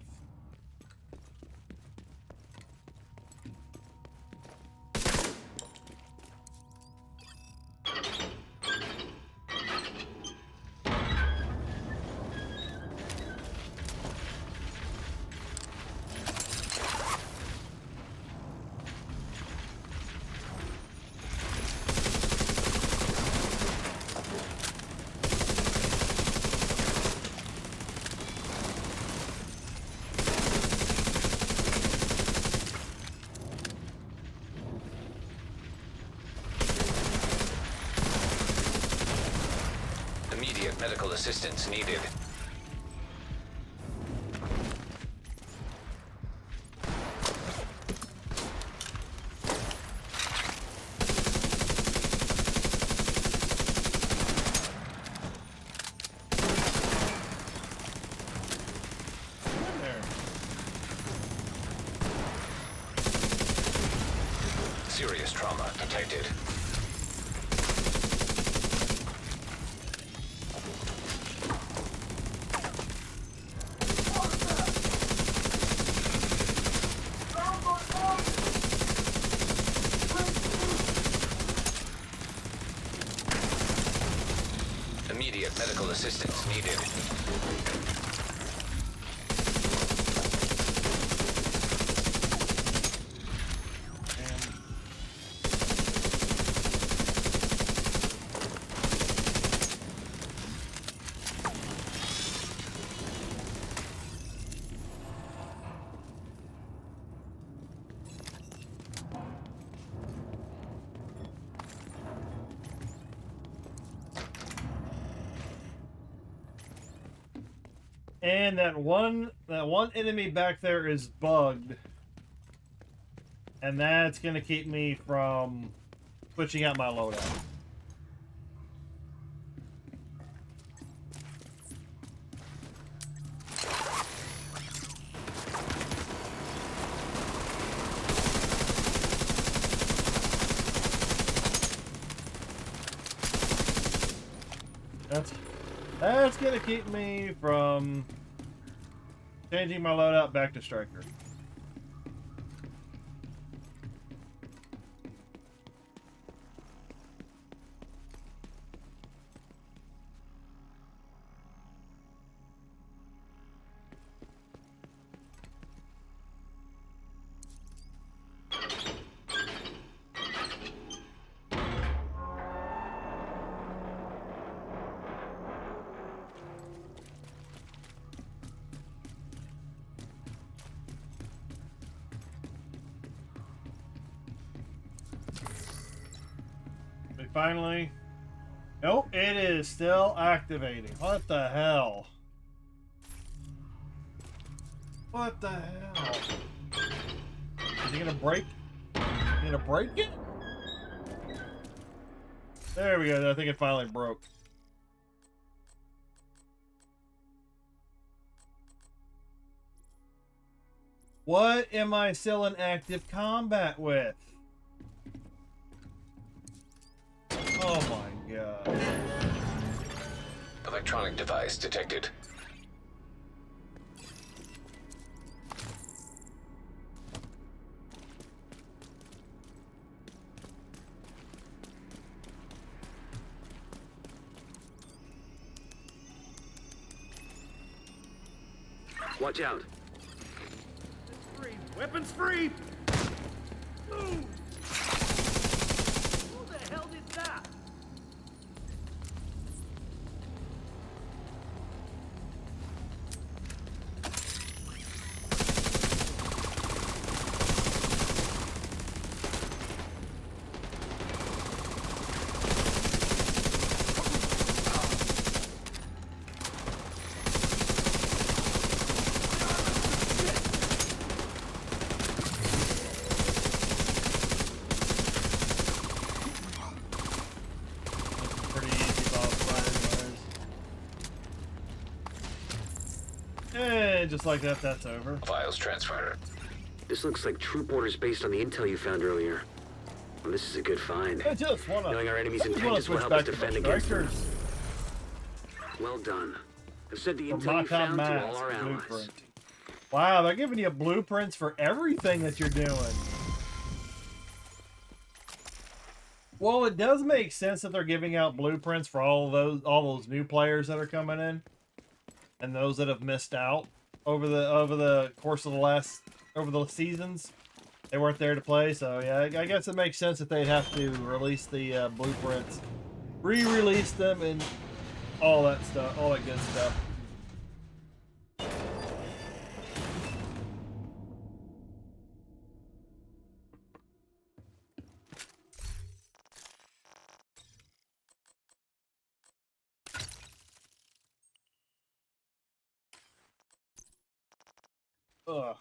medical assistance needed. Serious trauma detected. Immediate medical assistance needed. And that one enemy back there is bugged. And that's gonna keep me from switching out my loadout. That's gonna keep me from changing my loadout back to Striker. Finally. Nope, it is still activating. What the hell? What the hell? Is he gonna break? You gonna break it? There we go. I think it finally broke. What am I still in active combat with? Oh my god. Electronic device detected. Watch out. Free. Weapons free! Ooh. Who the hell did that? And just like that, that's over. Files transferred. This looks like troop orders based on the intel you found earlier. Well, this is a good find. I just wanna, knowing our enemy's intentions will help us defend against them. Well done. I've sent the intel you found to all our allies. Blueprint. Wow, they're giving you blueprints for everything that you're doing. Well, it does make sense that they're giving out blueprints for all those new players that are coming in, and those that have missed out over the course of the seasons. They weren't there to play, so yeah, I guess it makes sense that they'd have to release the blueprints, re-release them, and all that stuff, all that good stuff. Ugh.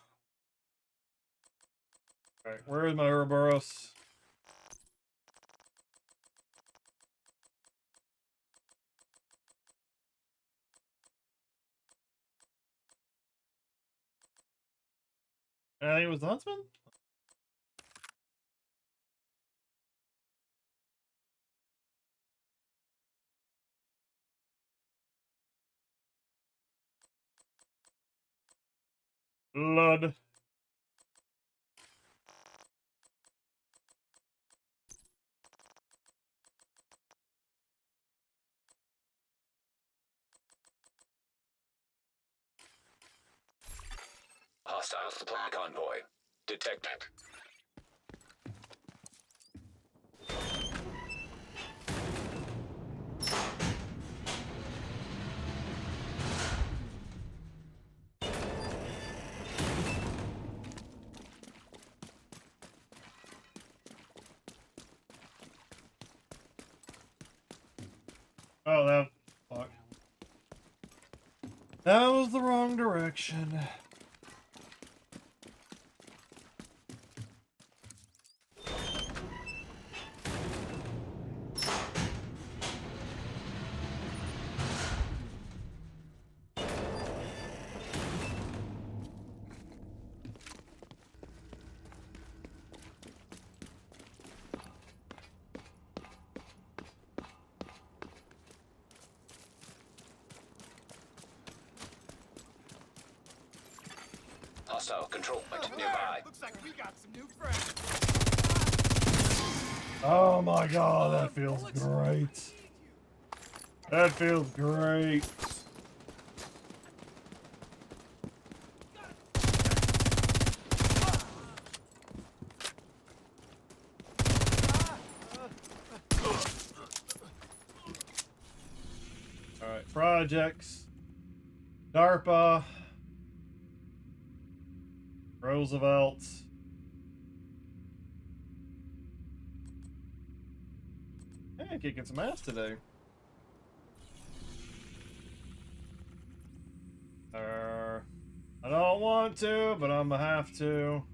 Alright, where is my Ouroboros? I think it was the Huntsman? Blood. Hostile supply convoy. Detected. Oh, that. Fuck. That was the wrong direction. Hostile control point nearby. Looks like we got some new friends. Oh my god, that feels great. That feels great. Alright, projects. DARPA. Roosevelt. Hey, kicking some ass today. I don't want to, but I'm gonna have to.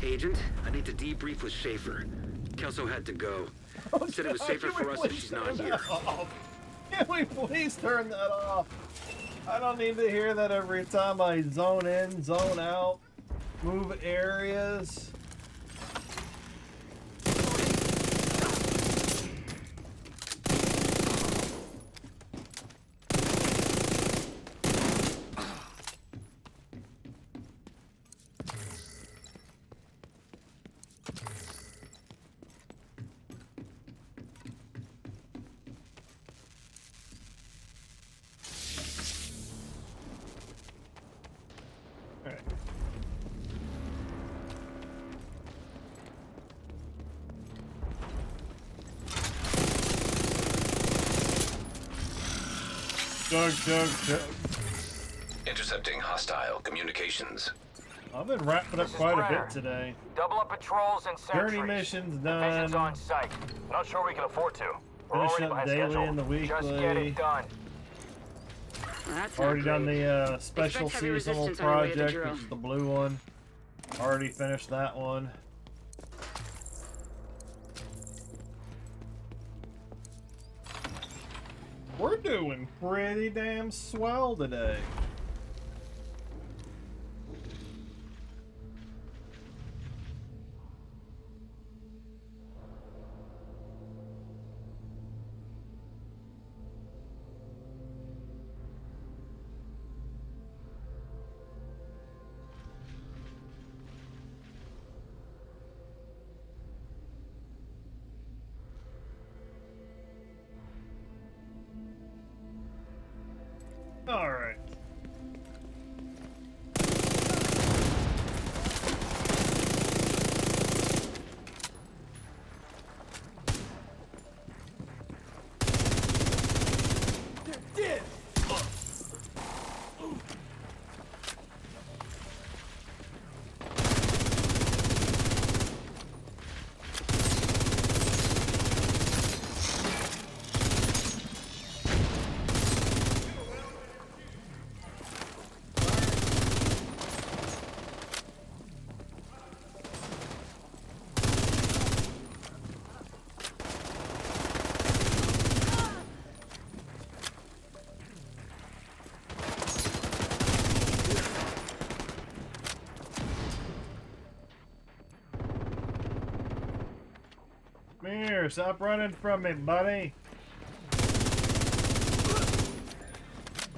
Agent, I need to debrief with Schaefer. Kelso had to go. Said it was safer for us if she's not here. Can we please turn that off? I don't need to hear that every time I zone in, zone out, move areas. Chug. Intercepting hostile communications. I've been wrapping up quite a bit today. Double up patrols and sentries. Journey missions Division's done. on site. Not sure we can afford to. We're Finish already up behind daily schedule. and the weekly. Just get it done. That's Already not done great. the special Expect heavy seasonal resistance on your way to the project, drill. which is the blue one. Already finished that one. We're doing pretty damn swell today. All right. here. Stop running from me, buddy.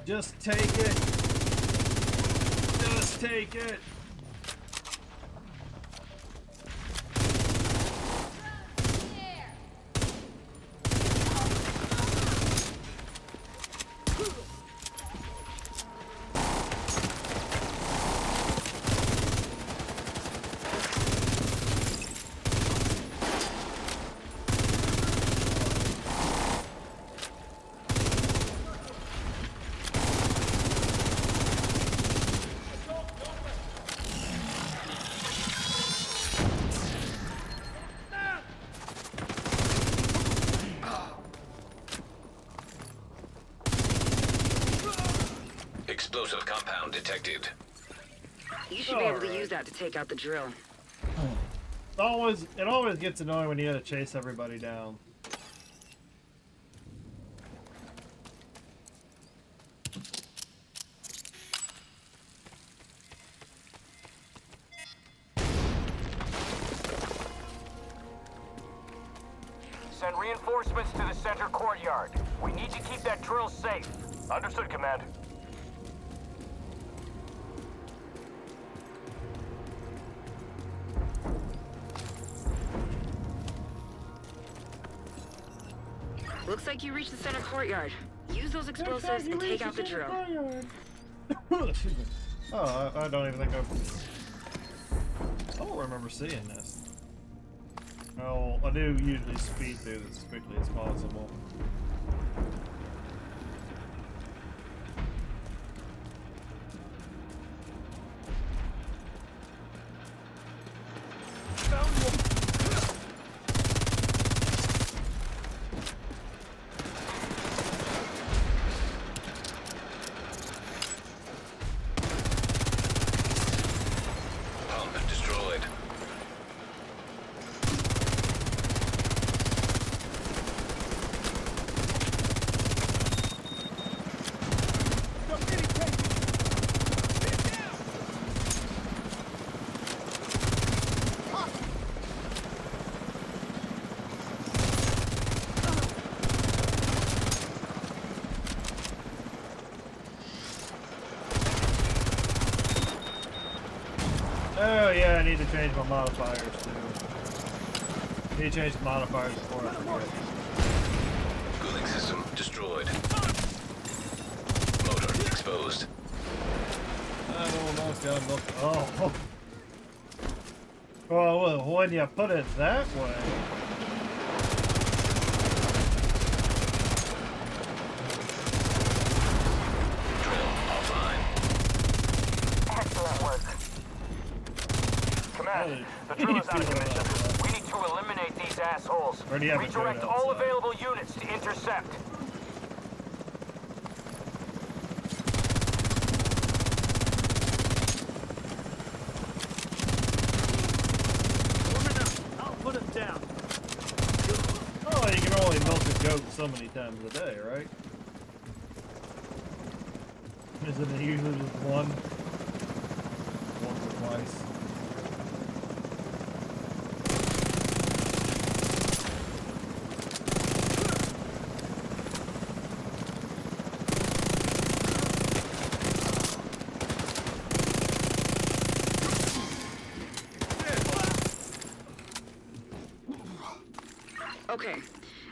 Just take it. Just take it. Explosive compound detected. You should be able to use that to take out the drill. It always gets annoying when you gotta chase everybody down. Send reinforcements to the center courtyard. We need to keep that drill safe. Understood, Command. Looks like you reached the center courtyard. Use those explosives and take out the drill. Excuse me. Oh, I don't even think I don't remember seeing this. Oh, I do usually speed through this as quickly as possible. Oh yeah, I need to change my modifiers too. I need to change the modifiers before I forget. Cooling system destroyed. Motor exposed. I don't know if y'all look. Oh. Well, when you put it that way. Drill offline. Excellent work. Command, the drill is out of commission. We need to eliminate these assholes. Redirect all available units to intercept. I'll put him down. Oh, you can only milk a goat so many times a day, right? Isn't it usually just one? Once or twice. Okay,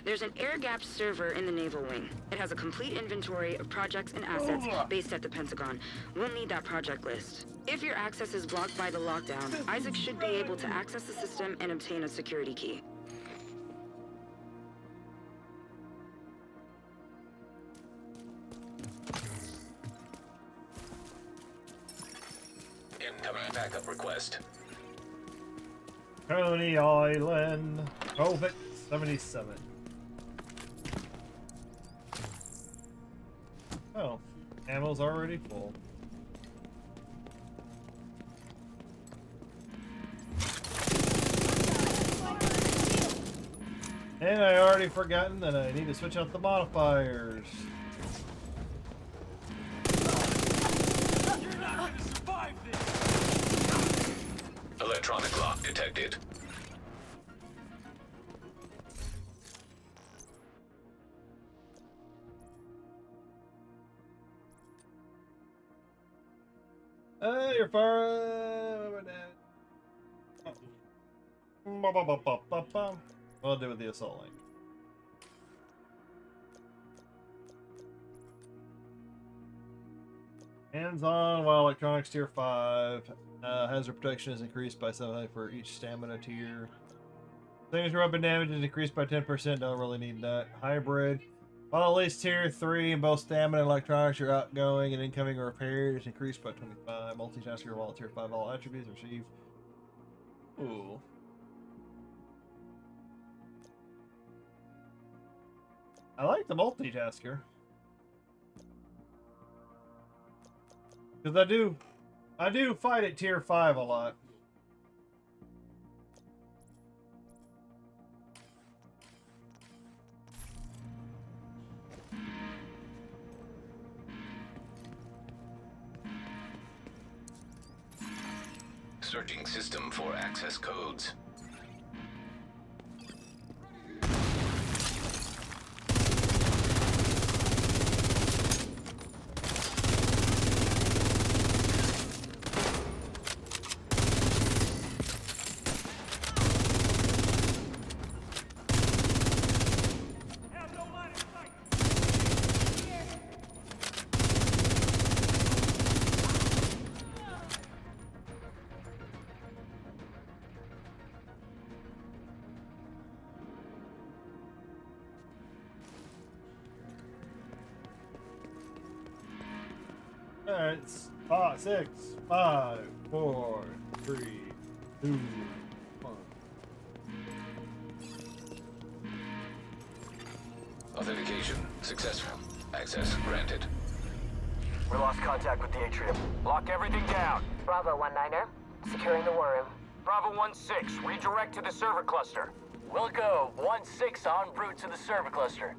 there's an air-gapped server in the Naval Wing. It has a complete inventory of projects and assets based at the Pentagon. We'll need that project list. If your access is blocked by the lockdown, Isaac should be able to access the system and obtain a security key. Incoming backup request. Coney Island. COVID-77. Oh, ammo's already full. And I already forgotten that I need to switch out the modifiers. You're not gonna survive this! Electronic lock detected. You're far. I'll do with the assault lane. Hands on while electronics tier 5. Hazard protection is increased by 7 for each stamina tier. Signature weapon damage is increased by 10%. Don't really need that. Hybrid. While at least tier 3 in both stamina and electronics are outgoing and incoming or repaired is increased by 25. Multitasker while at tier 5 all attributes received. Ooh. I like the multitasker. Because I do fight at tier 5 a lot. Searching system for access codes. Alright, it's 6, 5, 4, 3, 2, 1. Authentication successful. Access granted. We lost contact with the atrium. Lock everything down. Bravo 19er, securing the war room. Bravo 1-6, redirect to the server cluster. We'll go 1-6 en route to the server cluster.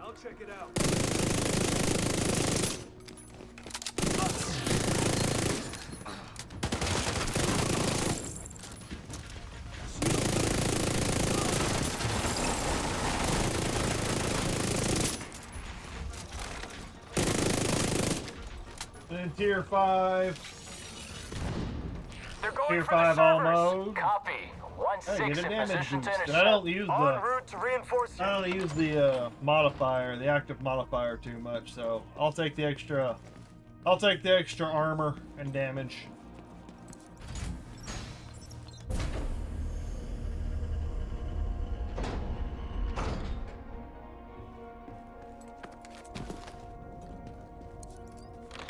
I'll check it out. And tier 5. They're going Tier for 5 the servers. almost. Copy. 1-6 Hey, get a in damage position to boost. intercept. I don't use En route to reinforce you. I don't use the modifier, the active modifier too much, so I'll take the extra armor and damage.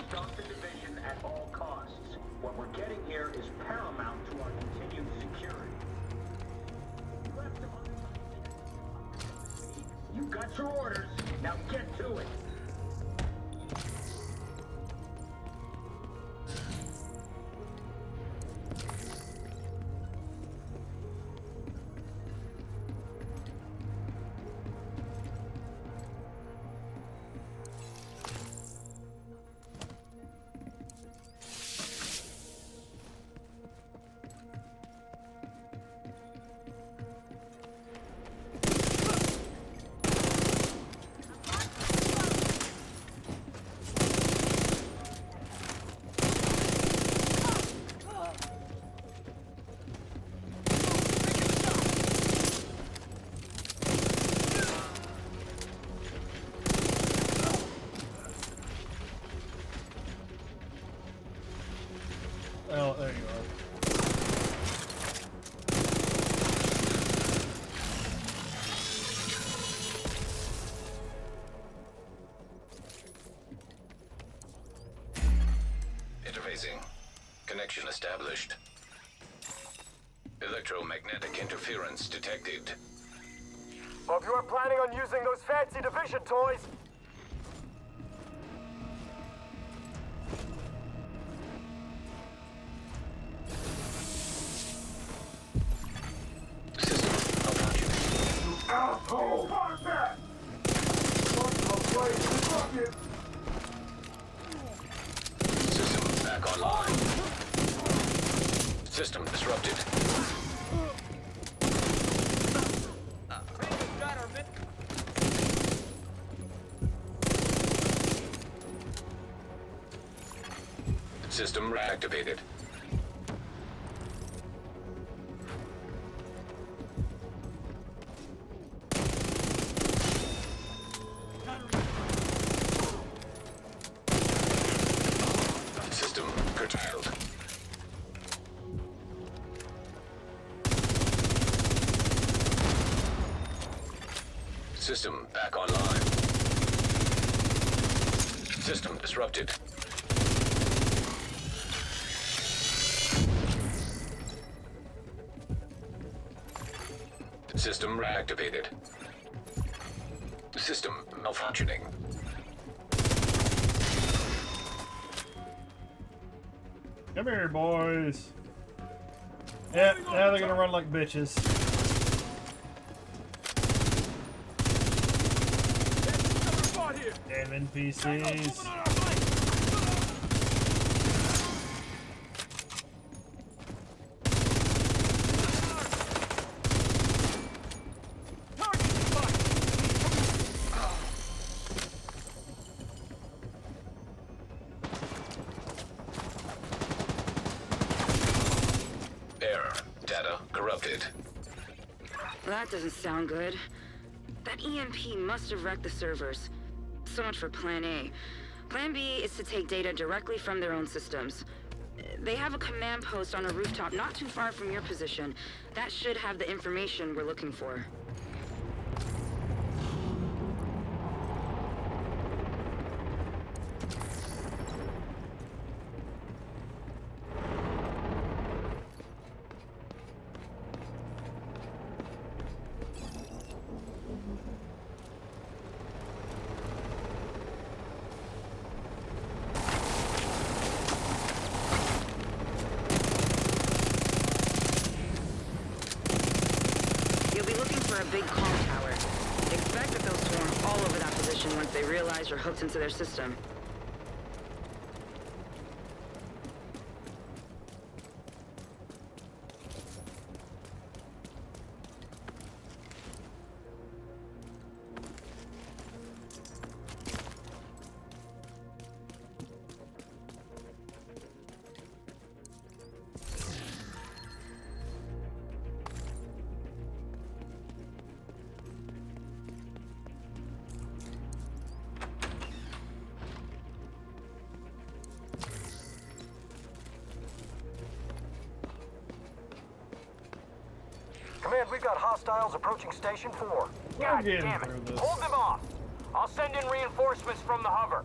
Stop the division at all costs. What we're getting here is paramount to our continued security. You got your orders. Now get to it. Oh, there you are. Interfacing. Connection established. Electromagnetic interference detected. Well, if you are planning on using those fancy division toys, System back online. System disrupted. System reactivated. System curtailed. System back online. System disrupted. System reactivated. System malfunctioning. Come here, boys. Yeah, now they're gonna run like bitches. Damn NPCs. That doesn't sound good. That EMP must have wrecked the servers. So much for Plan A. Plan B is to take data directly from their own systems. They have a command post on a rooftop not too far from your position. That should have the information we're looking for. A big comm tower. Expect that they'll swarm all over that position once they realize you're hooked into their system. Command, we've got hostiles approaching Station 4. God damn it. Hold them off. I'll send in reinforcements from the hover.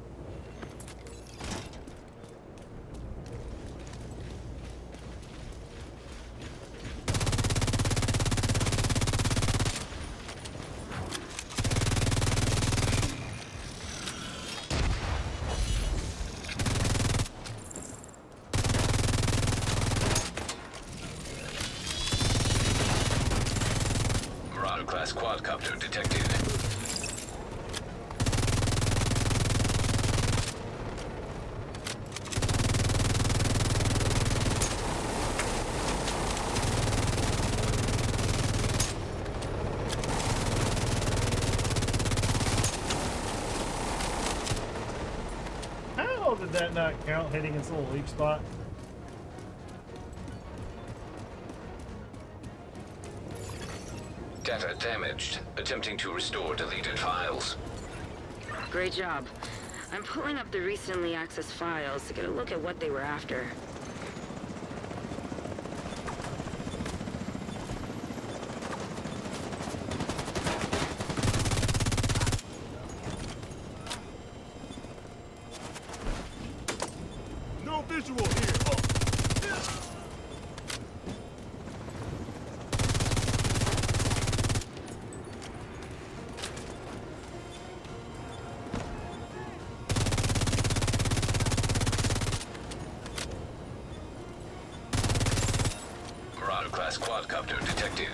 Class quadcopter detected. How did that not count hitting its little weak spot? Data damaged. Attempting to restore deleted files. Great job. I'm pulling up the recently accessed files to get a look at what they were after. No visual here. Class quadcopter detected.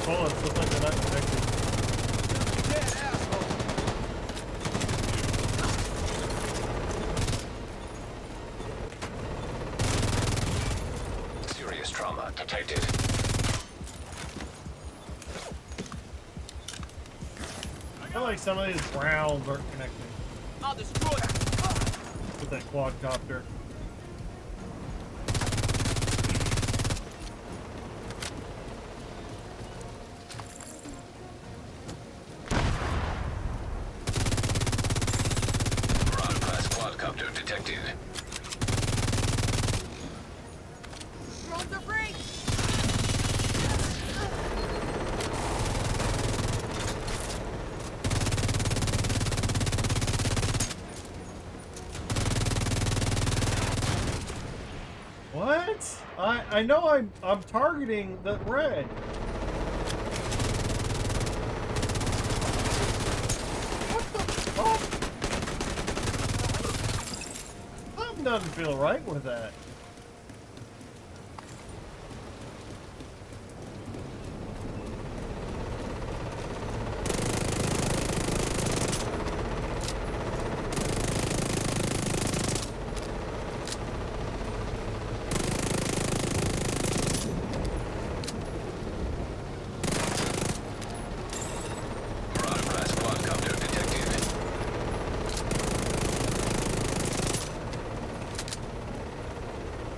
bullets look like they're not connected. Serious trauma detected. I feel like some of these rounds aren't connecting. I'll destroy it. With that quadcopter. Class quadcopter detected. Drones are free. What? I know I'm targeting the red. What the fuck? Something doesn't feel right with that.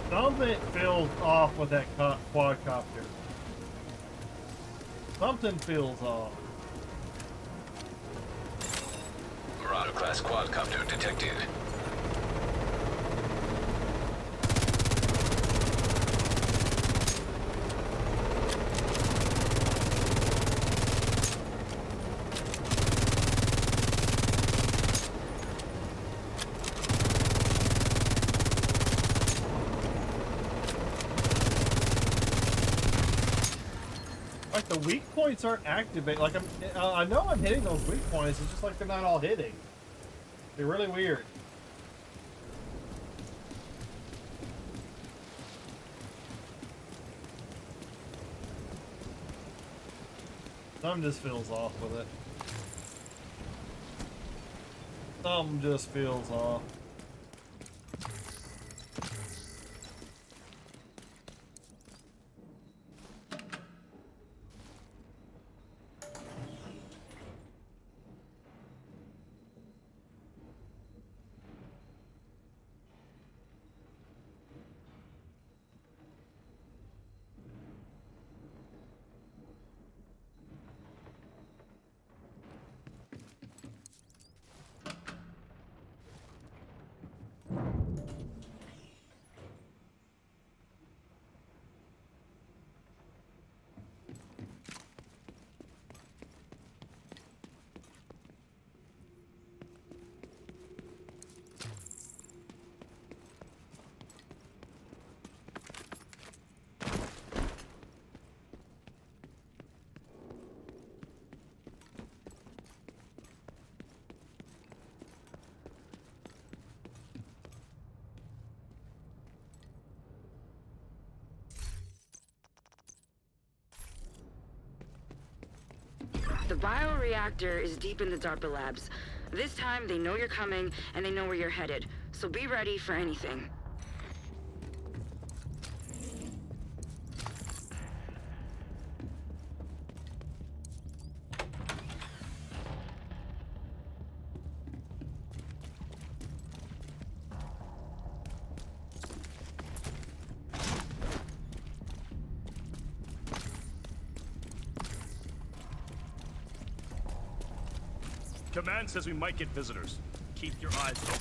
Something feels off with that quadcopter. Something feels off. Marauder class quadcopter detected. Like the weak points aren't activated. Like I know I'm hitting those weak points. It's just like they're not all hitting. They're really weird. Something just feels off with it. Something just feels off. The bioreactor is deep in the DARPA labs. This time, they know you're coming, and they know where you're headed. So be ready for anything. Command says we might get visitors. Keep your eyes open.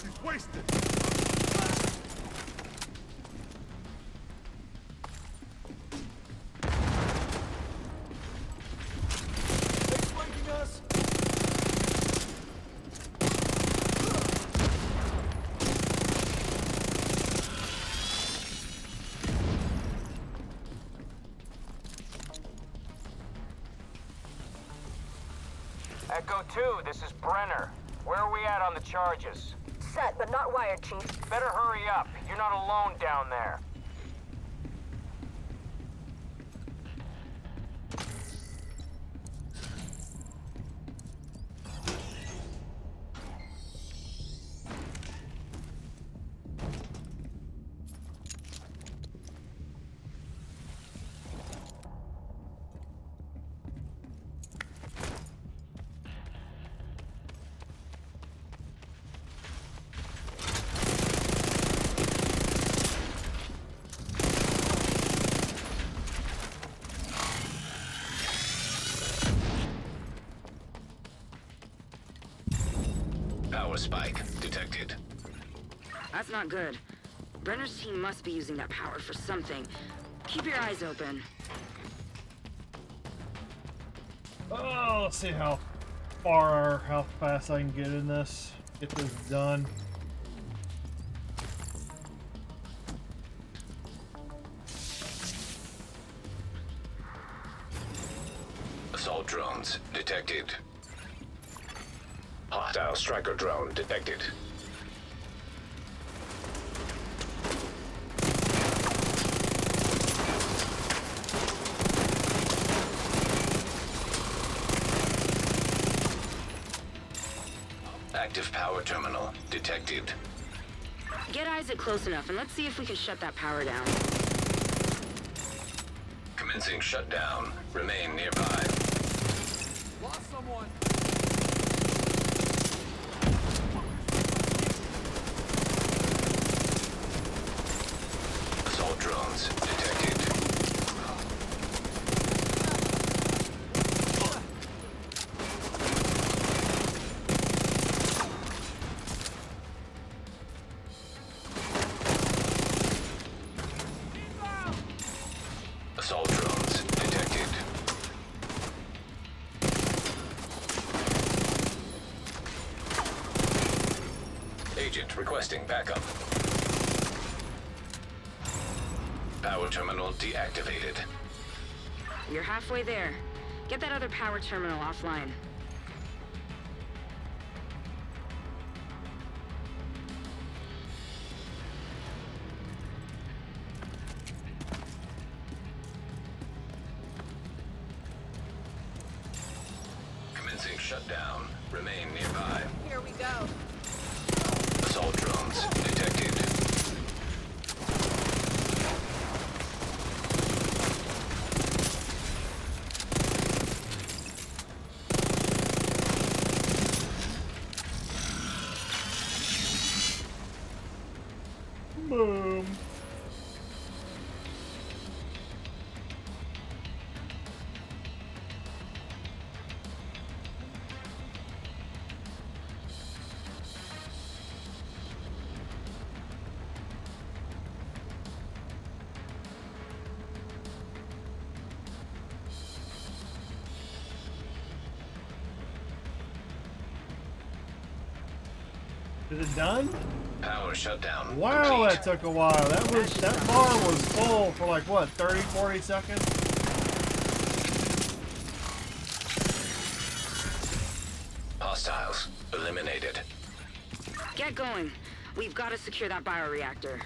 He's wasted. They flanking us? Echo 2, this is Brenner. Where are we at on the charges? Set, but not wired, Chief. Better hurry up. You're not alone down there. Power spike detected. That's not good. Brenner's team must be using that power for something. Keep your eyes open. Oh, let's see how far or how fast I can get in this. Get this done. Assault drones detected. Hostile striker drone detected. Active power terminal detected. Get Isaac close enough and let's see if we can shut that power down. Commencing shutdown. Remain nearby. Lost someone. Assault drones detected. Assault drones detected. Agent requesting backup. Power terminal deactivated. You're halfway there. Get that other power terminal offline. Commencing shutdown. Remain nearby. Here we go. Assault drones detected. Boom. Is it done? Power shutdown. Wow, complete. that took a while. That bar was full for like what, 30, 40 seconds? Hostiles eliminated. Get going. We've got to secure that bioreactor.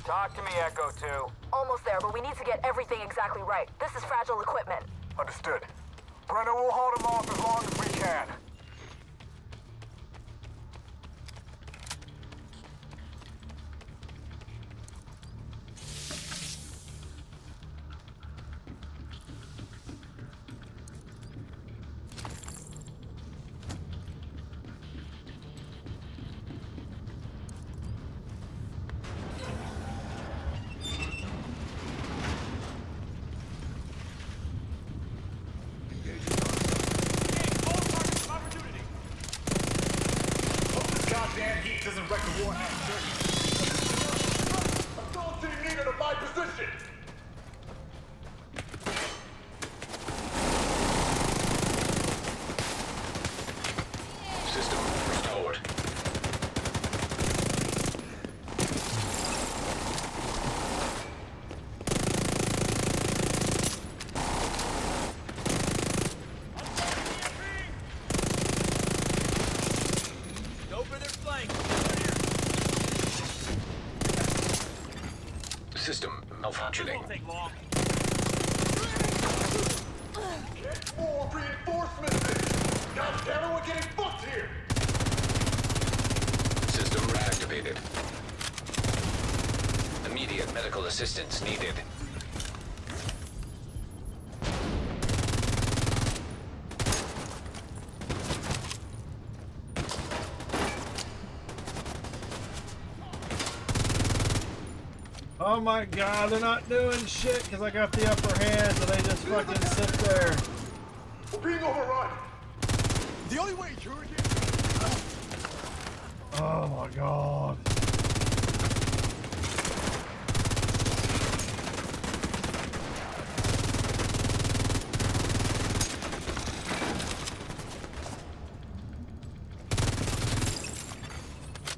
Talk to me, Echo 2. Almost there, but we need to get everything exactly right. This is fragile equipment. Understood. Brenner will hold him off as long as we can. Goddamn heat doesn't wreck the war after. Assault team needed at my position. System malfunctioning. Get more reinforcements! God damn it, we're getting fucked here! System reactivated. Immediate medical assistance needed. Oh my god, they're not doing shit because I got the upper hand, so they just fucking sit there. We're being overrun! The only way you're here. Oh my god.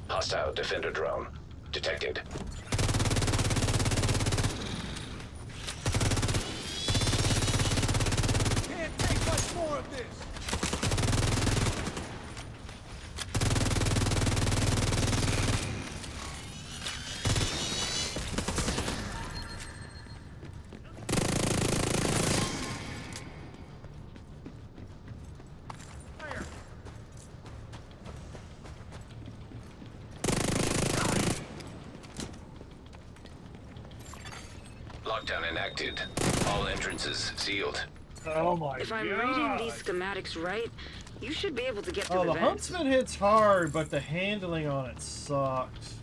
Hostile defender drone detected. Can't take much more of this! Lockdown enacted. All entrances sealed. Oh my god. If I'm reading these schematics right, you should be able to get through Oh, the the vents. Huntsman hits hard, but the handling on it sucks.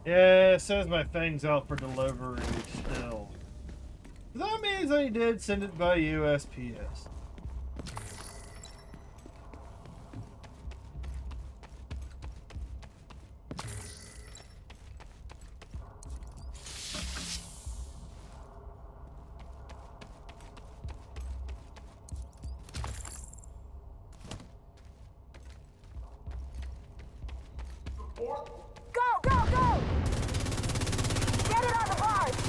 Yeah, it says my thing's out for delivery still. That means I did send it by USPS. Go, go, go! Get it on the barge!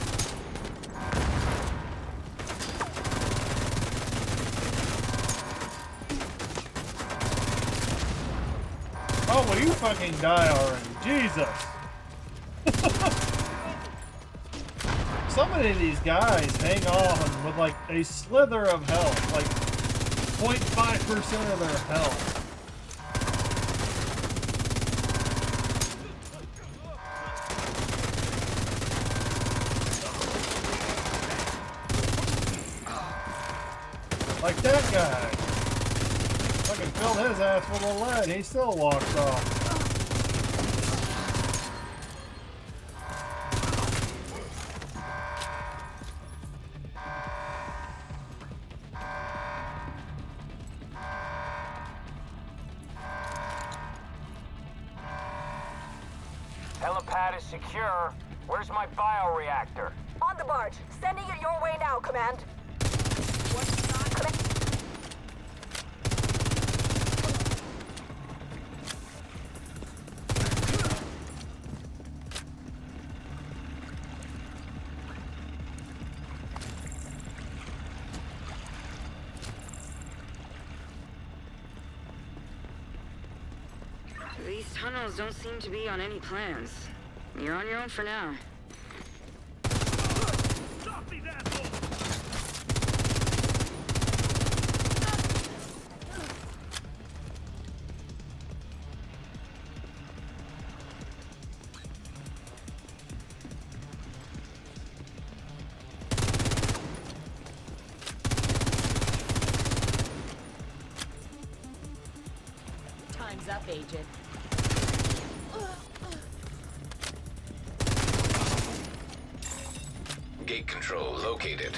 Oh, will you fucking die already? Jesus! So many of these guys hang on with like a slither of health, like 0.5% of their health. Like that guy. Fucking filled his ass full of lead. He still walks off. Helipad is secure. Where's my bioreactor? On the barge. Sending it your way now, Command. These tunnels don't seem to be on any plans. You're on your own for now. Time's up, Agent. Gate control located.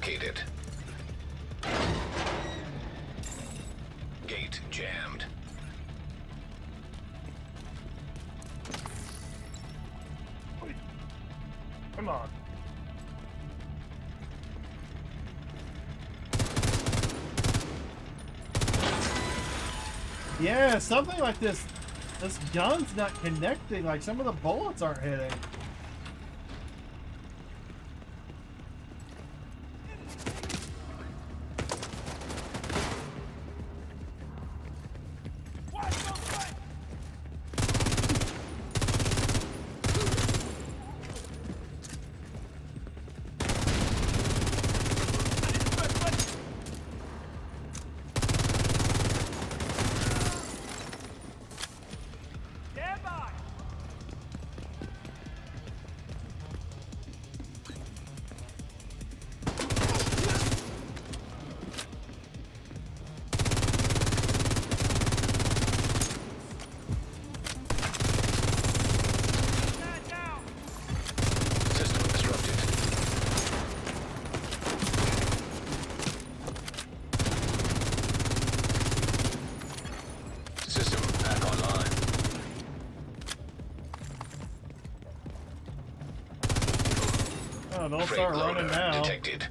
located. Gate jammed. Come on. Yeah, something like this. This gun's not connecting. Like some of the bullets aren't hitting. Don't start running now. Detected.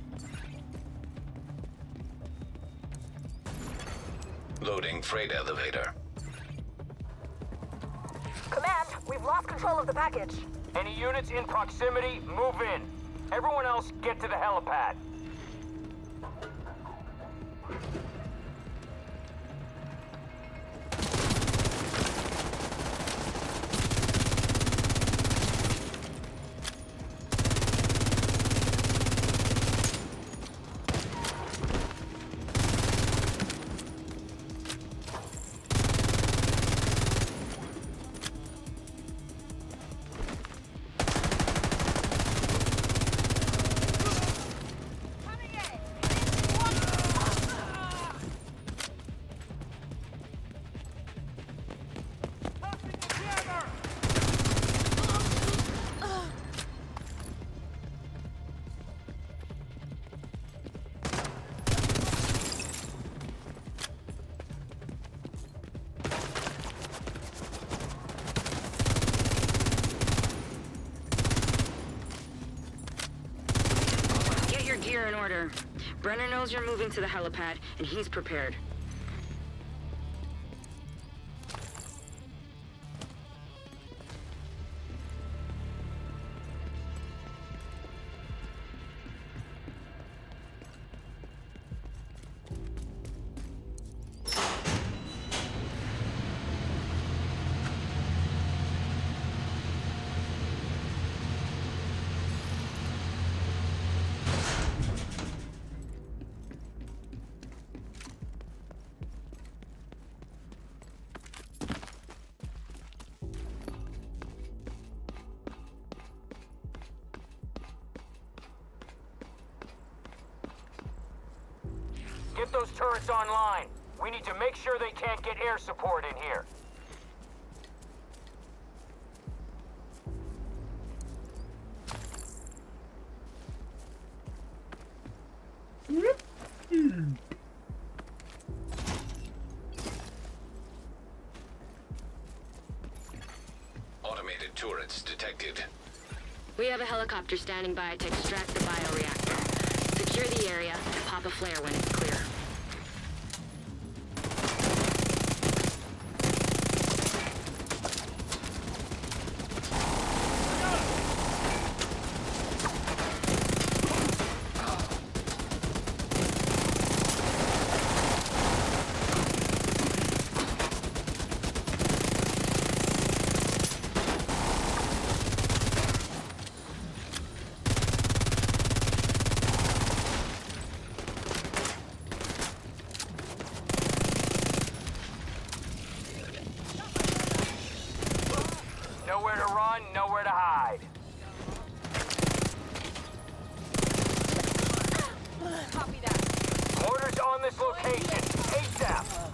Loading freight elevator. Command, we've lost control of the package. Any units in proximity, move in. Everyone else, get to the helipad. Gear in order. Brenner knows you're moving to the helipad, and he's prepared. Get those turrets online. We need to make sure they can't get air support in here. Automated turrets detected. We have a helicopter standing by to extract the bioreactor. Secure the area and pop a flare when it's clear. Nowhere to run, nowhere to hide. Copy that. Mortars on this location. ASAP.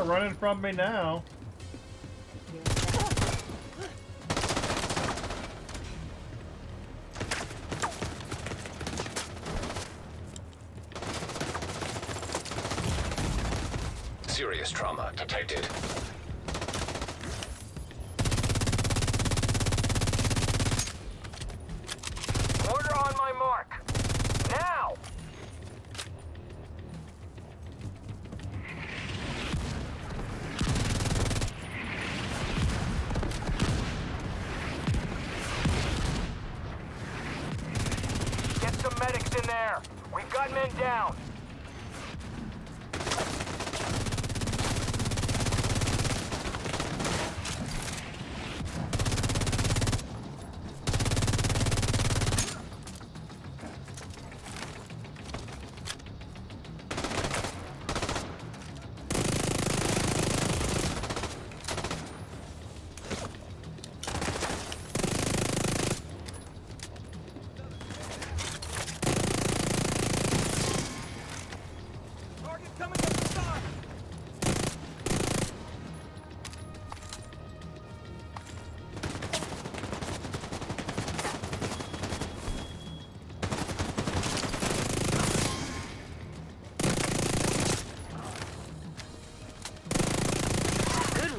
not running from me now. Serious trauma detected. Order on my mark. Now! Get some medics in there. We've got men down.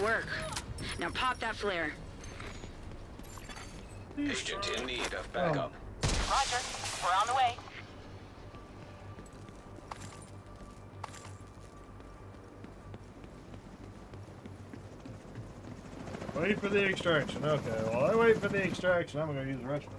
Work. Now pop that flare. Agent in need of backup. Roger. We're on the way. Wait for the extraction. Okay, while I wait for the extraction, I'm going to use the restroom.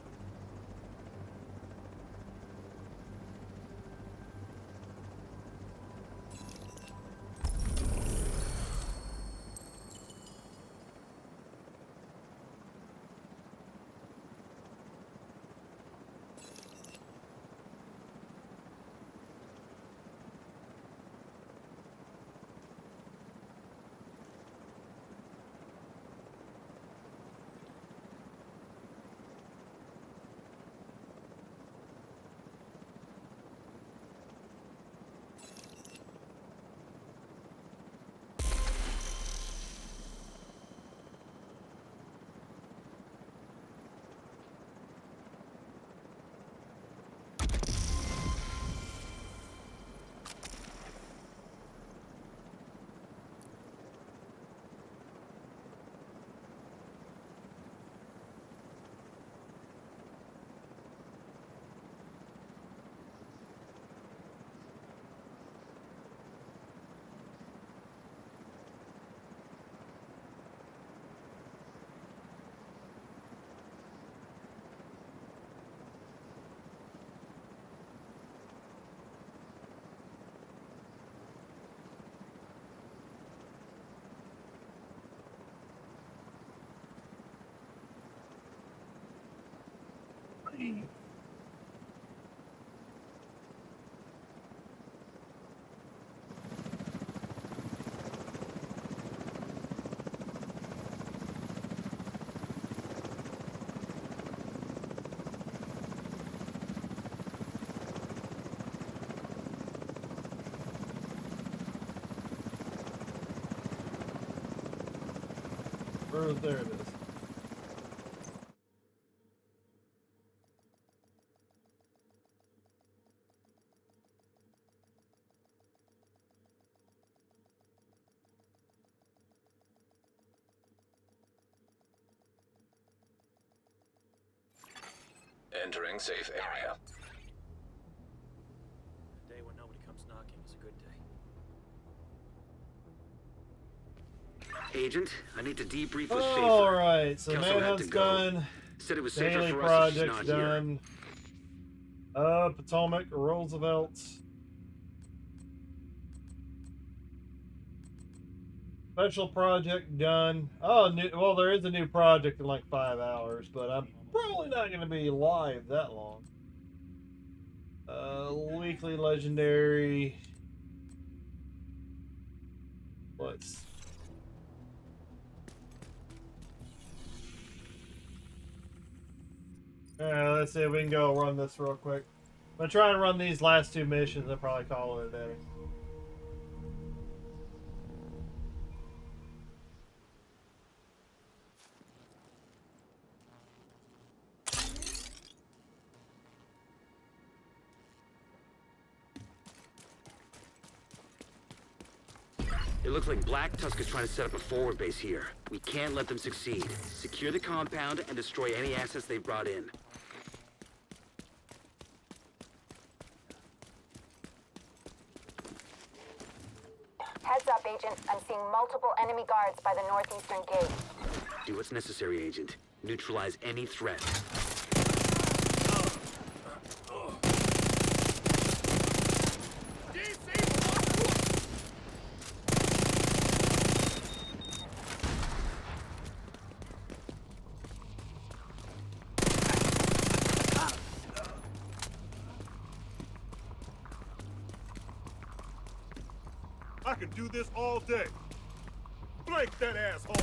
There it is. Entering safe area. A day when nobody comes knocking is a good day. Agent, I need to debrief with Schaefer. Alright, so Kelso had manhunt's to go. done. Said it was safer Daily for us if she's project's not done. Potomac, Roosevelt. Special project done. Oh, well, there is a new project in like 5 hours, but I'm probably not going to be live that long. Weekly legendary. Let's. Let's see if we can go run this real quick. I'm going to try and run these last 2 missions and probably call it a day. It looks like Black Tusk is trying to set up a forward base here. We can't let them succeed. Secure the compound and destroy any assets they've brought in. Heads up, Agent. I'm seeing multiple enemy guards by the northeastern gate. Do what's necessary, Agent. Neutralize any threat. I could do this all day. Break that asshole.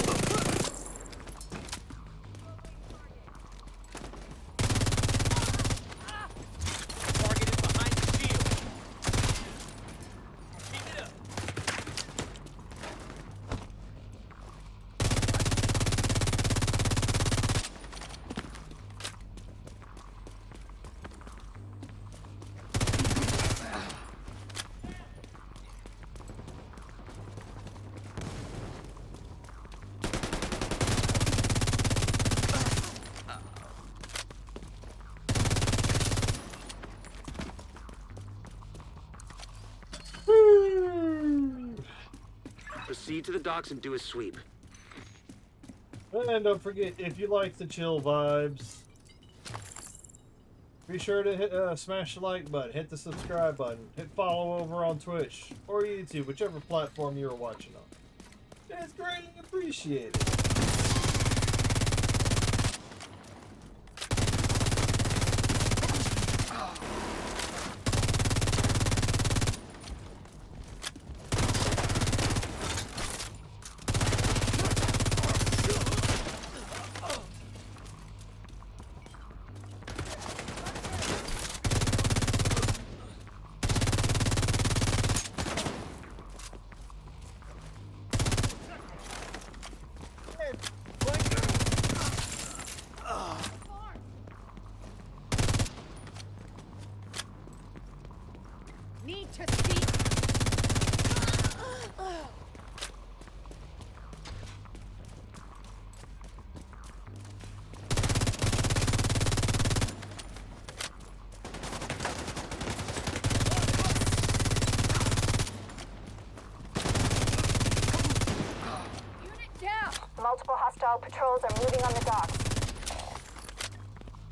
Proceed to the docks and do a sweep. And don't forget, if you like the chill vibes, be sure to hit, smash the like button, hit the subscribe button, hit follow over on Twitch or YouTube, whichever platform you're watching on. It's greatly appreciated. Need to see. Unit down. Multiple hostile patrols are moving on the docks.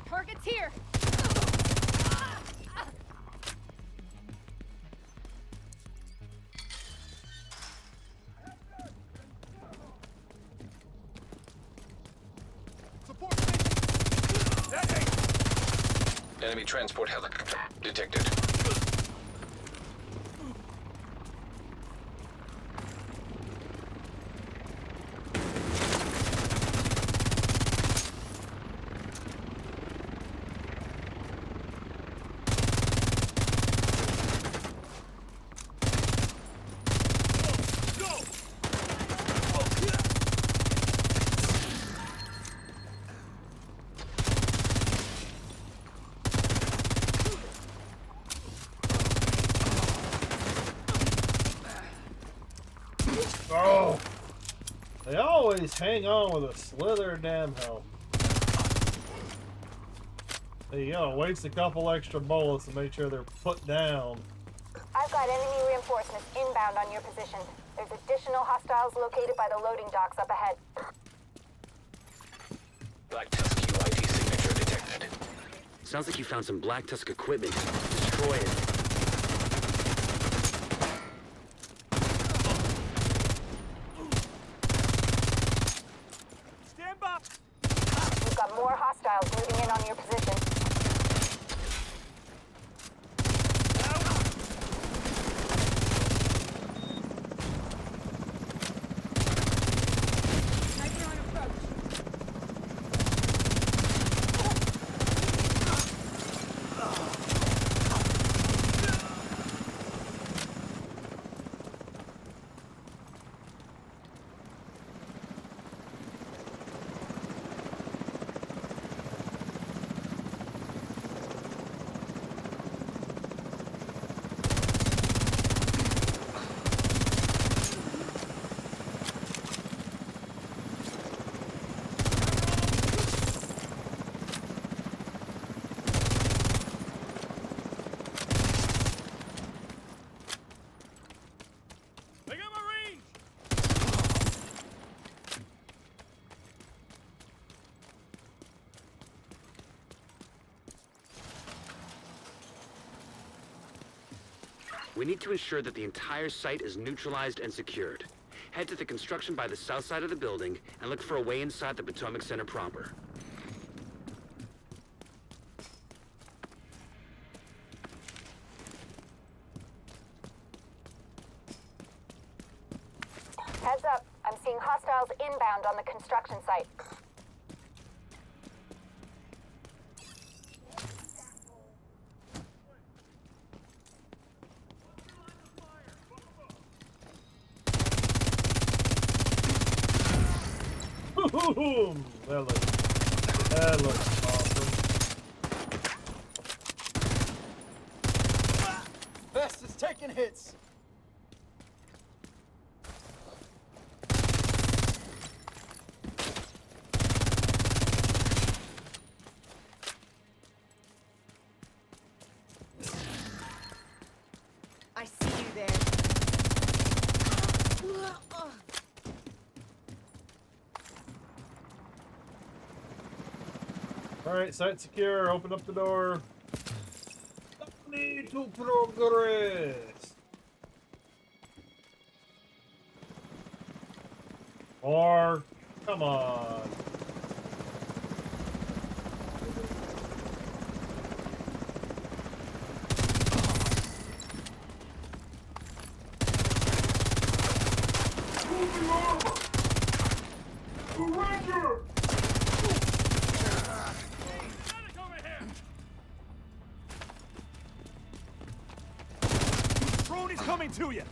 Target's here. Enemy transport helicopter detected. Oh, they always hang on with a slither of damn health. There you go, waste a couple extra bullets to make sure they're put down. I've got enemy reinforcements inbound on your position. There's additional hostiles located by the loading docks up ahead. Black Tusk UID signature detected. Sounds like you found some Black Tusk equipment. Destroy it. Stand by. We've got more hostiles moving in on your position. Sniper on approach. We need to ensure that the entire site is neutralized and secured. Head to the construction by the south side of the building and look for a way inside the Potomac Center proper. Heads up, I'm seeing hostiles inbound on the construction site. Boom! That looks awesome. Vest is taking hits. I see you there. Alright, site secure. Open up the door. Need to progress. Or, come on. Surrender! Drone is coming to you.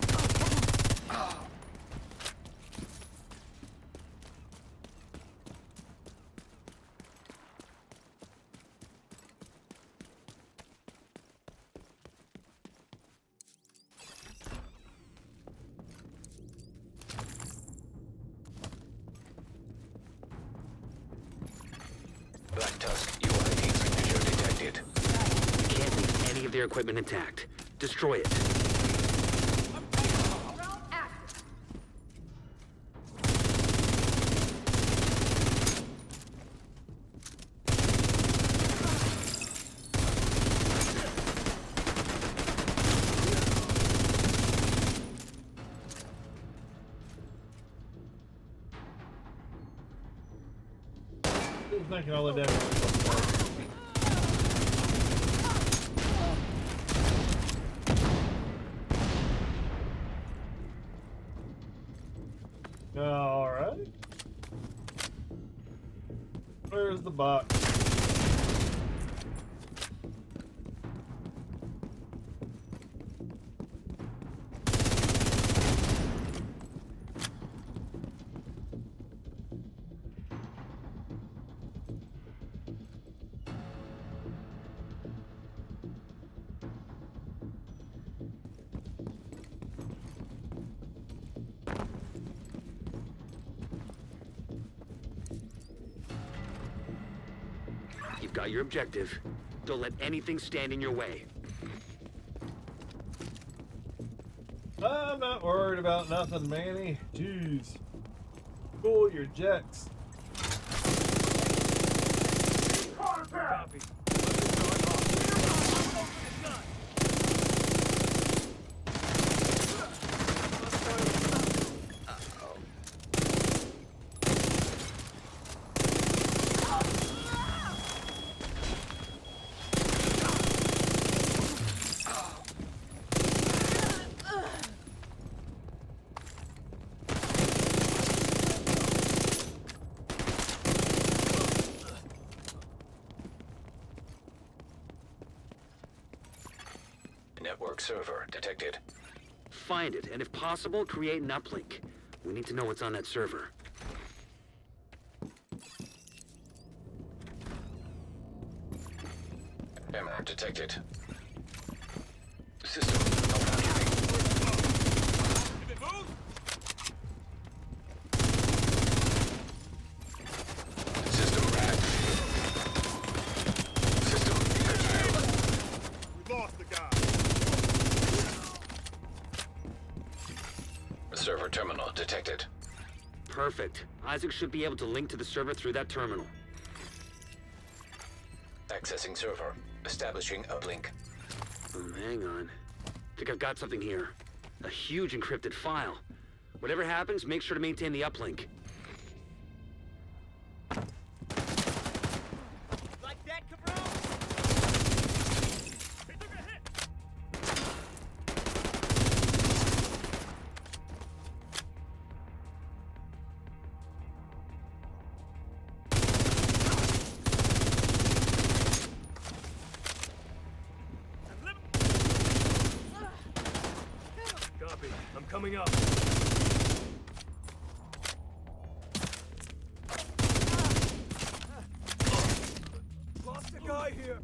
Black Tusk, UID signature detected. We can't leave any of their equipment intact. Destroy it. He's making all the damage. Alright. Where's the box? You've got your objective. Don't let anything stand in your way. I'm not worried about nothing, Manny. Jeez. Cool your jets. Copy. Network server detected. Find it, and if possible, create an uplink. We need to know what's on that server. Error detected. System malfunctioning. System rat. System fragile. We lost the guy. Server terminal detected. Perfect. Isaac should be able to link to the server through that terminal. Accessing server. Establishing uplink. Hang on. think I've got something here. A huge encrypted file. Whatever happens, make sure to maintain the uplink. Like that, Cabral? They took a hit! Copy. I'm coming up. Lost a guy here.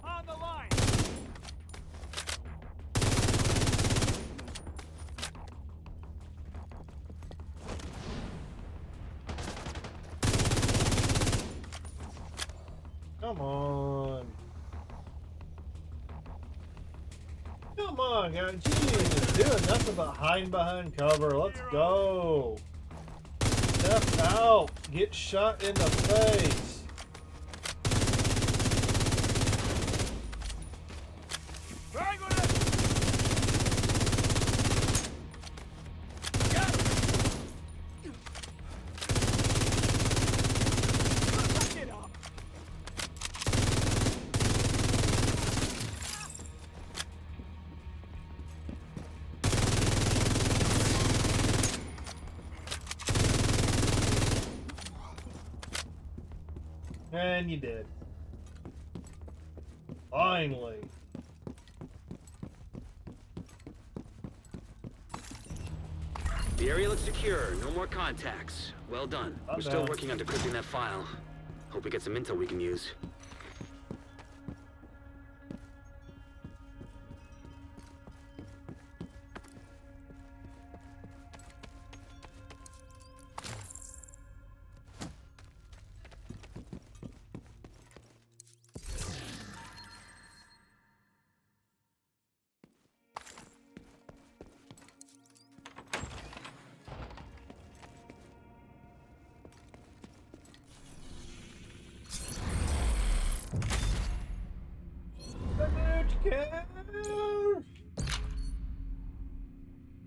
On the line. Come on. Come on, guys. Jeez, doing nothing but hiding behind cover. Let's go. Step out. Get shot in the face. And you did. Finally. The area looks secure. No more contacts. Well done. We're still working on decrypting that file. Hope we get some intel we can use.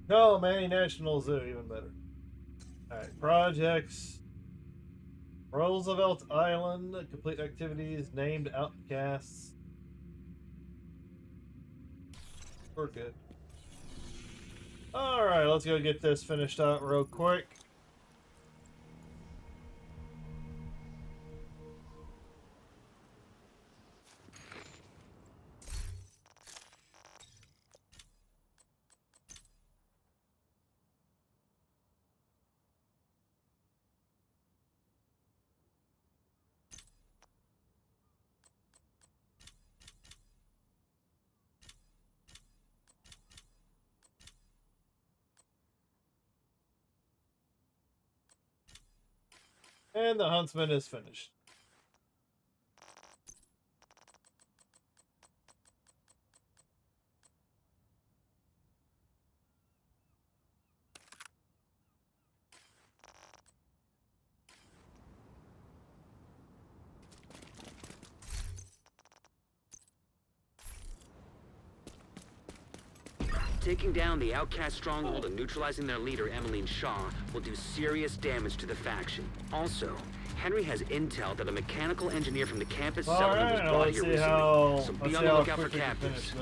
No, Manny National Zoo, even better. Alright, projects. Roosevelt Island, complete activities, named outcasts. We're good. Alright, let's go get this finished out real quick. And the huntsman is finished. Taking down the outcast stronghold and neutralizing their leader, Emmeline Shaw, will do serious damage to the faction. Also, Henry has intel that a mechanical engineer from the campus settlement was brought here recently, so be on the lookout for captives.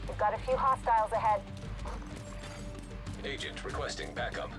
We've got a few hostiles ahead. Agent requesting backup.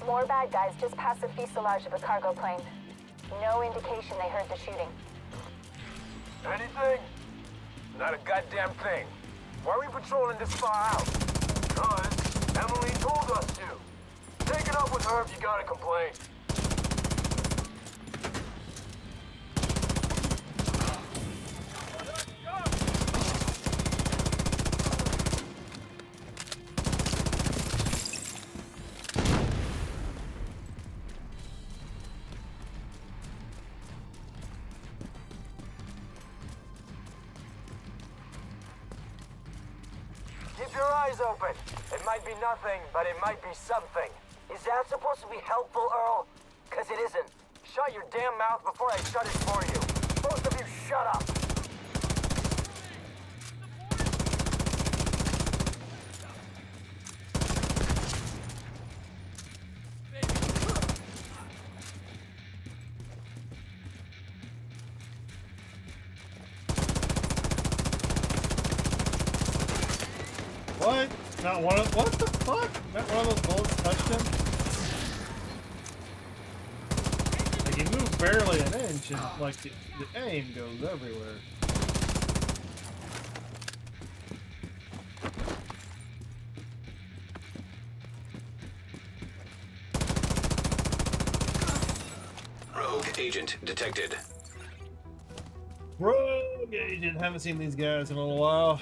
More bad guys just past the fuselage of a cargo plane. No indication they heard the shooting. Anything? Not a goddamn thing. Why are we patrolling this far out? Because Emily told us to. Take it up with her if you got a complaint. Keep your eyes open. It might be nothing, but it might be something. Is that supposed to be helpful, Earl? Because it isn't. Shut your damn mouth before I shut it for you. Both of you shut up. What? Not one of— what the fuck? Not one of those bullets touched him? Like, he moved barely an inch and, like, the aim goes everywhere. Rogue agent detected. Rogue agent. Haven't seen these guys in a little while.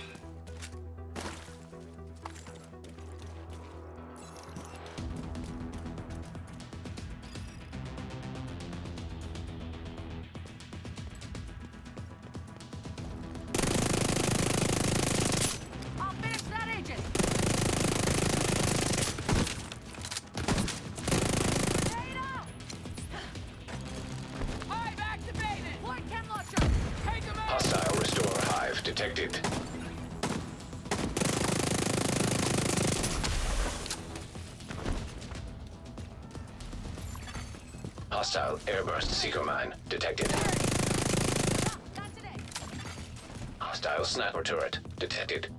Hostile restore hive detected. Hostile airburst seeker mine detected. Hostile sniper turret detected.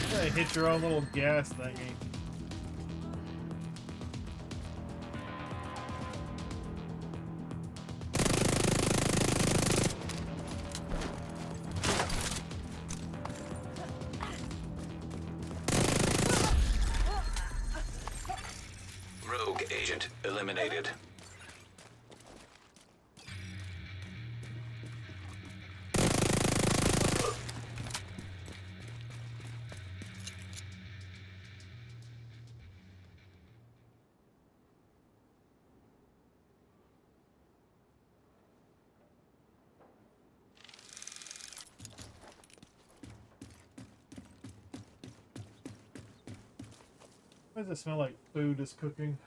Hey, hit your own little gas thingy. Rogue agent eliminated. Why does it smell like food is cooking?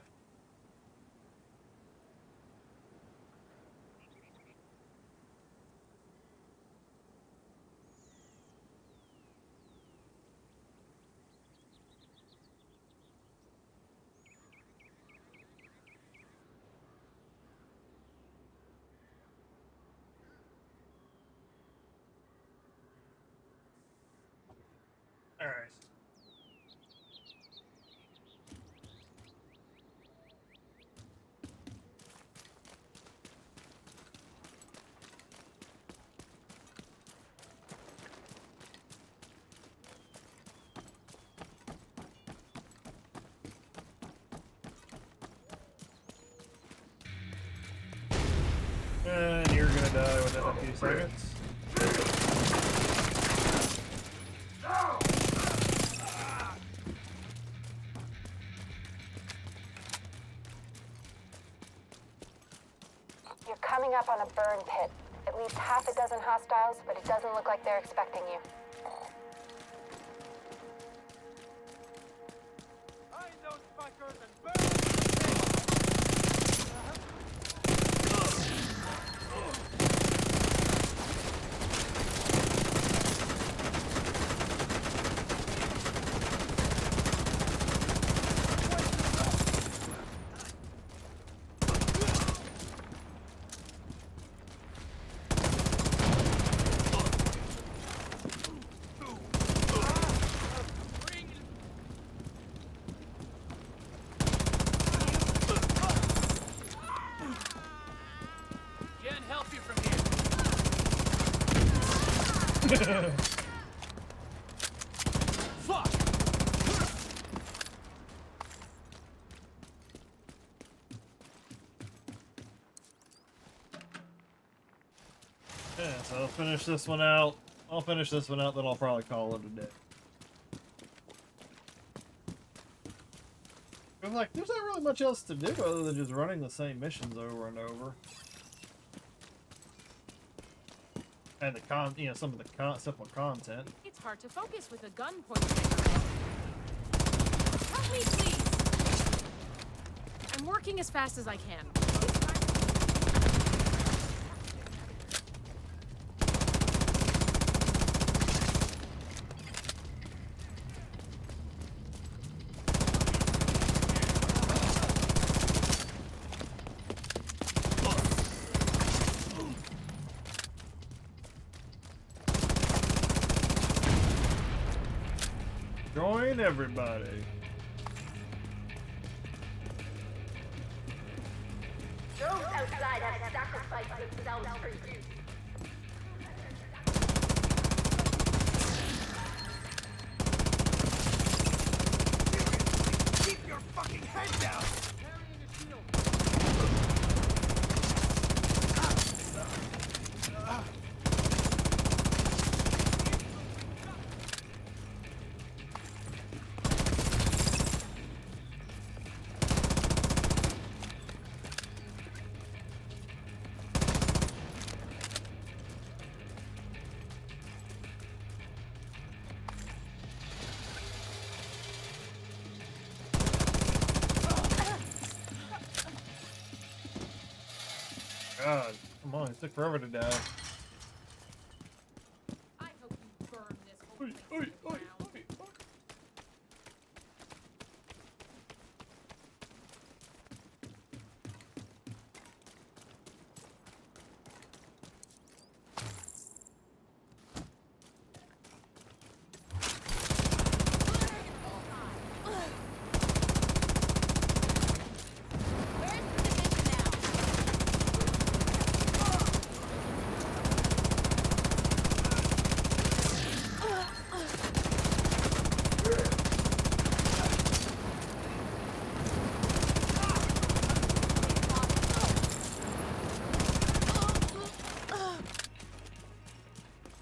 All right. And you're gonna die within a few seconds. You're coming up on a burn pit. At least half a dozen hostiles, but it doesn't look like they're expecting you. Fuck! Yeah, so I'll finish this one out. I'll finish this one out, then I'll probably call it a day. I'm like, there's not really much else to do other than just running the same missions over and over. And the some of the simple content. It's hard to focus with a gun pointed at your head. Help me, please! I'm working as fast as I can. Join everybody. Those outside have sacrificed themselves for you. Keep your fucking head down! God, come on, it took forever to die. I hope you burn this whole place to the ground.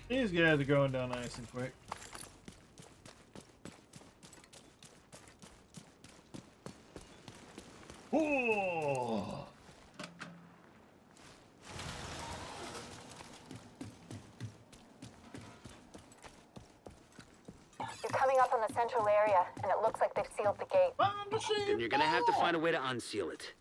These guys are going down nice and quick. Oh! You're coming up on the central area, and it looks like they've sealed the gate. Then you're gonna have to find a way to unseal it.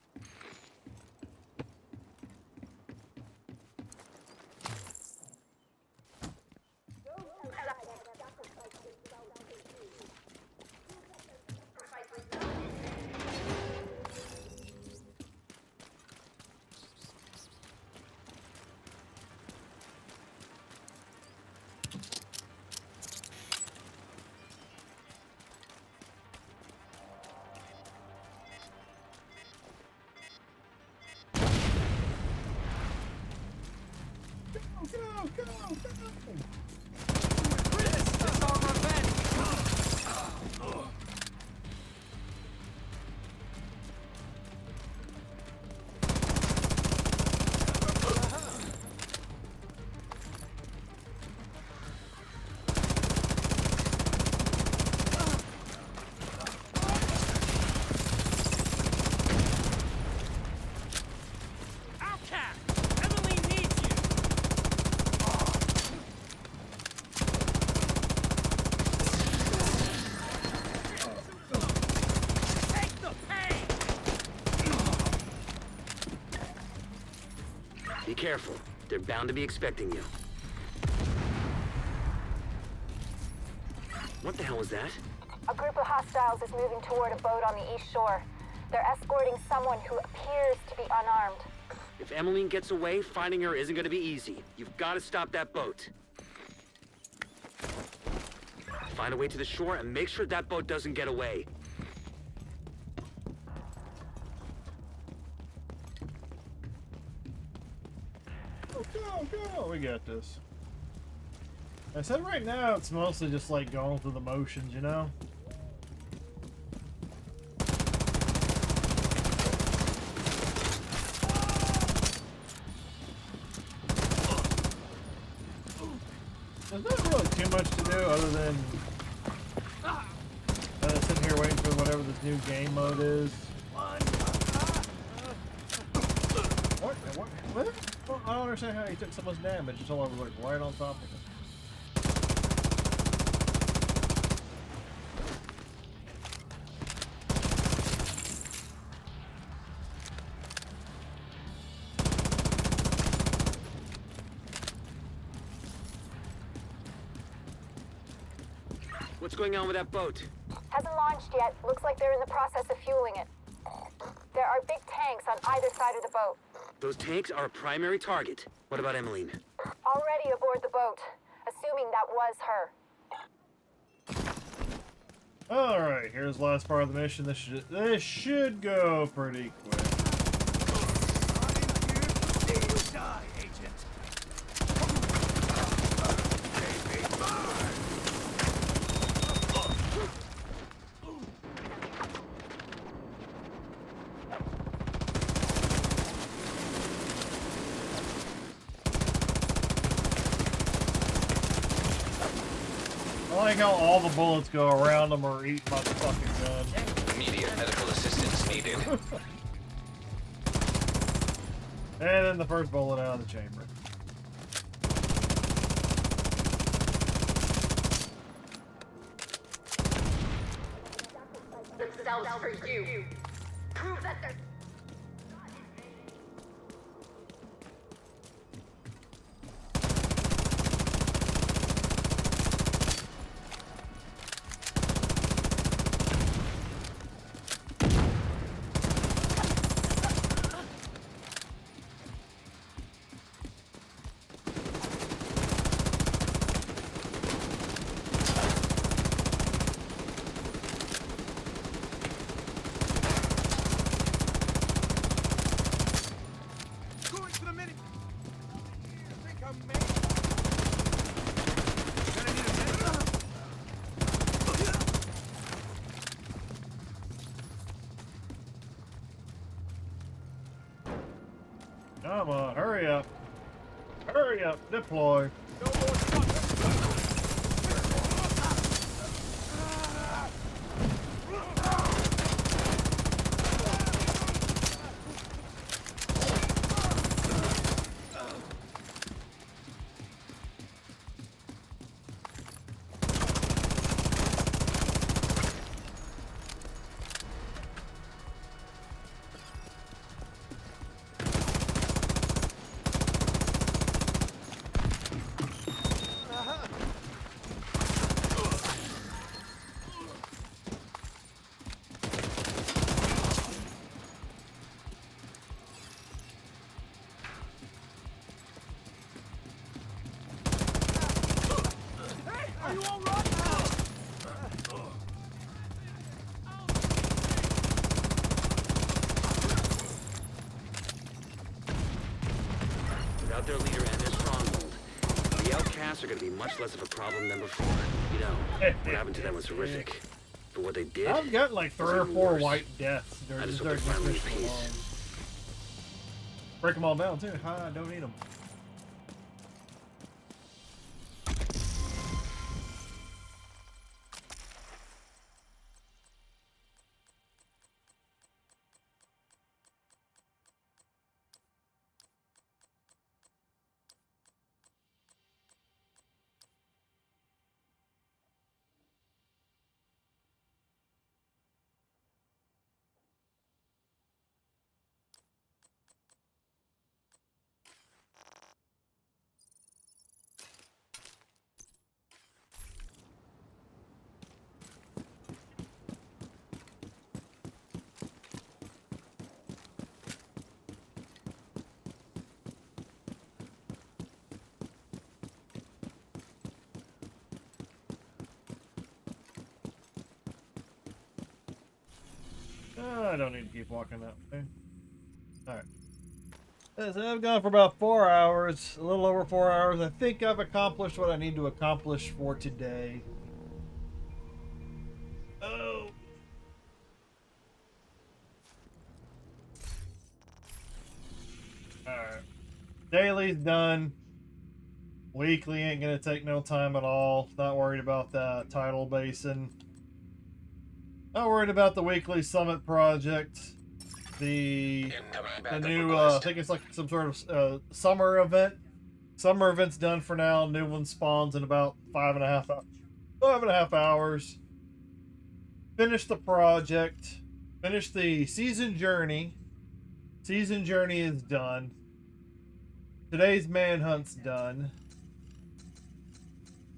Be careful. They're bound to be expecting you. What the hell was that? A group of hostiles is moving toward a boat on the east shore. They're escorting someone who appears to be unarmed. If Emmeline gets away, finding her isn't gonna be easy. You've got to stop that boat. Find a way to the shore and make sure that boat doesn't get away. Go, go! We got this. I said right now it's mostly just like going through the motions, you know? There's not really too much to do other than sitting here waiting for whatever this new game mode is. What? Well, I don't understand how he took so much damage until I was like right on top of it. What's going on with that boat? Hasn't launched yet. Looks like they're in the process of fueling it. There are big tanks on either side of the boat. Those tanks are a primary target. What about Emmeline? Already aboard the boat. Assuming that was her. Alright, here's the last part of the mission. This should go pretty quick. I like how all the bullets go around them or eaten by the fucking gun. Immediate medical assistance needed. And then the first bullet out of the chamber. The cells for you. Prove that they're... Come on, hurry up. Hurry up, deploy. Without their leader and their stronghold, the outcasts are going to be much less of a problem than before. You know, what happened to them was horrific. But what they did... I've got like 3 or 4 white deaths I during just this hope they finally mission peace. alone. Break them all down too. I don't need them. I don't need to keep walking that way. Alright. So I've gone for about 4 hours, a little over 4 hours. I think I've accomplished what I need to accomplish for today. Oh. Alright. Daily's done. Weekly ain't gonna take no time at all. Not worried about that tidal basin. Not worried about the weekly summit project. The new, I think it's like some sort of summer event. Summer event's done for now. New one spawns in about 5.5 hours. Finish the project. Finish the season journey. Season journey is done. Today's manhunt's done.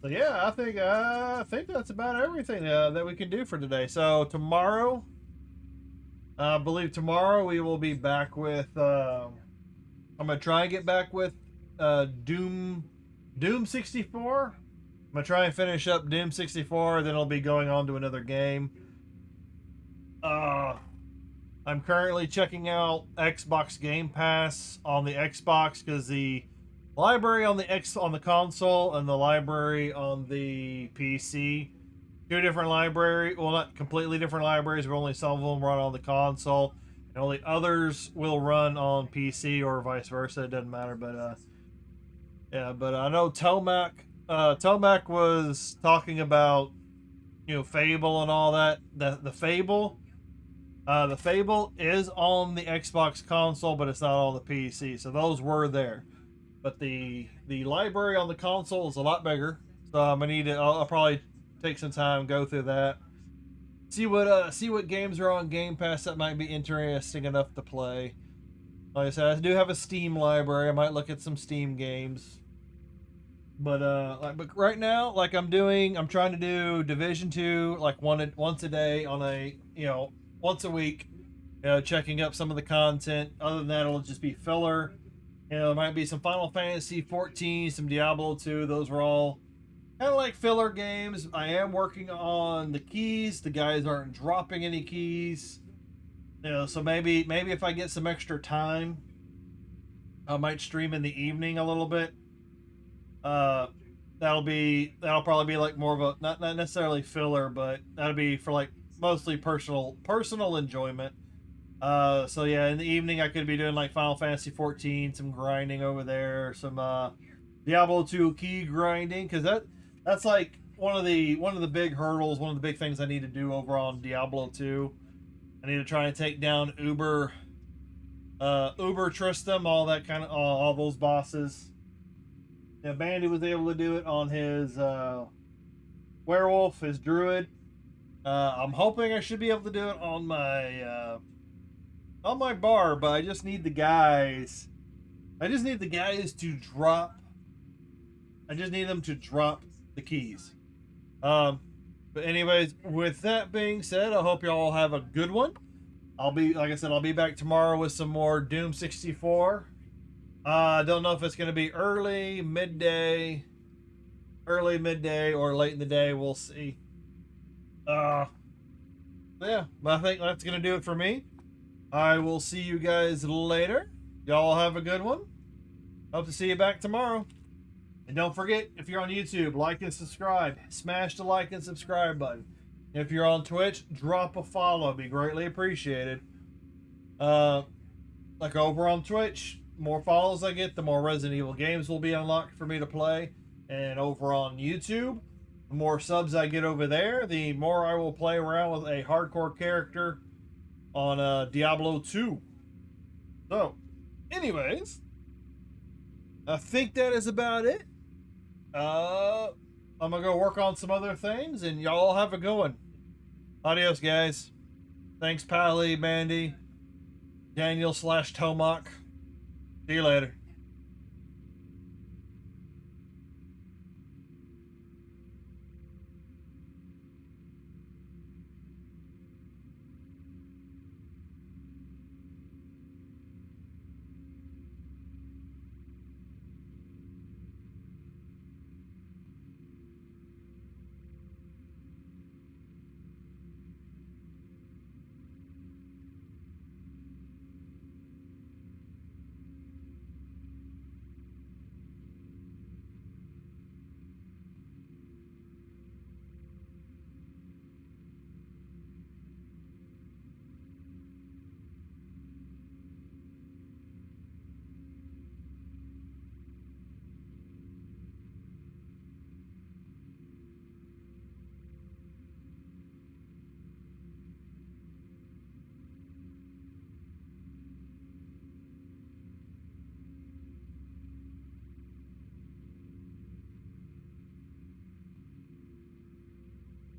So yeah, I think that's about everything that we can do for today. So tomorrow, I believe tomorrow we will be back with. I'm gonna try and get back with Doom 64. I'm gonna try and finish up Doom 64. Then I'll be going on to another game. I'm currently checking out Xbox Game Pass on the Xbox because the library on the console and the library on the PC, two different library. Well, not completely different libraries, but only some of them run on the console, and only others will run on PC or vice versa. It doesn't matter, but yeah. But I know Tomac was talking about, you know, Fable and all that. The Fable. The Fable is on the Xbox console, but it's not on the PC. So those were there. But the library on the console is a lot bigger. So I'm gonna need to. I'll probably take some time, go through that, see what games are on Game Pass that might be interesting enough to play. Like I said, I do have a Steam library. I might look at some Steam games. But but right now, like I'm trying to do Division 2 like once a day on a, you know, once a week, you know, checking up some of the content. Other than that, it'll just be filler. You know, there might be some Final Fantasy 14, some Diablo 2. Those were all kind of like filler games. I am working on the keys. The guys aren't dropping any keys. You know, so maybe if I get some extra time, I might stream in the evening a little bit. That'll probably be like more of a not necessarily filler, but that'll be for like mostly personal enjoyment. So yeah, in the evening I could be doing like Final Fantasy 14, some grinding over there, some Diablo 2 key grinding, because that's like one of the big hurdles, one of the big things I need to do over on Diablo 2. I need to try and take down Uber Tristram, all that kind of all those bosses. Yeah, Bandy was able to do it on his werewolf, his druid. I'm hoping I should be able to do it on my bar, but I just need the guys. I just need the guys to drop. I just need them to drop the keys. But anyways, with that being said, I hope y'all have a good one. Like I said, I'll be back tomorrow with some more Doom 64. I don't know if it's going to be early, midday, or late in the day. We'll see. Yeah, but I think that's going to do it for me. I will see you guys later. Y'all have a good one. Hope to see you back tomorrow. And don't forget, if you're on YouTube, like and subscribe. Smash the like and subscribe button. If you're on Twitch, drop a follow. It'd be greatly appreciated. Like over on Twitch, more follows I get, the more Resident Evil games will be unlocked for me to play. And over on YouTube, the more subs I get over there, the more I will play around with a hardcore character on Diablo 2. So, anyways, I think that is about it. I'm gonna go work on some other things, and y'all have a good one. Adios, guys. Thanks, Pally, Mandy, Daniel / Tomac. See you later.